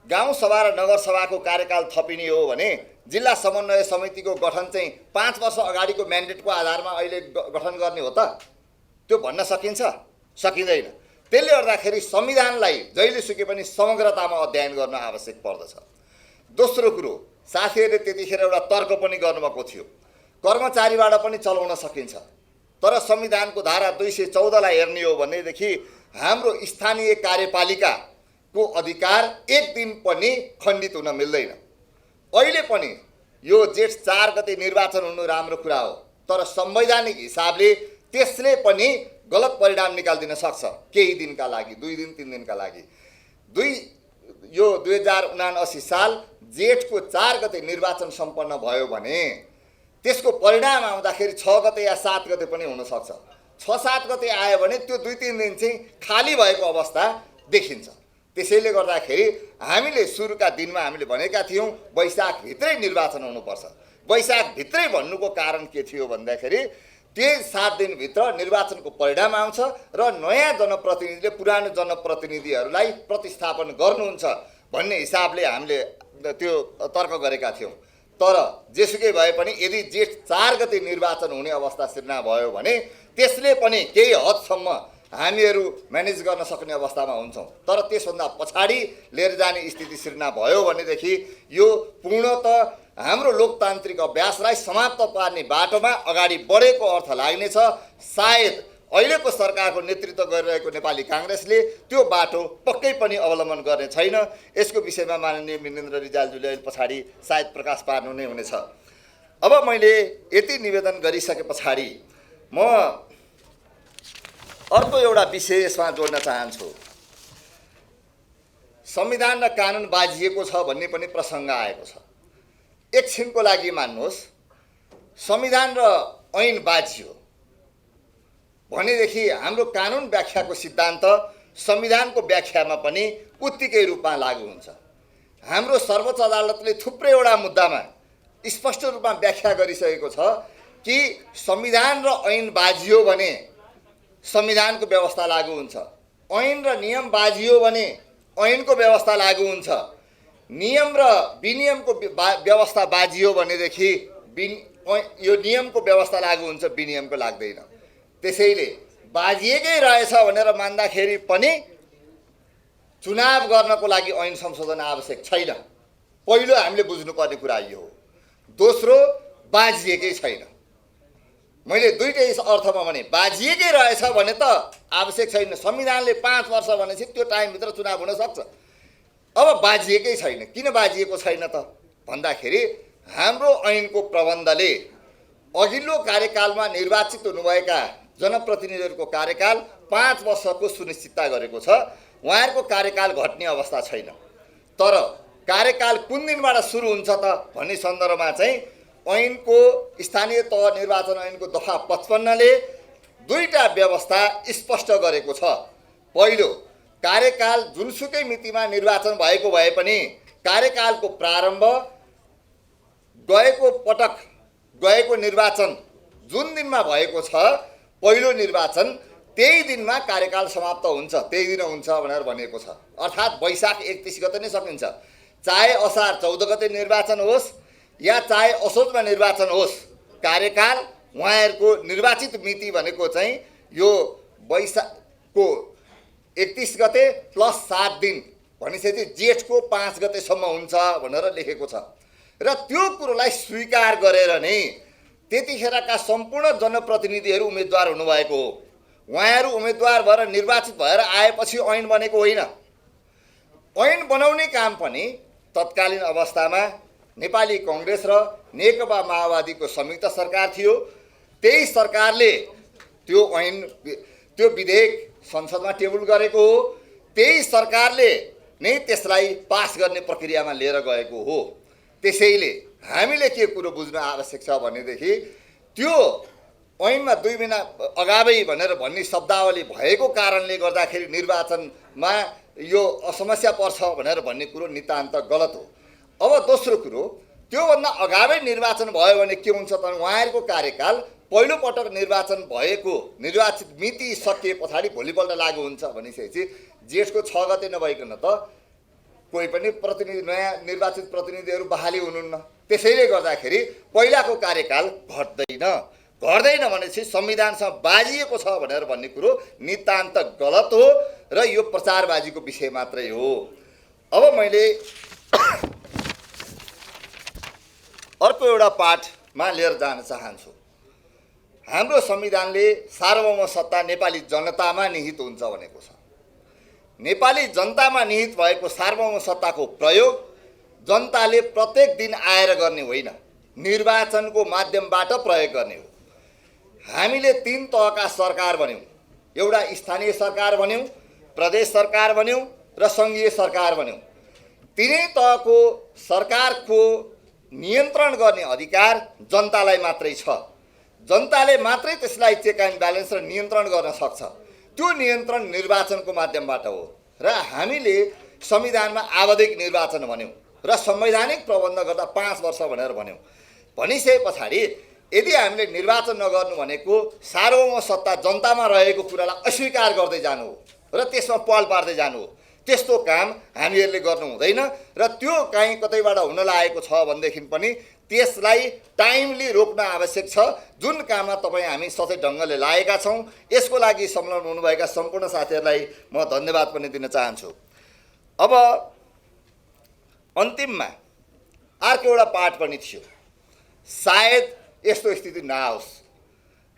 गाउँसभा र नगरसभाको कार्यकाल थपिने हो भने जिल्ला समन्वय समितिको गठन चाहिँ 5 वर्ष अगाडिको म्यान्डेटको आधारमा अहिले गठन गर्ने हो त? त्यो भन्न सकिन्छ? सकिँदैन। त्यसले गर्दाखेरि संविधानलाई जहिलेसुकै पनि समग्रतामा अध्ययन गर्न आवश्यक पर्दछ। दोस्रो कुरो, साथीहरूले त्यतिखेर एउटा तर्क पनि गर्नुभएको थियो, कर्मचारीबाट पनि चलाउन सकिन्छ। तर संविधानको धारा 214 लाई हेर्ने हो भनेदेखि हाम्रो स्थानीय कार्यपालिकाको अधिकार एक दिन पनि खण्डित हुन मिल्दैन। अहिले पनि यो जेठ 4 गते निर्वाचन हुनु राम्रो कुरा हो, तर संवैधानिक हिसाबले त्यसले पनि गलत परिणाम निकाल्दिन सक्छ केही दिनका लागि, 2 दिन 3 दिनका लागि। यो 2079 साल जेठको 4 गते निर्वाचन सम्पन्न भयो भने त्यसको परिणाम आउँदाखेरि 6 गते या 7 गते पनि हुनसक्छ। 6-7 गते आयो भने त्यो 2-3 दिन चाहिँ खाली भएको अवस्था देखिन्छ। त्यसैले गर्दाखेरि हामीले सुरुका दिनमा हामीले भनेका थियौँ वैशाखभित्रै निर्वाचन हुनुपर्छ। वैशाखभित्रै भन्नुको कारण के थियो भन्दाखेरि त्यही 7 दिनभित्र निर्वाचनको परिणाम आउँछ र नयाँ जनप्रतिनिधिले पुरानो जनप्रतिनिधिहरूलाई प्रतिस्थापन गर्नुहुन्छ भन्ने हिसाबले हामीले त्यो तर्क गरेका थियौँ। तर जेसुकै भए पनि यदि जेठ 4 गते निर्वाचन हुने अवस्था सिर्जना भयो भने त्यसले पनि केही हदसम्म हामीहरू म्यानेज गर्न सक्ने अवस्थामा हुन्छौँ। तर त्यसभन्दा पछाडि लिएर जाने स्थिति सिर्जना भयो भनेदेखि यो पूर्णतः हाम्रो लोकतान्त्रिक अभ्यासलाई समाप्त पार्ने बाटोमा अगाडि बढेको अर्थ लाग्नेछ। सायद अहिलेको सरकारको नेतृत्व गरिरहेको नेपाली काङ्ग्रेसले त्यो बाटो पक्कै पनि अवलम्बन गर्ने छैन। यसको विषयमा माननीय मिनेन्द्र रिजालज्यूले अहिले पछाडि सायद प्रकाश पार्नु नै हुनेछ। अब मैले यति निवेदन गरिसके पछाडि म अर्को एउटा विषय यसमा जोड्न चाहन्छु। संविधान र कानुन बाजिएको छ भन्ने पनि प्रसङ्ग आएको छ। एकछिनको लागि मान्नुहोस् संविधान र ऐन बाजियो भनेदेखि हाम्रो कानुन व्याख्याको सिद्धान्त संविधानको व्याख्यामा पनि उत्तिकै रूपमा लागू हुन्छ। हाम्रो सर्वोच्च अदालतले थुप्रैवटा मुद्दामा स्पष्ट रूपमा व्याख्या गरिसकेको छ कि संविधान र ऐन बाजियो भने संविधानको व्यवस्था लागू हुन्छ, ऐन र नियम बाजियो भने ऐनको व्यवस्था लागू हुन्छ, नियम र विनियमको व्यवस्था बाजियो भनेदेखि यो नियमको व्यवस्था लागू हुन्छ, विनियमको लाग्दैन। त्यसैले बाजिएकै रहेछ भनेर मान्दाखेरि पनि चुनाव गर्नको लागि ऐन संशोधन आवश्यक छैन। पहिलो हामीले बुझ्नुपर्ने कुरा यो हो। दोस्रो, बाजिएकै छैन। मैले दुईटै अर्थमा भने बाजिएकै रहेछ भने त आवश्यक छैन। संविधानले 5 वर्ष भनेपछि त्यो टाइमभित्र चुनाव हुन सक्छ। अब बाजिएकै छैन। किन बाजिएको छैन त भन्दाखेरि हाम्रो ऐनको प्रबन्धले अघिल्लो कार्यकालमा निर्वाचित हुनुभएका जनप्रतिनिधिहरूको कार्यकाल 5 वर्षको सुनिश्चितता गरेको छ। उहाँहरूको कार्यकाल घट्ने अवस्था छैन। तर कार्यकाल कुन दिनबाट सुरु हुन्छ त भन्ने सन्दर्भमा चाहिँ ऐनको स्थानीय तह निर्वाचन ऐनको दफा 55 ले दुईटा व्यवस्था स्पष्ट गरेको छ। पहिलो, कार्यकाल जुनसुकै मितिमा निर्वाचन भएको भए पनि कार्यकालको प्रारम्भ गएको निर्वाचन जुन दिनमा भएको छ पहिलो निर्वाचन त्यही दिनमा कार्यकाल समाप्त हुन्छ, त्यही दिन हुन्छ भनेर भनिएको छ। अर्थात् वैशाख 31 गते नै सकिन्छ। चाहे असार 14 गते निर्वाचन होस् या चाहे असोजमा निर्वाचन होस्, कार्यकाल उहाँहरूको निर्वाचित मिति भनेको चाहिँ यो वैशाखको 31 गते प्लस 7 दिन भनेपछि जेठको 5 गतेसम्म हुन्छ भनेर लेखेको छ। र त्यो कुरोलाई स्वीकार गरेर नै त्यतिखेरका सम्पूर्ण जनप्रतिनिधिहरू उम्मेदवार हुनुभएको हो। उहाँहरू उम्मेदवार भएर निर्वाचित भएर आएपछि ऐन बनेको होइन। ऐन बनाउने काम पनि तत्कालीन अवस्थामा नेपाली कांग्रेस र नेकपा माओवादीको संयुक्त सरकार थियो। त्यही सरकारले त्यो विधेयक संसदमा टेबल गरेको हो। त्यही सरकारले नै त्यसलाई पास गर्ने प्रक्रियामा लिएर गएको हो। त्यसैले हामीले के कुरो बुझ्न आवश्यक छ भनेदेखि त्यो ऐनमा 2 महिना अगावै भनेर भन्ने शब्दावली भएको कारणले गर्दाखेरि निर्वाचनमा यो असमस्या पर्छ भनेर भन्ने कुरो नितान्त गलत हो। अब दोस्रो कुरो, त्योभन्दा अगावै निर्वाचन भयो भने के हुन्छ त उहाँहरूको कार्यकाल पहिलो पटक निर्वाचन भएको निर्वाचित मिति सकिए पछाडि भोलिपल्ट लागू हुन्छ भनेपछि जेठको 6 गते नभइकन त कोही पनि प्रतिनिधि नयाँ निर्वाचित प्रतिनिधिहरू बहाली हुनुहुन्न। त्यसैले गर्दाखेरि पहिलाको कार्यकाल घट्दैन भनेपछि संविधानसँग बाजिएको छ भनेर भन्ने कुरो नितान्त गलत हो र यो प्रचारबाजीको विषय मात्रै हो। अब मैले अर्को एउटा पाठमा लिएर जान चाहन्छु। हाम्रो संविधानले सार्वभौम सत्ता नेपाली जनतामा निहित हुन्छ भनेको छ। नेपाली जनतामा निहित भएको सार्वभौम सत्ताको प्रयोग जनताले प्रत्येक दिन आएर गर्ने होइन, निर्वाचनको माध्यमबाट प्रयोग गर्ने हो। हामीले 3 तहका सरकार बन्यौँ। एउटा स्थानीय सरकार बन्यौँ, प्रदेश सरकार बन्यौँ र सङ्घीय सरकार बन्यौँ। तिनै तहको सरकारको नियन्त्रण गर्ने अधिकार जनतालाई मात्रै छ। जनताले मात्रै त्यसलाई चेक एन्ड ब्यालेन्स र नियन्त्रण गर्न सक्छ। त्यो नियन्त्रण निर्वाचनको माध्यमबाट हो र हामीले संविधानमा आवधिक निर्वाचन भन्यौँ र संवैधानिक प्रबन्ध गर्दा 5 वर्ष भनेर भन्यौँ। भनिसके पछाडि यदि हामीले निर्वाचन नगर्नु भनेको सार्वभौम सत्ता जनतामा रहेको कुरालाई अस्वीकार गर्दै जानु हो र त्यसमा पहल पार्दै जानु हो। त्यस्तो काम हामीहरूले गर्नु हुँदैन र त्यो काहीँ कतैबाट हुन लागेको छ भनेदेखि पनि त्यसलाई टाइमली रोक्न आवश्यक छ। जुन काममा तपाईँ हामी सचेत ढङ्गले लागेका छौँ यसको लागि संलग्न हुनुभएका सम्पूर्ण साथीहरूलाई म धन्यवाद पनि दिन चाहन्छु। अब अन्तिममा अर्को एउटा पाठ पनि थियो, सायद यस्तो स्थिति नआओस्।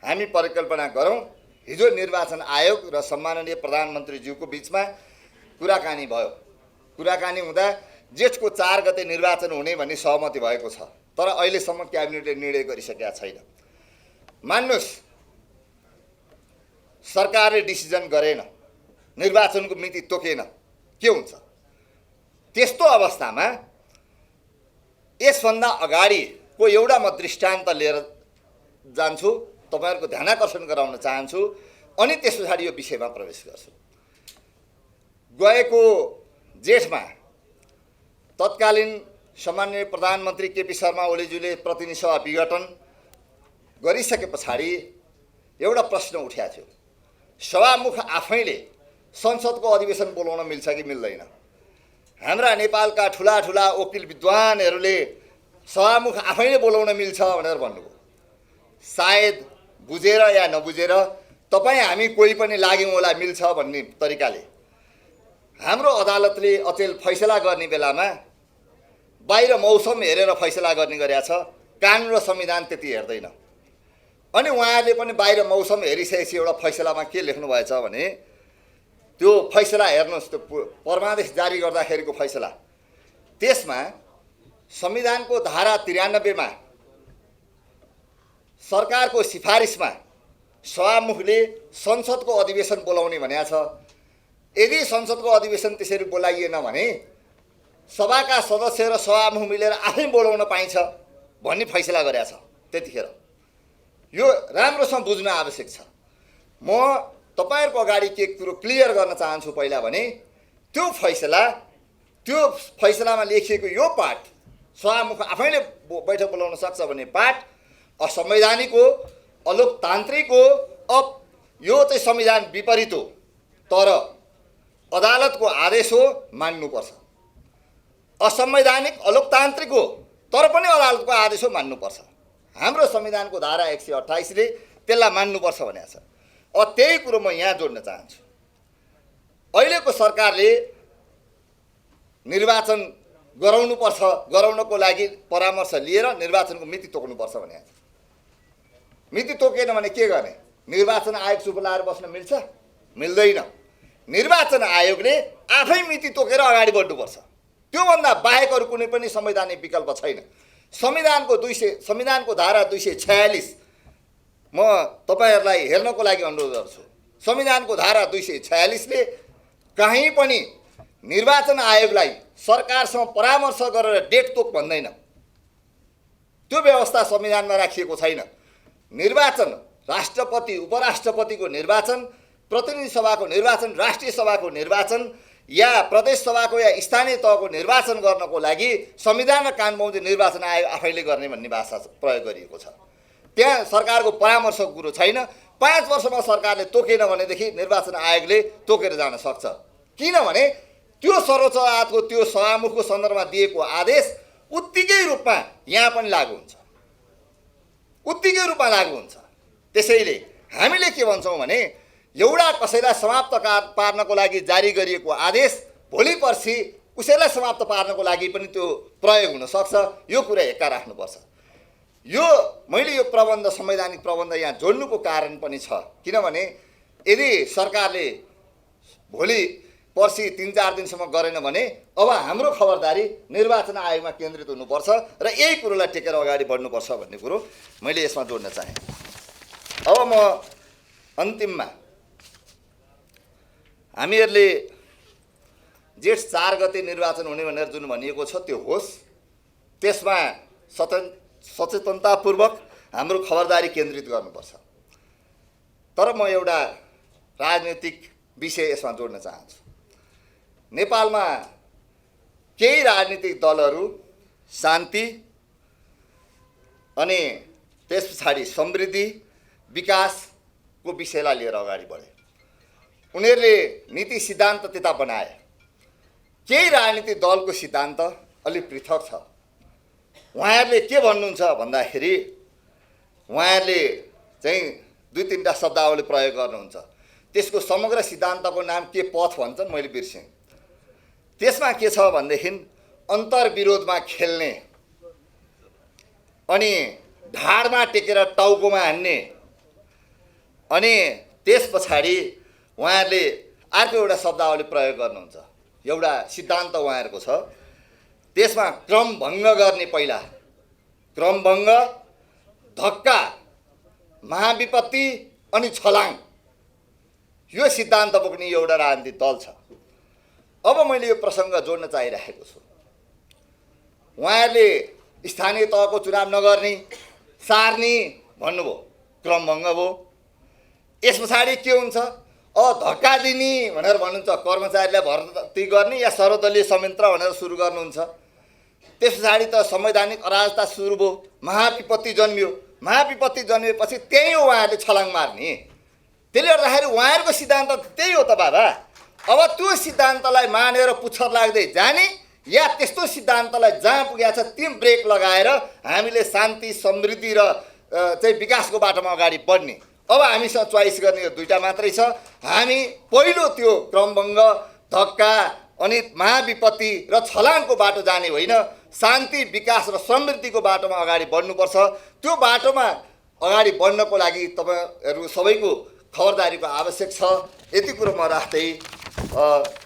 हामी परिकल्पना गरौँ, हिजो निर्वाचन आयोग र सम्माननीय प्रधानमन्त्रीज्यूको बिचमा कुराकानी भयो। कुराकानी हुँदा जेठको 4 गते निर्वाचन हुने भन्ने सहमति भएको छ, तर अहिलेसम्म क्याबिनेटले निर्णय गरिसकेका छैन। मान्नुहोस्, सरकारले डिसिजन गरेन, निर्वाचनको मिति तोकेन, के हुन्छ? त्यस्तो अवस्थामा यसभन्दा अगाडिको एउटा म दृष्टान्त लिएर जान्छु, तपाईँहरूको ध्यानाकर्षण गराउन चाहन्छु, अनि त्यस पछाडि यो विषयमा प्रवेश गर्छु। गएको जेठमा तत्कालीन सम्माननीय प्रधानमन्त्री केपी शर्मा ओलीज्यूले प्रतिनिधि सभा विघटन गरिसके पछाडि एउटा प्रश्न उठ्या थियो, सभामुख आफैले संसदको अधिवेशन बोलाउन मिल्छ कि मिल्दैन? हाम्रा नेपालका ठुला ठुला वकिल विद्वानहरूले सभामुख आफैले बोलाउन मिल्छ भनेर भन्नुभयो। सायद बुझेर या नबुझेर तपाईँ हामी कोही पनि लाग्यौँ होला मिल्छ भन्ने तरिकाले हाम्रो अदालतले अचेल फैसला गर्ने बेलामा बाहिर मौसम हेरेर फैसला गर्ने गरेका छ, कानुन र संविधान त्यति हेर्दैन। अनि उहाँहरूले पनि बाहिर मौसम हेरिसकेपछि एउटा फैसलामा के लेख्नु भएछ भने, त्यो फैसला हेर्नुहोस्, त्यो परमादेश जारी गर्दाखेरिको फैसला, त्यसमा संविधानको धारा 93 मा सरकारको सिफारिसमा सभामुखले संसदको अधिवेशन बोलाउने भनेको छ। यदि संसदको अधिवेशन त्यसरी बोलाइएन भने सभाका सदस्य र सभामुख मिलेर आफै बोलाउन पाइन्छ भन्ने फैसला गरेका छ। त्यतिखेर यो राम्रोसँग बुझ्न आवश्यक छ। म तपाईहरुको अगाडि के कुरो क्लियर गर्न चाहन्छु पहिला भने, त्यो फैसलामा लेखिएको यो पाठ सभामुख आफैले बैठक बोलाउन सक्छ भन्ने पाठ असंवैधानिक हो, अलोकतान्त्रिक हो। अब यो चाहिँ संविधान विपरीत हो, तर अदालतको आदेश हो, मान्नुपर्छ। असंवैधानिक अलोकतान्त्रिक हो, तर पनि अदालतको आदेश हो, मान्नुपर्छ। हाम्रो संविधानको धारा 128 ले त्यसलाई मान्नुपर्छ भनेको छ। अब त्यही कुरो म यहाँ जोड्न चाहन्छु। अहिलेको सरकारले निर्वाचन गराउनको लागि परामर्श लिएर निर्वाचनको मिति तोक्नुपर्छ भनेको छ। मिति तोकेन भने के गर्ने? निर्वाचन आयोग चुप लाएर बस्न मिल्छ? मिल्दैन। निर्वाचन आयोगले आफै मिति तोकेर अगाडि बढ्नुपर्छ। त्योभन्दा बाहेक अरू कुनै पनि संवैधानिक विकल्प छैन। संविधानको धारा 246 म तपाईहरुलाई हेर्नको लागि अनुरोध गर्छु। संविधानको धारा 246 ले कहीँ पनि निर्वाचन आयोगलाई सरकारसँग परामर्श गरेर डेट तोक भन्दैन। त्यो व्यवस्था संविधानमा राखिएको छैन। निर्वाचन, राष्ट्रपति उपराष्ट्रपतिको निर्वाचन, प्रतिनिधि सभाको निर्वाचन, राष्ट्रिय सभाको निर्वाचन या प्रदेश सभाको या स्थानीय तहको निर्वाचन गर्नको लागि संविधान र कानुनबमोजिम निर्वाचन आयोग आफैले गर्ने भन्ने भाषा प्रयोग गरिएको छ। त्यहाँ सरकारको परामर्शको कुरो छैन। 5 वर्षमा सरकारले तोकेन भनेदेखि निर्वाचन आयोगले तोकेर जान सक्छ। किनभने त्यो सर्वोच्च अदालतको त्यो सभामुखको सन्दर्भमा दिएको आदेश उत्तिकै रूपमा यहाँ पनि लागू हुन्छ, उत्तिकै रूपमा लागू हुन्छ। त्यसैले हामीले के भन्छौँ भने, एउटा कसैलाई समाप्त पार्नको लागि जारी गरिएको आदेश भोलि पर्सि उसैलाई समाप्त पार्नको लागि पनि त्यो प्रयोग हुन सक्छ। यो कुरा हेक्का राख्नुपर्छ। यो मैले यो प्रबन्ध, संवैधानिक प्रबन्ध यहाँ जोड्नुको कारण पनि छ। किनभने यदि सरकारले भोलि पर्सि 3-4 दिनसम्म गरेन भने अब हाम्रो खबरदारी निर्वाचन आयोगमा केन्द्रित हुनुपर्छ र यही कुरोलाई टेकेर अगाडि बढ्नुपर्छ भन्ने कुरो मैले यसमा जोड्न चाहेँ। अब म अन्तिममा हामीहरूले जेठ 4 गते निर्वाचन हुने भनेर जुन भनिएको छ त्यो होस्, त्यसमा सचेतनतापूर्वक हाम्रो खबरदारी केन्द्रित गर्नुपर्छ। तर म एउटा राजनीतिक विषय यसमा जोड्न चाहन्छु। नेपालमा केही राजनीतिक दलहरू शान्ति अनि त्यस पछाडि समृद्धि विकासको विषयलाई लिएर अगाडि बढे। उनीहरूले नीति सिद्धान्त त्यता बनाए, केही राजनीतिक दलको सिद्धान्त अलिक पृथक छ। उहाँहरूले के भन्नुहुन्छ भन्दाखेरि उहाँहरूले चाहिँ 2-3टा शब्दावली प्रयोग गर्नुहुन्छ। त्यसको समग्र सिद्धान्तको नाम के पथ भन्छन् मैले बिर्सेँ। त्यसमा के छ भनेदेखि अन्तर्विरोधमा खेल्ने अनि ढाडमा टेकेर टाउकोमा हान्ने अनि त्यस पछाडि उहाँहरूले अर्को एउटा शब्दावली प्रयोग गर्नुहुन्छ। एउटा सिद्धान्त उहाँहरूको छ, त्यसमा क्रमभङ्ग गर्ने, पहिला क्रमभङ्ग, धक्का, महाविपत्ति अनि छलाङ, यो सिद्धान्त बोक्ने एउटा राजनीतिक दल छ। अब मैले यो प्रसङ्ग जोड्न चाहिरहेको छु। उहाँहरूले स्थानीय तहको चुनाव नगर्ने, सार्ने भन्नुभयो, क्रमभङ्ग भयो। यस पछाडि के हुन्छ, धक्का दिने भनेर भन्नुहुन्छ, कर्मचारीलाई भर्ती गर्ने या सर्वदलीय संयन्त्र भनेर सुरु गर्नुहुन्छ। त्यस पछाडि त संवैधानिक अराजकता सुरु भयो, महाविपत्ति जन्मियो। महाविपत्ति जन्मिएपछि त्यही हो उहाँहरूले छलाङ मार्ने। त्यसले गर्दाखेरि उहाँहरूको सिद्धान्त त्यही हो त बाबा। अब त्यो सिद्धान्तलाई मानेर पुच्छर लाग्दै जाने या त्यस्तो सिद्धान्तलाई जहाँ पुगेको छ त्यहाँ ब्रेक लगाएर हामीले शान्ति, समृद्धि र चाहिँ विकासको बाटोमा अगाडि बढ्ने। अब हामीसँग चोइस गर्ने यो दुईटा मात्रै छ। हामी पहिलो त्यो क्रमभङ्ग, धक्का अनि महाविपत्ति र छलाङको बाटो जाने होइन, शान्ति, विकास र समृद्धिको बाटोमा अगाडि बढ्नुपर्छ। त्यो बाटोमा अगाडि बढ्नको लागि तपाईँहरू सबैको खबरदारीको आवश्यक छ। यति कुरो म राख्दै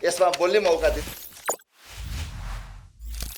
यसमा बोल्ने मौका दिन्छु।